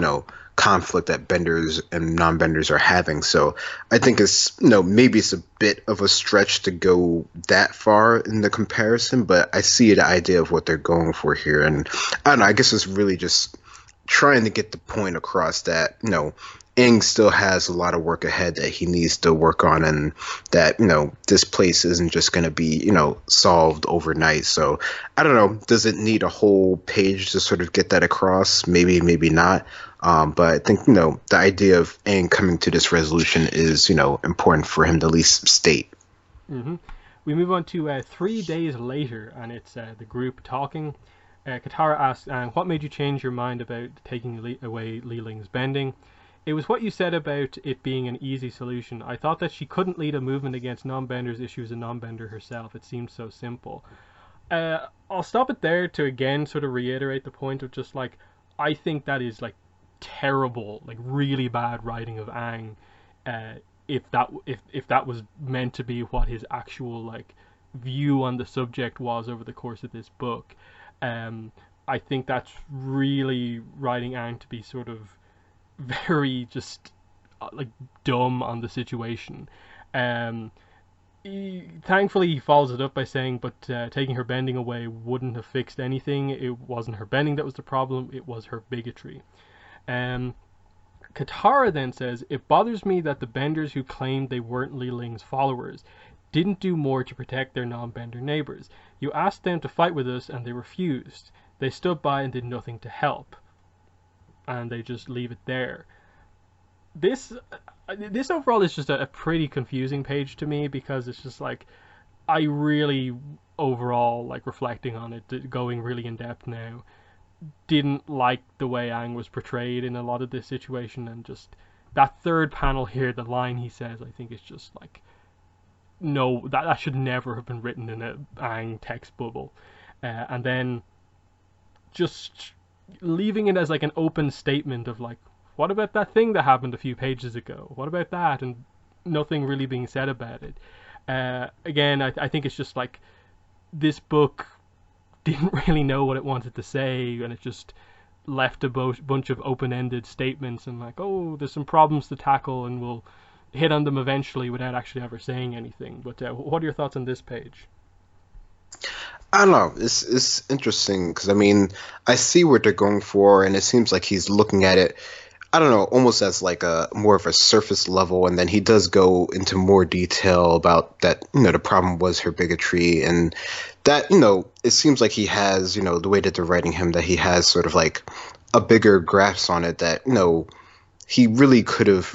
conflict that benders and non-benders are having. So I think it's, maybe it's a bit of a stretch to go that far in the comparison, but I see the idea of what they're going for here. And I don't know, I guess it's really just trying to get the point across that, Aang still has a lot of work ahead that he needs to work on, and that, this place isn't just going to be, solved overnight. So I don't know, does it need a whole page to sort of get that across? Maybe, maybe not. But I think, the idea of Aang coming to this resolution is, important for him to at least state. Hmm. We move on to 3 days later, and it's the group talking. Katara asks Aang, "What made you change your mind about taking away Li Ling's bending?" "It was what you said about it being an easy solution. I thought that she couldn't lead a movement against non-benders if she was a non-bender herself. It seemed so simple." I'll stop it there to again sort of reiterate the point of just like, I think that is like terrible, like really bad writing of Aang. Uh, if that was meant to be what his actual like view on the subject was over the course of this book, um, I think that's really writing Aang to be sort of very just like dumb on the situation. Um, Thankfully, he follows it up by saying, "But taking her bending away wouldn't have fixed anything. It wasn't her bending that was the problem. It was her bigotry." Um, Katara then says, "It bothers me that the benders who claimed they weren't Li Ling's followers didn't do more to protect their non-bender neighbors. You asked them to fight with us and they refused. They stood by and did nothing to help. And they just leave it there. This this overall is just a pretty confusing page to me, because it's just like, I really overall, like, reflecting on it, going really in depth now, didn't like the way Aang was portrayed in a lot of this situation. And just that third panel here, the line he says, I think is just like, no, that should never have been written in a Aang text bubble. And then just leaving it as like an open statement of like, what about that thing that happened a few pages ago? What about that? And nothing really being said about it. Again, I think it's just like, this book didn't really know what it wanted to say, and it just left a bunch of open-ended statements and like, oh, there's some problems to tackle and we'll hit on them eventually, without actually ever saying anything. But what are your thoughts on this page? I don't know. It's interesting because I mean I see what they're going for, and it seems like he's looking at it, I don't know, almost as like a more of a surface level, and then he does go into more detail about that. The problem was her bigotry, and that it seems like he has the way that they're writing him, that he has sort of like a bigger grasp on it, that he really could have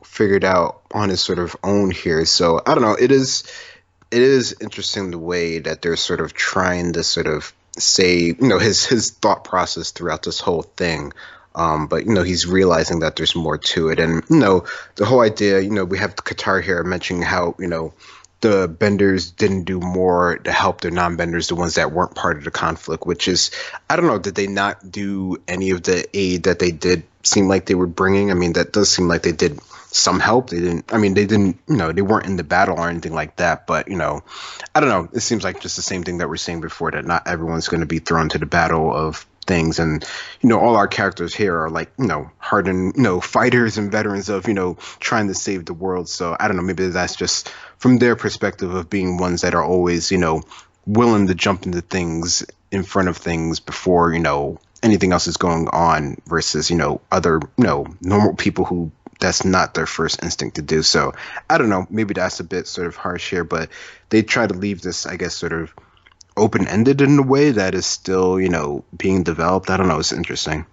figured out on his sort of own here. So I don't know. It is interesting the way that they're sort of trying to sort of say, his thought process throughout this whole thing. But he's realizing that there's more to it, and the whole idea. We have Qatar here mentioning how the benders didn't do more to help their non-benders, the ones that weren't part of the conflict. Which is, I don't know, did they not do any of the aid that they did seem like they were bringing? I mean, that does seem like they did some help. They didn't. I mean, they didn't. They weren't in the battle or anything like that. But I don't know. It seems like just the same thing that we're saying before, that not everyone's going to be thrown to the battle of things. And all our characters here are like hardened fighters and veterans of trying to save the world. So I don't know, maybe that's just from their perspective of being ones that are always willing to jump into things in front of things before anything else is going on, versus other normal people who that's not their first instinct to do. So I don't know, maybe that's a bit sort of harsh here, but they try to leave this, I guess, sort of open-ended in a way that is still, being developed. I don't know. It's interesting.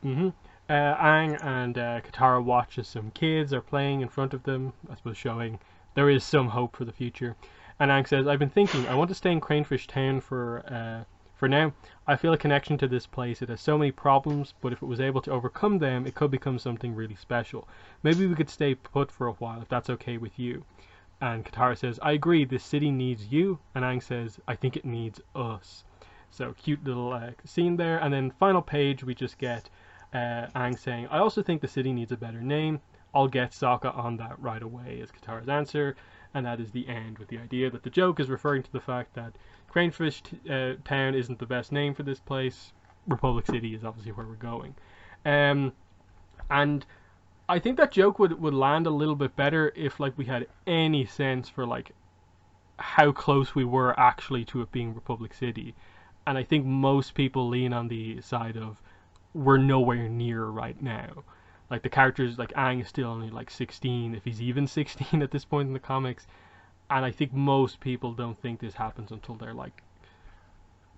Mm-hmm. Aang and Katara watch as some kids are playing in front of them, I suppose showing there is some hope for the future. And Aang says, I've been thinking, I want to stay in Cranefish Town for now. I feel a connection to this place. It has so many problems, but if it was able to overcome them, it could become something really special. Maybe we could stay put for a while, if that's okay with you. And Katara says, I agree, this city needs you. And Aang says, I think it needs us. So cute little scene there. And then final page, we just get Aang saying, I also think the city needs a better name. I'll get Sokka on that right away, is Katara's answer. And that is the end, with the idea that the joke is referring to the fact that Cranefish Town isn't the best name for this place. Republic City is obviously where we're going. And I think that joke would land a little bit better if like we had any sense for like how close we were actually to it being Republic City. And I think most people lean on the side of we're nowhere near right now. Like the characters, like Aang is still only like 16, if he's even 16 at this point in the comics. And I think most people don't think this happens until they're like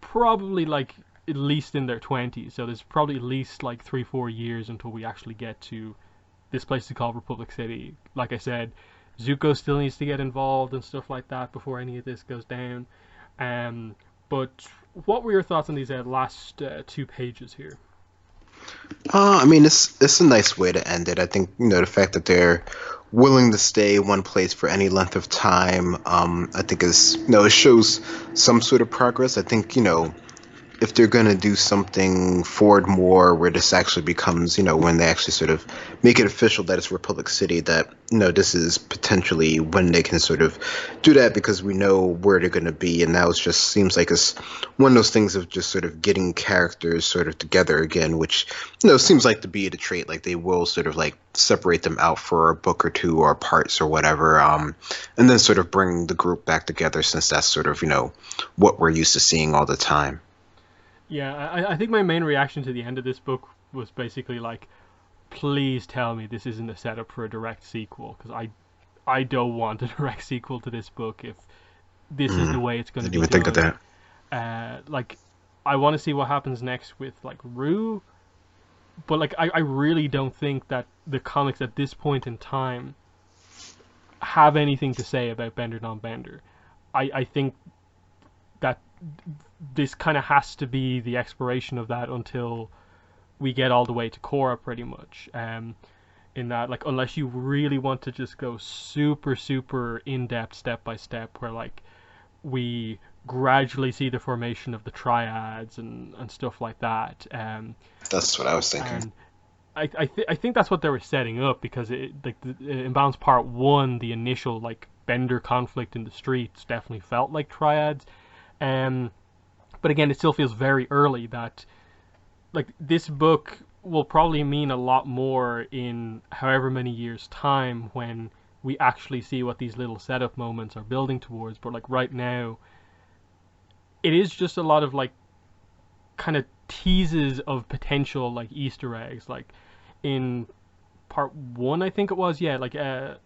probably like at least in their 20s. So there's probably at least like 3-4 years until we actually get to this place is called Republic City. Like I said, Zuko still needs to get involved and stuff like that before any of this goes down. But what were your thoughts on these last 2 pages here? I mean, it's a nice way to end it. I think the fact that they're willing to stay in one place for any length of time, I think is it shows some sort of progress. I think if they're going to do something forward more where this actually becomes, when they actually sort of make it official that it's Republic City, that, this is potentially when they can sort of do that, because we know where they're going to be. And now it just seems like it's one of those things of just sort of getting characters sort of together again, which, seems like to be the trait. Like they will sort of like separate them out for a book or two or parts or whatever, and then sort of bring the group back together, since that's sort of, what we're used to seeing all the time. Yeah, I think my main reaction to the end of this book was basically like, please tell me this isn't a setup for a direct sequel, because I don't want a direct sequel to this book if this is the Mm, way it's going to didn't be even think of done. that. Like, I want to see what happens next with like Rue, but like I really don't think that the comics at this point in time have anything to say about Bender non-Bender. I think that this kind of has to be the exploration of that until we get all the way to Korra, pretty much. In that, like, unless you really want to just go super, super in depth, step by step, where like we gradually see the formation of the triads and stuff like that. That's what I was thinking. And I think that's what they were setting up because it like the Imbalance Part One, the initial like Bender conflict in the streets definitely felt like triads. Um, but again, it still feels very early. That like this book will probably mean a lot more in however many years time when we actually see what these little setup moments are building towards. But like right now, it is just a lot of like kind of teases of potential like Easter eggs. Like in part one, I think it was, yeah, like Aang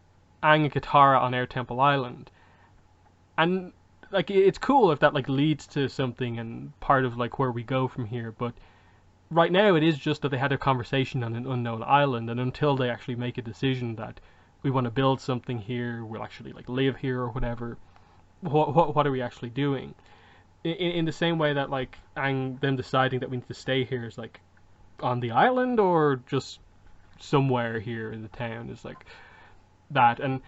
and Katara on Air Temple Island, and like it's cool if that like leads to something and part of like where we go from here. But right now, it is just that they had a conversation on an unknown island, and until they actually make a decision that we want to build something here, we'll actually like live here or whatever. What are we actually doing? In the same way that like them deciding that we need to stay here is like on the island or just somewhere here in the town is like that. And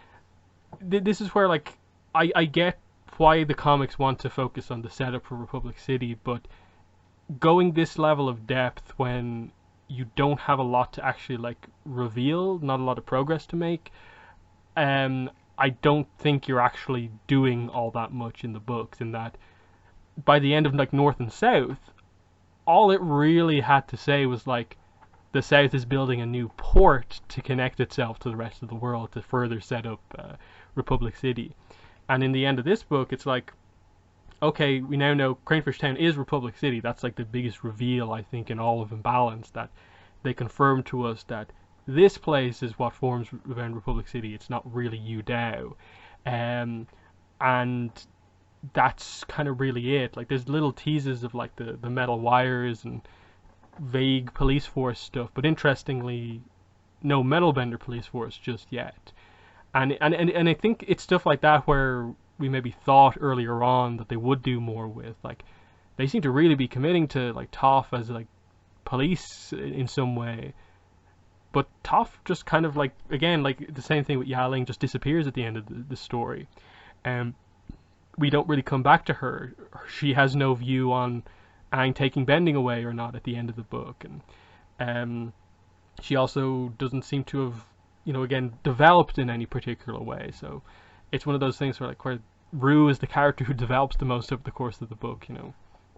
this is where like I get why the comics want to focus on the setup for Republic City, but going this level of depth when you don't have a lot to actually like reveal, not a lot of progress to make, I don't think you're actually doing all that much in the books. In that, by the end of like North and South, all it really had to say was like the South is building a new port to connect itself to the rest of the world to further set up Republic City. And in the end of this book, it's like, okay, we now know Cranefish Town is Republic City. That's like the biggest reveal, I think, in all of Imbalance, that they confirmed to us that this place is what forms around Republic City. It's not really Udao. And that's kind of really it. Like, there's little teases of like the metal wires and vague police force stuff, but interestingly, no metal bender police force just yet. And I think it's stuff like that where we maybe thought earlier on that they would do more with. Like, they seem to really be committing to like Toph as like police in some way, but Toph just kind of like, again, like the same thing with Yaling, just disappears at the end of the story. Um, we don't really come back to her. She has no view on Aang taking bending away or not at the end of the book, and um, she also doesn't seem to have, again, developed in any particular way. So it's one of those things where Rue is the character who develops the most over the course of the book.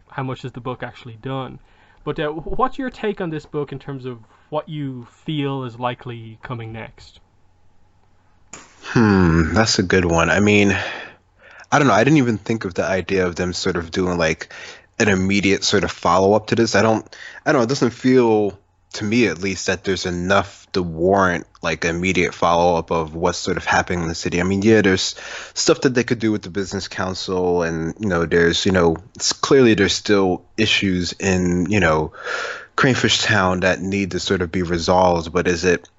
How much has the book actually done? But what's your take on this book in terms of what you feel is likely coming next? That's a good one. I mean, I don't know. I didn't even think of the idea of them sort of doing like an immediate sort of follow up to this. I don't know. It doesn't feel to me at least that there's enough to warrant like immediate follow up of what's sort of happening in the city. I mean, yeah, there's stuff that they could do with the business council, and there's it's clearly there's still issues in Cranefish Town that need to sort of be resolved. But is it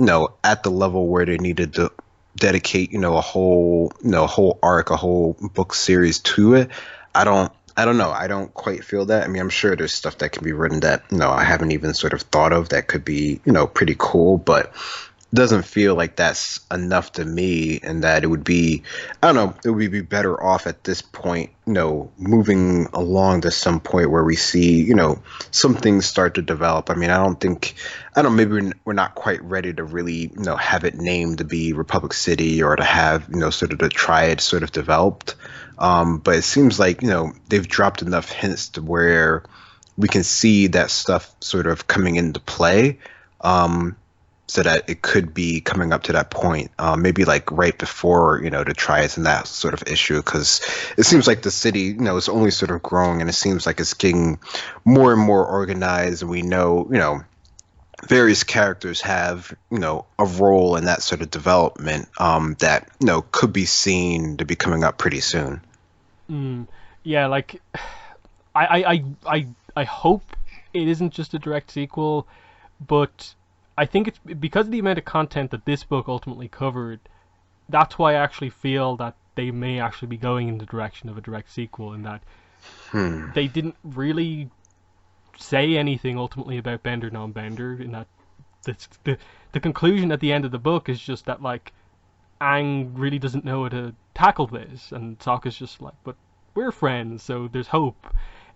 at the level where they needed to dedicate a whole whole arc, a whole book series to it? I don't know. I don't quite feel that. I mean, I'm sure there's stuff that can be written that I haven't even sort of thought of that could be pretty cool, but it doesn't feel like that's enough to me, and that it would be, I don't know, it would be better off at this point moving along to some point where we see some things start to develop. I mean, I don't, maybe we're not quite ready to really have it named to be Republic City, or to have sort of the triad sort of developed. But it seems like they've dropped enough hints to where we can see that stuff sort of coming into play, so that it could be coming up to that point, maybe like right before the triads and that sort of issue, because it seems like the city is only sort of growing, and it seems like it's getting more and more organized, and we know various characters have, a role in that sort of development that, could be seen to be coming up pretty soon. Mm, yeah, like I hope it isn't just a direct sequel, but I think it's because of the amount of content that this book ultimately covered. That's why I actually feel that they may actually be going in the direction of a direct sequel, in that Hmm. they didn't really say anything ultimately about Bender non-Bender. In that the the conclusion at the end of the book is just that like Aang really doesn't know how to tackle this, and Sokka's just like, but we're friends, so there's hope.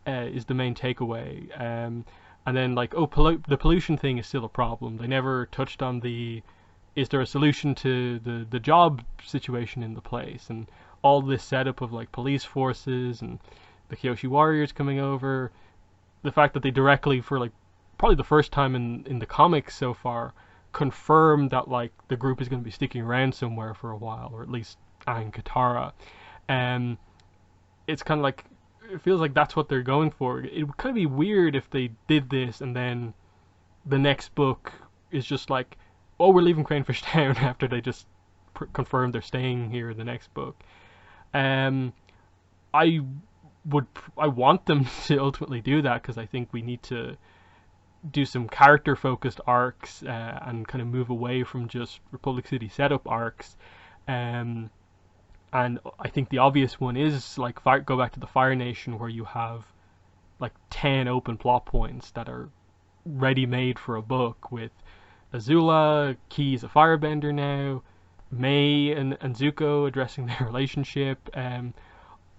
Is the main takeaway. And then like, oh, the pollution thing is still a problem. They never touched on the is there a solution to the job situation in the place, and all this setup of like police forces and the Kyoshi warriors coming over. The fact that they directly, for like probably the first time in the comics so far, confirmed that like the group is going to be sticking around somewhere for a while, or at least Aang Katara. And it's kind of like, it feels like that's what they're going for. It would kind of be weird if they did this and then the next book is just like, oh, we're leaving Cranefish Town after they just confirmed they're staying here in the next book. Um, I would, I want them to ultimately do that, because I think we need to do some character focused arcs, and kind of move away from just Republic City setup arcs. Um, and I think the obvious one is like go back to the Fire Nation, where you have like 10 open plot points that are ready made for a book, with Azula, Key's a firebender now, May and Zuko addressing their relationship,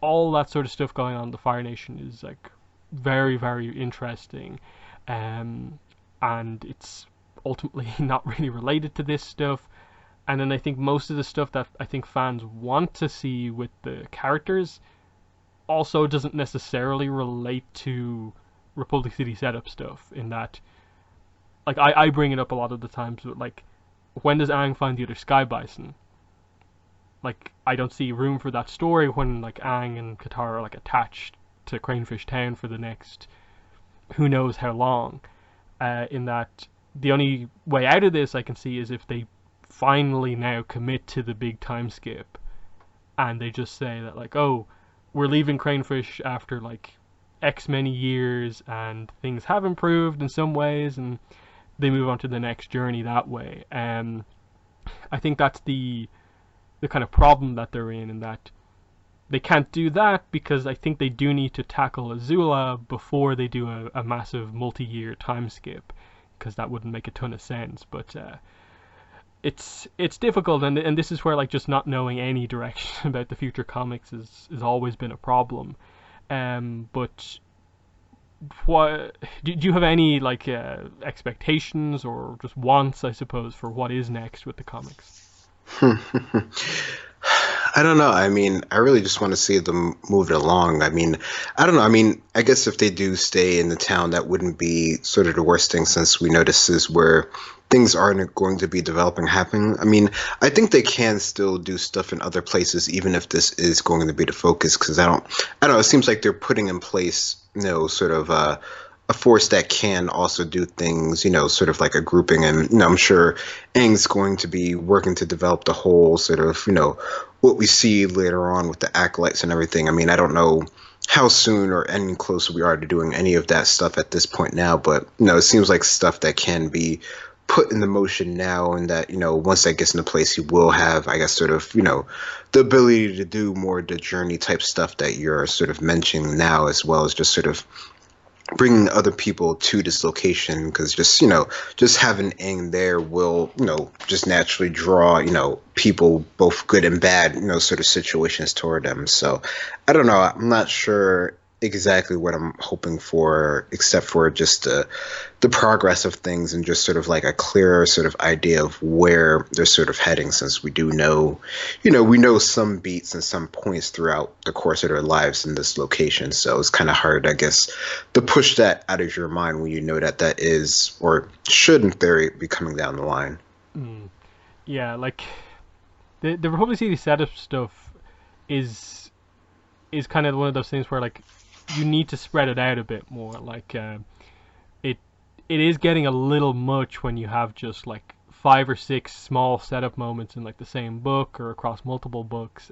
all that sort of stuff going on in the Fire Nation is like very, very interesting. Um, and it's ultimately not really related to this stuff. And then I think most of the stuff that I think fans want to see with the characters also doesn't necessarily relate to Republic City setup stuff. In that, like I bring it up a lot of the times, but like, when does Aang find the other Sky Bison? Like, I don't see room for that story when like Aang and Katara are like attached to Cranefish Town for the next who knows how long. In that, the only way out of this I can see is if they finally now commit to the big time skip, and they just say that like, oh, we're leaving Cranefish after like X many years and things have improved in some ways, and they move on to the next journey that way. I think that's the kind of problem that they're in that they can't do that, because I think they do need to tackle Azula before they do a massive multi-year time skip, because that wouldn't make a ton of sense. But it's difficult, and this is where like just not knowing any direction about the future comics is always been a problem. But what do you have any like expectations or just wants, I suppose, for what is next with the comics? I don't know. I mean, I really just want to see them move it along. I mean, I don't know. I mean, I guess if they do stay in the town, that wouldn't be sort of the worst thing, since we know this is where things aren't going to be developing, happening. I mean, I think they can still do stuff in other places, even if this is going to be the focus. Because I don't know. It seems like they're putting in place, sort of a force that can also do things, sort of like a grouping. And, I'm sure Aang's going to be working to develop the whole sort of, what we see later on with the acolytes and everything. I mean, I don't know how soon or any closer we are to doing any of that stuff at this point now, but, it seems like stuff that can be put into motion now, and that, once that gets into place, he will have, I guess, sort of, the ability to do more of the journey type stuff that you're sort of mentioning now, as well as just sort of bringing other people to this location, because just just having Aang there will just naturally draw people, both good and bad, sort of situations toward them. So I don't know, I'm not sure exactly what I'm hoping for, except for just the progress of things, and just sort of like a clearer sort of idea of where they're sort of heading, since we do know, we know some beats and some points throughout the course of their lives in this location. So it's kind of hard, I guess, to push that out of your mind when you know that that is, or should in theory, be coming down the line. Mm, yeah, like the Republic City setup stuff is is kind of one of those things where like you need to spread it out a bit more. Like it it is getting a little much when you have just like 5 or 6 small setup moments in like the same book or across multiple books.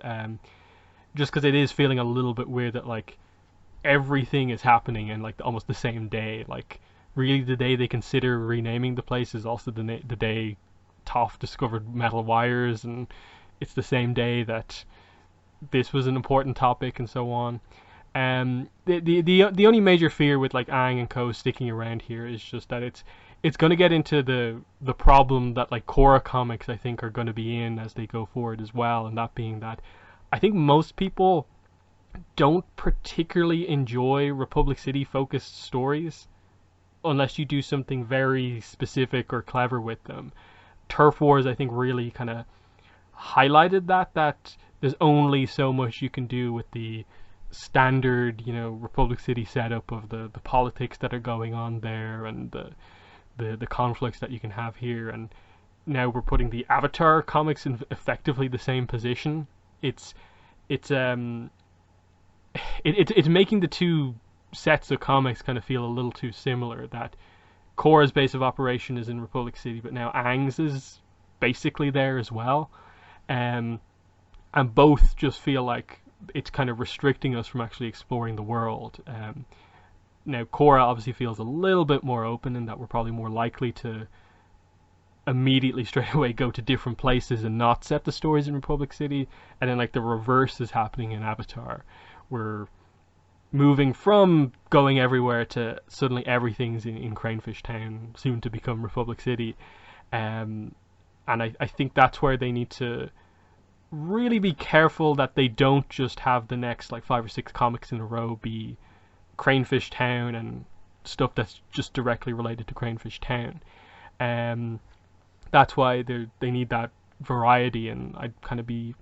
Just because it is feeling a little bit weird that like everything is happening in like almost the same day. Like really, the day they consider renaming the place is also the day Toph discovered metal wires, and it's the same day that this was an important topic and so on. The only major fear with like Aang and Co sticking around here is just that it's going to get into the problem that like Korra comics I think are going to be in as they go forward as well, and that being that I think most people don't particularly enjoy Republic City focused stories unless you do something very specific or clever with them. Turf Wars I think really kind of highlighted that there's only so much you can do with the standard, Republic City setup of the politics that are going on there and the conflicts that you can have here. And now we're putting the Avatar comics in effectively the same position. It's it's um it's making the two sets of comics kind of feel a little too similar. That Korra's base of operation is in Republic City, but now Aang's is basically there as well. Um, and both just feel like it's kind of restricting us from actually exploring the world. Now, Korra obviously feels a little bit more open in that we're probably more likely to immediately straight away go to different places and not set the stories in Republic City. And then like the reverse is happening in Avatar. We're moving from going everywhere to suddenly everything's in Cranefish Town, soon to become Republic City. And I think that's where they need to really be careful that they don't just have the next like 5 or 6 comics in a row be Cranefish Town and stuff that's just directly related to Cranefish Town. Um, that's why they need that variety, and I'd kind of be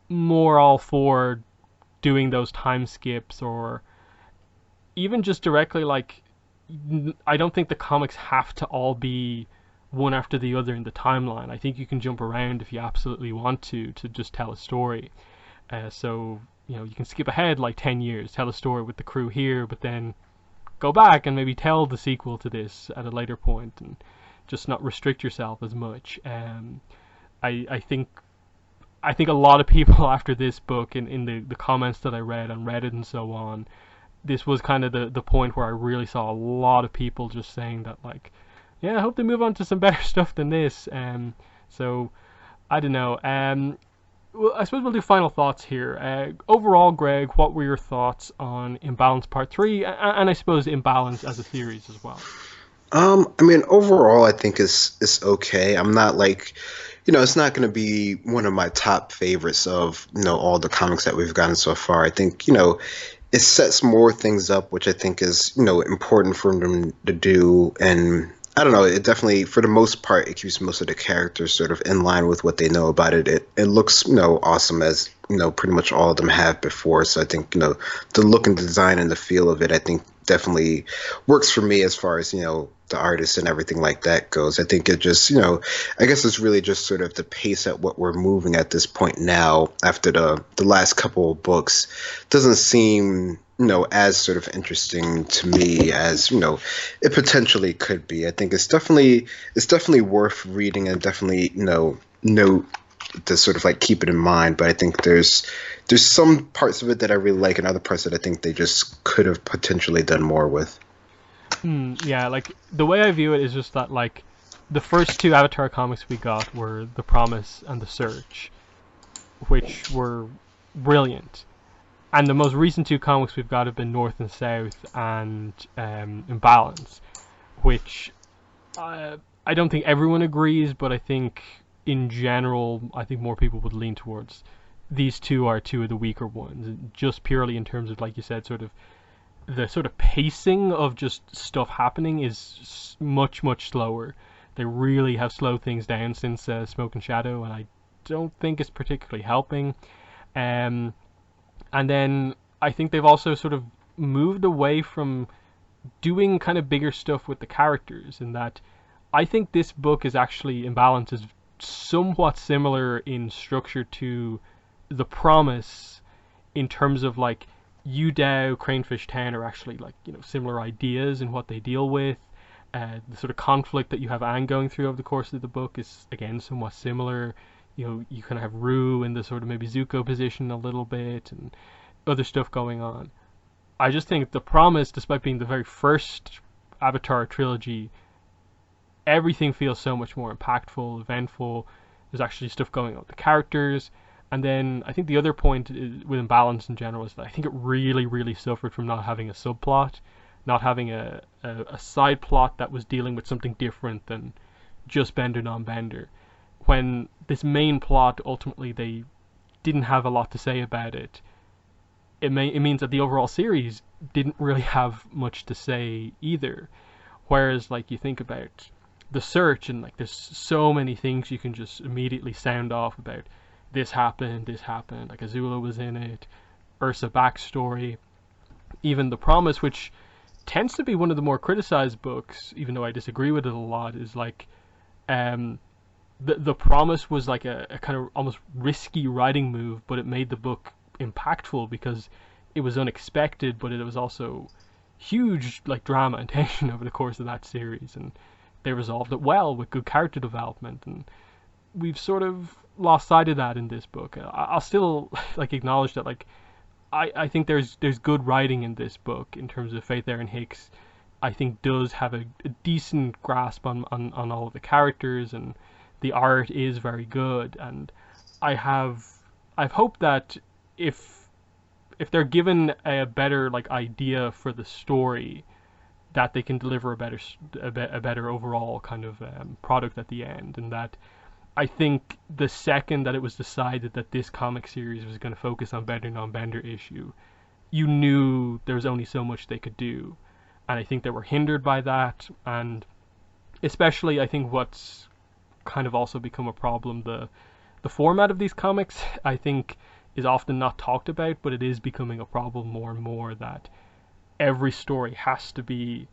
more all for doing those time skips, or even just directly like I don't think the comics have to all be one after the other in the timeline. I think you can jump around if you absolutely want to just tell a story. So you can skip ahead like 10 years, tell a story with the crew here, but then go back and maybe tell the sequel to this at a later point, and just not restrict yourself as much. I think a lot of people after this book, in the comments that I read on Reddit and so on, this was kind of the point where I really saw a lot of people just saying that like, yeah, I hope they move on to some better stuff than this. So I don't know. Well, I suppose we'll do final thoughts here. Overall, Greg, what were your thoughts on Imbalance Part 3, and I suppose Imbalance as a series as well? I mean, overall, I think it's okay. I'm not like, it's not going to be one of my top favorites of, all the comics that we've gotten so far. I think, it sets more things up, which I think is, important for them to do. And I don't know, it definitely, for the most part, it keeps most of the characters sort of in line with what they know about it. It looks, awesome, as, pretty much all of them have before. So I think, the look and design and the feel of it, I think definitely works for me as far as, the artist and everything like that goes. I think it just, I guess it's really just sort of the pace at what we're moving at this point now after the last couple of books doesn't seem, as sort of interesting to me as, it potentially could be. I think it's definitely worth reading, and definitely, note to sort of like keep it in mind. But I think there's some parts of it that I really like, and other parts that I think they just could have potentially done more with. Yeah, like the way I view it is just that like the first 2 Avatar comics we got were The Promise and The Search, which were brilliant. And the most recent 2 comics we've got have been North and South and Imbalance, which I don't think everyone agrees, but I think in general, I think more people would lean towards these 2 are 2 of the weaker ones, just purely in terms of, like you said, sort of the sort of pacing of just stuff happening is much, much slower. They really have slowed things down since Smoke and Shadow, and I don't think it's particularly helping. And then I think they've also sort of moved away from doing kind of bigger stuff with the characters, in that I think this book is actually, Imbalance is somewhat similar in structure to The Promise, in terms of like Yu Dao, Cranefish Town are actually like, similar ideas in what they deal with. The sort of conflict that you have Aang going through over the course of the book is again somewhat similar. You know, you kind of have Rue in the sort of maybe Zuko position a little bit, and other stuff going on. I just think the promise, despite being the very first Avatar trilogy, everything feels so much more impactful, eventful. There's actually stuff going on with the characters. And then I think the other point with Imbalance in general is that I think it really, really suffered from not having a subplot, not having a side plot that was dealing with something different than just Bender non-Bender. When this main plot, ultimately, they didn't have a lot to say about it, it means that the overall series didn't really have much to say either. Whereas, like, you think about the Search, and like there's so many things you can just immediately sound off about. This happened, like Azula was in it, Ursa backstory, even The Promise, which tends to be one of the more criticized books, even though I disagree with it a lot, is like um, the Promise was like a kind of almost risky writing move, but it made the book impactful because it was unexpected, but it was also huge like drama and tension over the course of that series, and they resolved it well with good character development, and we've sort of lost sight of that in this book. I'll still like acknowledge that like I think there's good writing in this book in terms of Faith Erin Hicks. I think does have a decent grasp on all of the characters, and the art is very good, and I've hoped that if they're given a better like idea for the story, that they can deliver a better overall kind of product at the end. And that I think the second that it was decided that this comic series was going to focus on Bender non-Bender issue, you knew there was only so much they could do, and I think they were hindered by that. And especially I think what's kind of also become a problem, the format of these comics, I think is often not talked about, but it is becoming a problem more and more, that every story has to be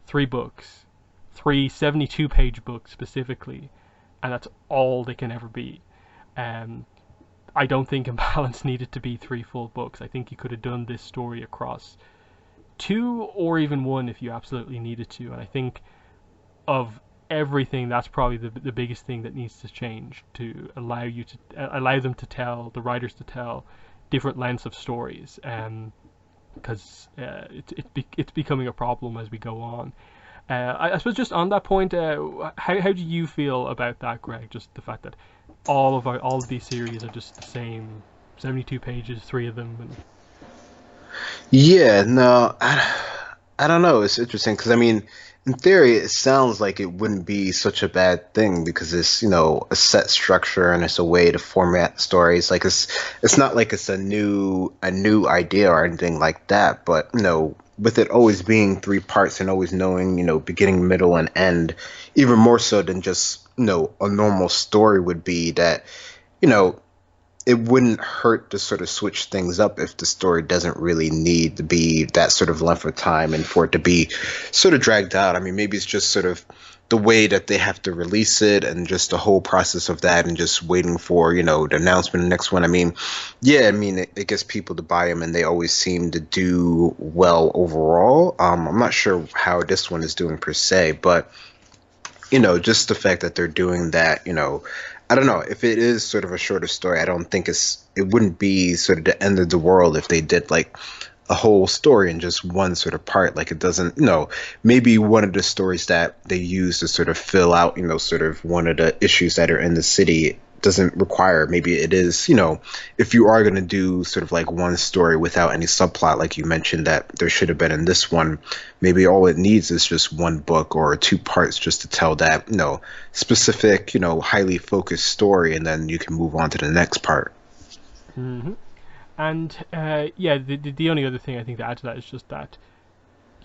3 books, 3 72-page books specifically, and that's all they can ever be. I don't think Imbalance needed to be 3 full books. I think you could have done this story across 2 or even 1 if you absolutely needed to. And I think of everything, that's probably the biggest thing that needs to change to allow them to tell, the writers to tell different lengths of stories. Because it's becoming a problem as we go on. I suppose just on that point, how do you feel about that, Greg? Just the fact that all of these series are just the same, 72 pages, 3 of them. And Yeah, no, I don't know. It's interesting because I mean, in theory, it sounds like it wouldn't be such a bad thing because it's, a set structure and it's a way to format stories. Like it's not like it's a new idea or anything like that. But with it always being 3 parts and always knowing, beginning, middle, and end, even more so than just a normal story would be, that you know it wouldn't hurt to sort of switch things up if the story doesn't really need to be that sort of length of time and for it to be sort of dragged out. I mean, maybe it's just sort of the way that they have to release it and just the whole process of that and just waiting for, the announcement of the next one. I mean, yeah, I mean, it gets people to buy them and they always seem to do well overall. I'm not sure how this one is doing per se, but, just the fact that they're doing that, I don't know if it is sort of a shorter story. I don't think it wouldn't be sort of the end of the world if they did like a whole story in just one sort of part. Like it doesn't, maybe one of the stories that they use to sort of fill out, sort of one of the issues that are in the city doesn't require. Maybe it is, if you are going to do sort of like one story without any subplot, like you mentioned that there should have been in this one, maybe all it needs is just one book or 2 parts just to tell that, specific, highly focused story, and then you can move on to the next part. hmm and yeah, the only other thing I think to add to that is just that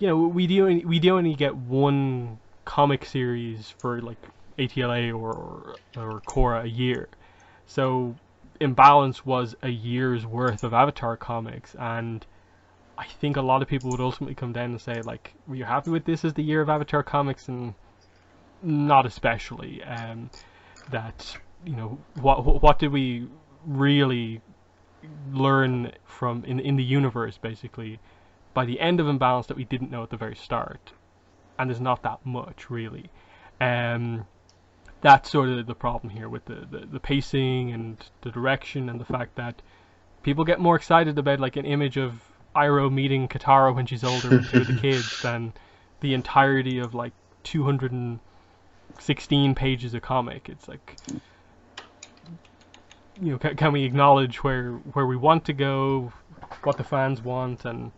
we do only get one comic series for like ATLA or Korra a year. So Imbalance was a year's worth of Avatar comics, and I think a lot of people would ultimately come down and say, like, were you happy with this as the year of Avatar comics? And not especially. That what did we really learn from in the universe basically by the end of Imbalance that we didn't know at the very start? and there's not that much really. Um, that's sort of the problem here with the pacing and the direction and the fact that people get more excited about like an image of Iroh meeting Katara when she's older with two of the kids than the entirety of like 216 pages of comic. It's like, you know, can we acknowledge where we want to go, what the fans want, and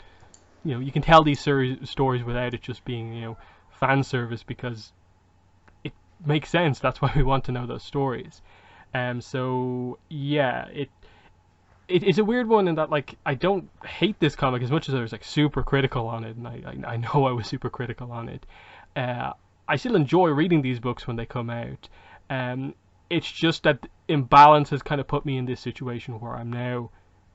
you know, you can tell these stories without it just being, you know, fan service, because it makes sense. That's why we want to know those stories. So yeah, it's a weird one in that, like, I don't hate this comic as much as I was like super critical on it, and I know I was super critical on it. I still enjoy reading these books when they come out. It's just that Imbalance has kind of put me in this situation where I'm now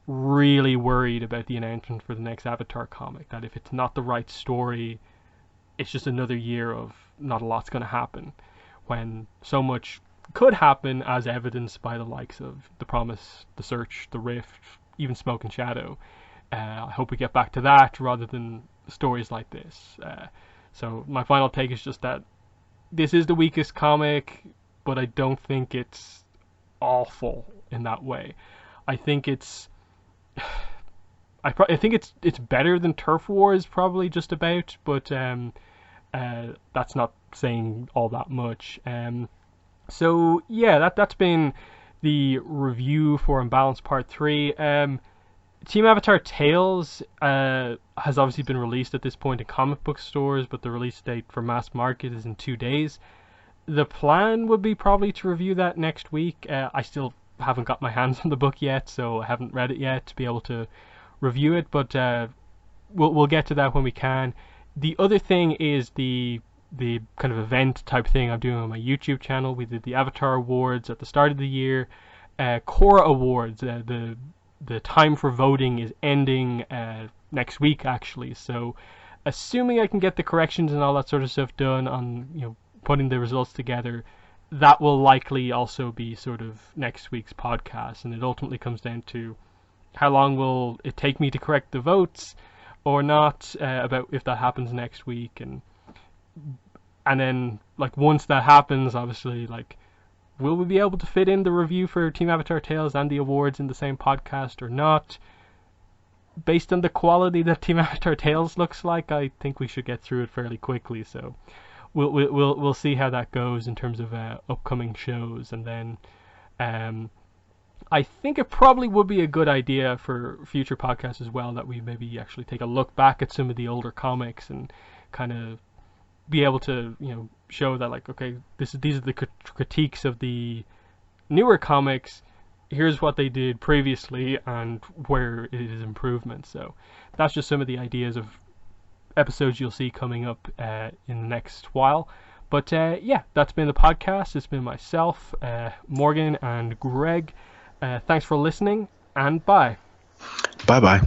really worried about the announcement for the next Avatar comic. That if it's not the right story, it's just another year of not a lot's going to happen, when so much could happen, as evidenced by the likes of The Promise, The Search, The Rift, even Smoke and Shadow. I hope we get back to that rather than stories like this. So my final take is just that this is the weakest comic, but I don't think it's awful in that way. I think it's I think it's better than Turf Wars, probably, just about, but that's not saying all that much. So yeah, that's been the review for Imbalance Part 3. Team Avatar Tales has obviously been released at this point in comic book stores, but the release date for mass market is in 2 days. The plan would be probably to review that next week. I still haven't got my hands on the book yet, so I haven't read it yet to be able to review it, but we'll get to that when we can. The other thing is the kind of event type thing I'm doing on my YouTube channel. We did the Avatar Awards at the start of the year. Korra Awards, the time for voting is ending next week, actually. So assuming I can get the corrections and all that sort of stuff done on, you know, putting the results together, that will likely also be sort of next week's podcast. And it ultimately comes down to how long will it take me to correct the votes or not, about if that happens next week. And then, like, once that happens, obviously, like, will we be able to fit in the review for Team Avatar Tales and the awards in the same podcast or not? Based on the quality that Team Avatar Tales looks like, I think we should get through it fairly quickly. So we'll see how that goes in terms of upcoming shows. And then I think it probably would be a good idea for future podcasts as well that we maybe actually take a look back at some of the older comics and kind of be able to, you know, show that, like, okay, these are the critiques of the newer comics. Here's what they did previously and where it is improvement. So that's just some of the ideas of episodes you'll see coming up in the next while. But yeah, that's been the podcast. It's been myself, Morgan, and Greg. Thanks for listening, and bye. Bye bye.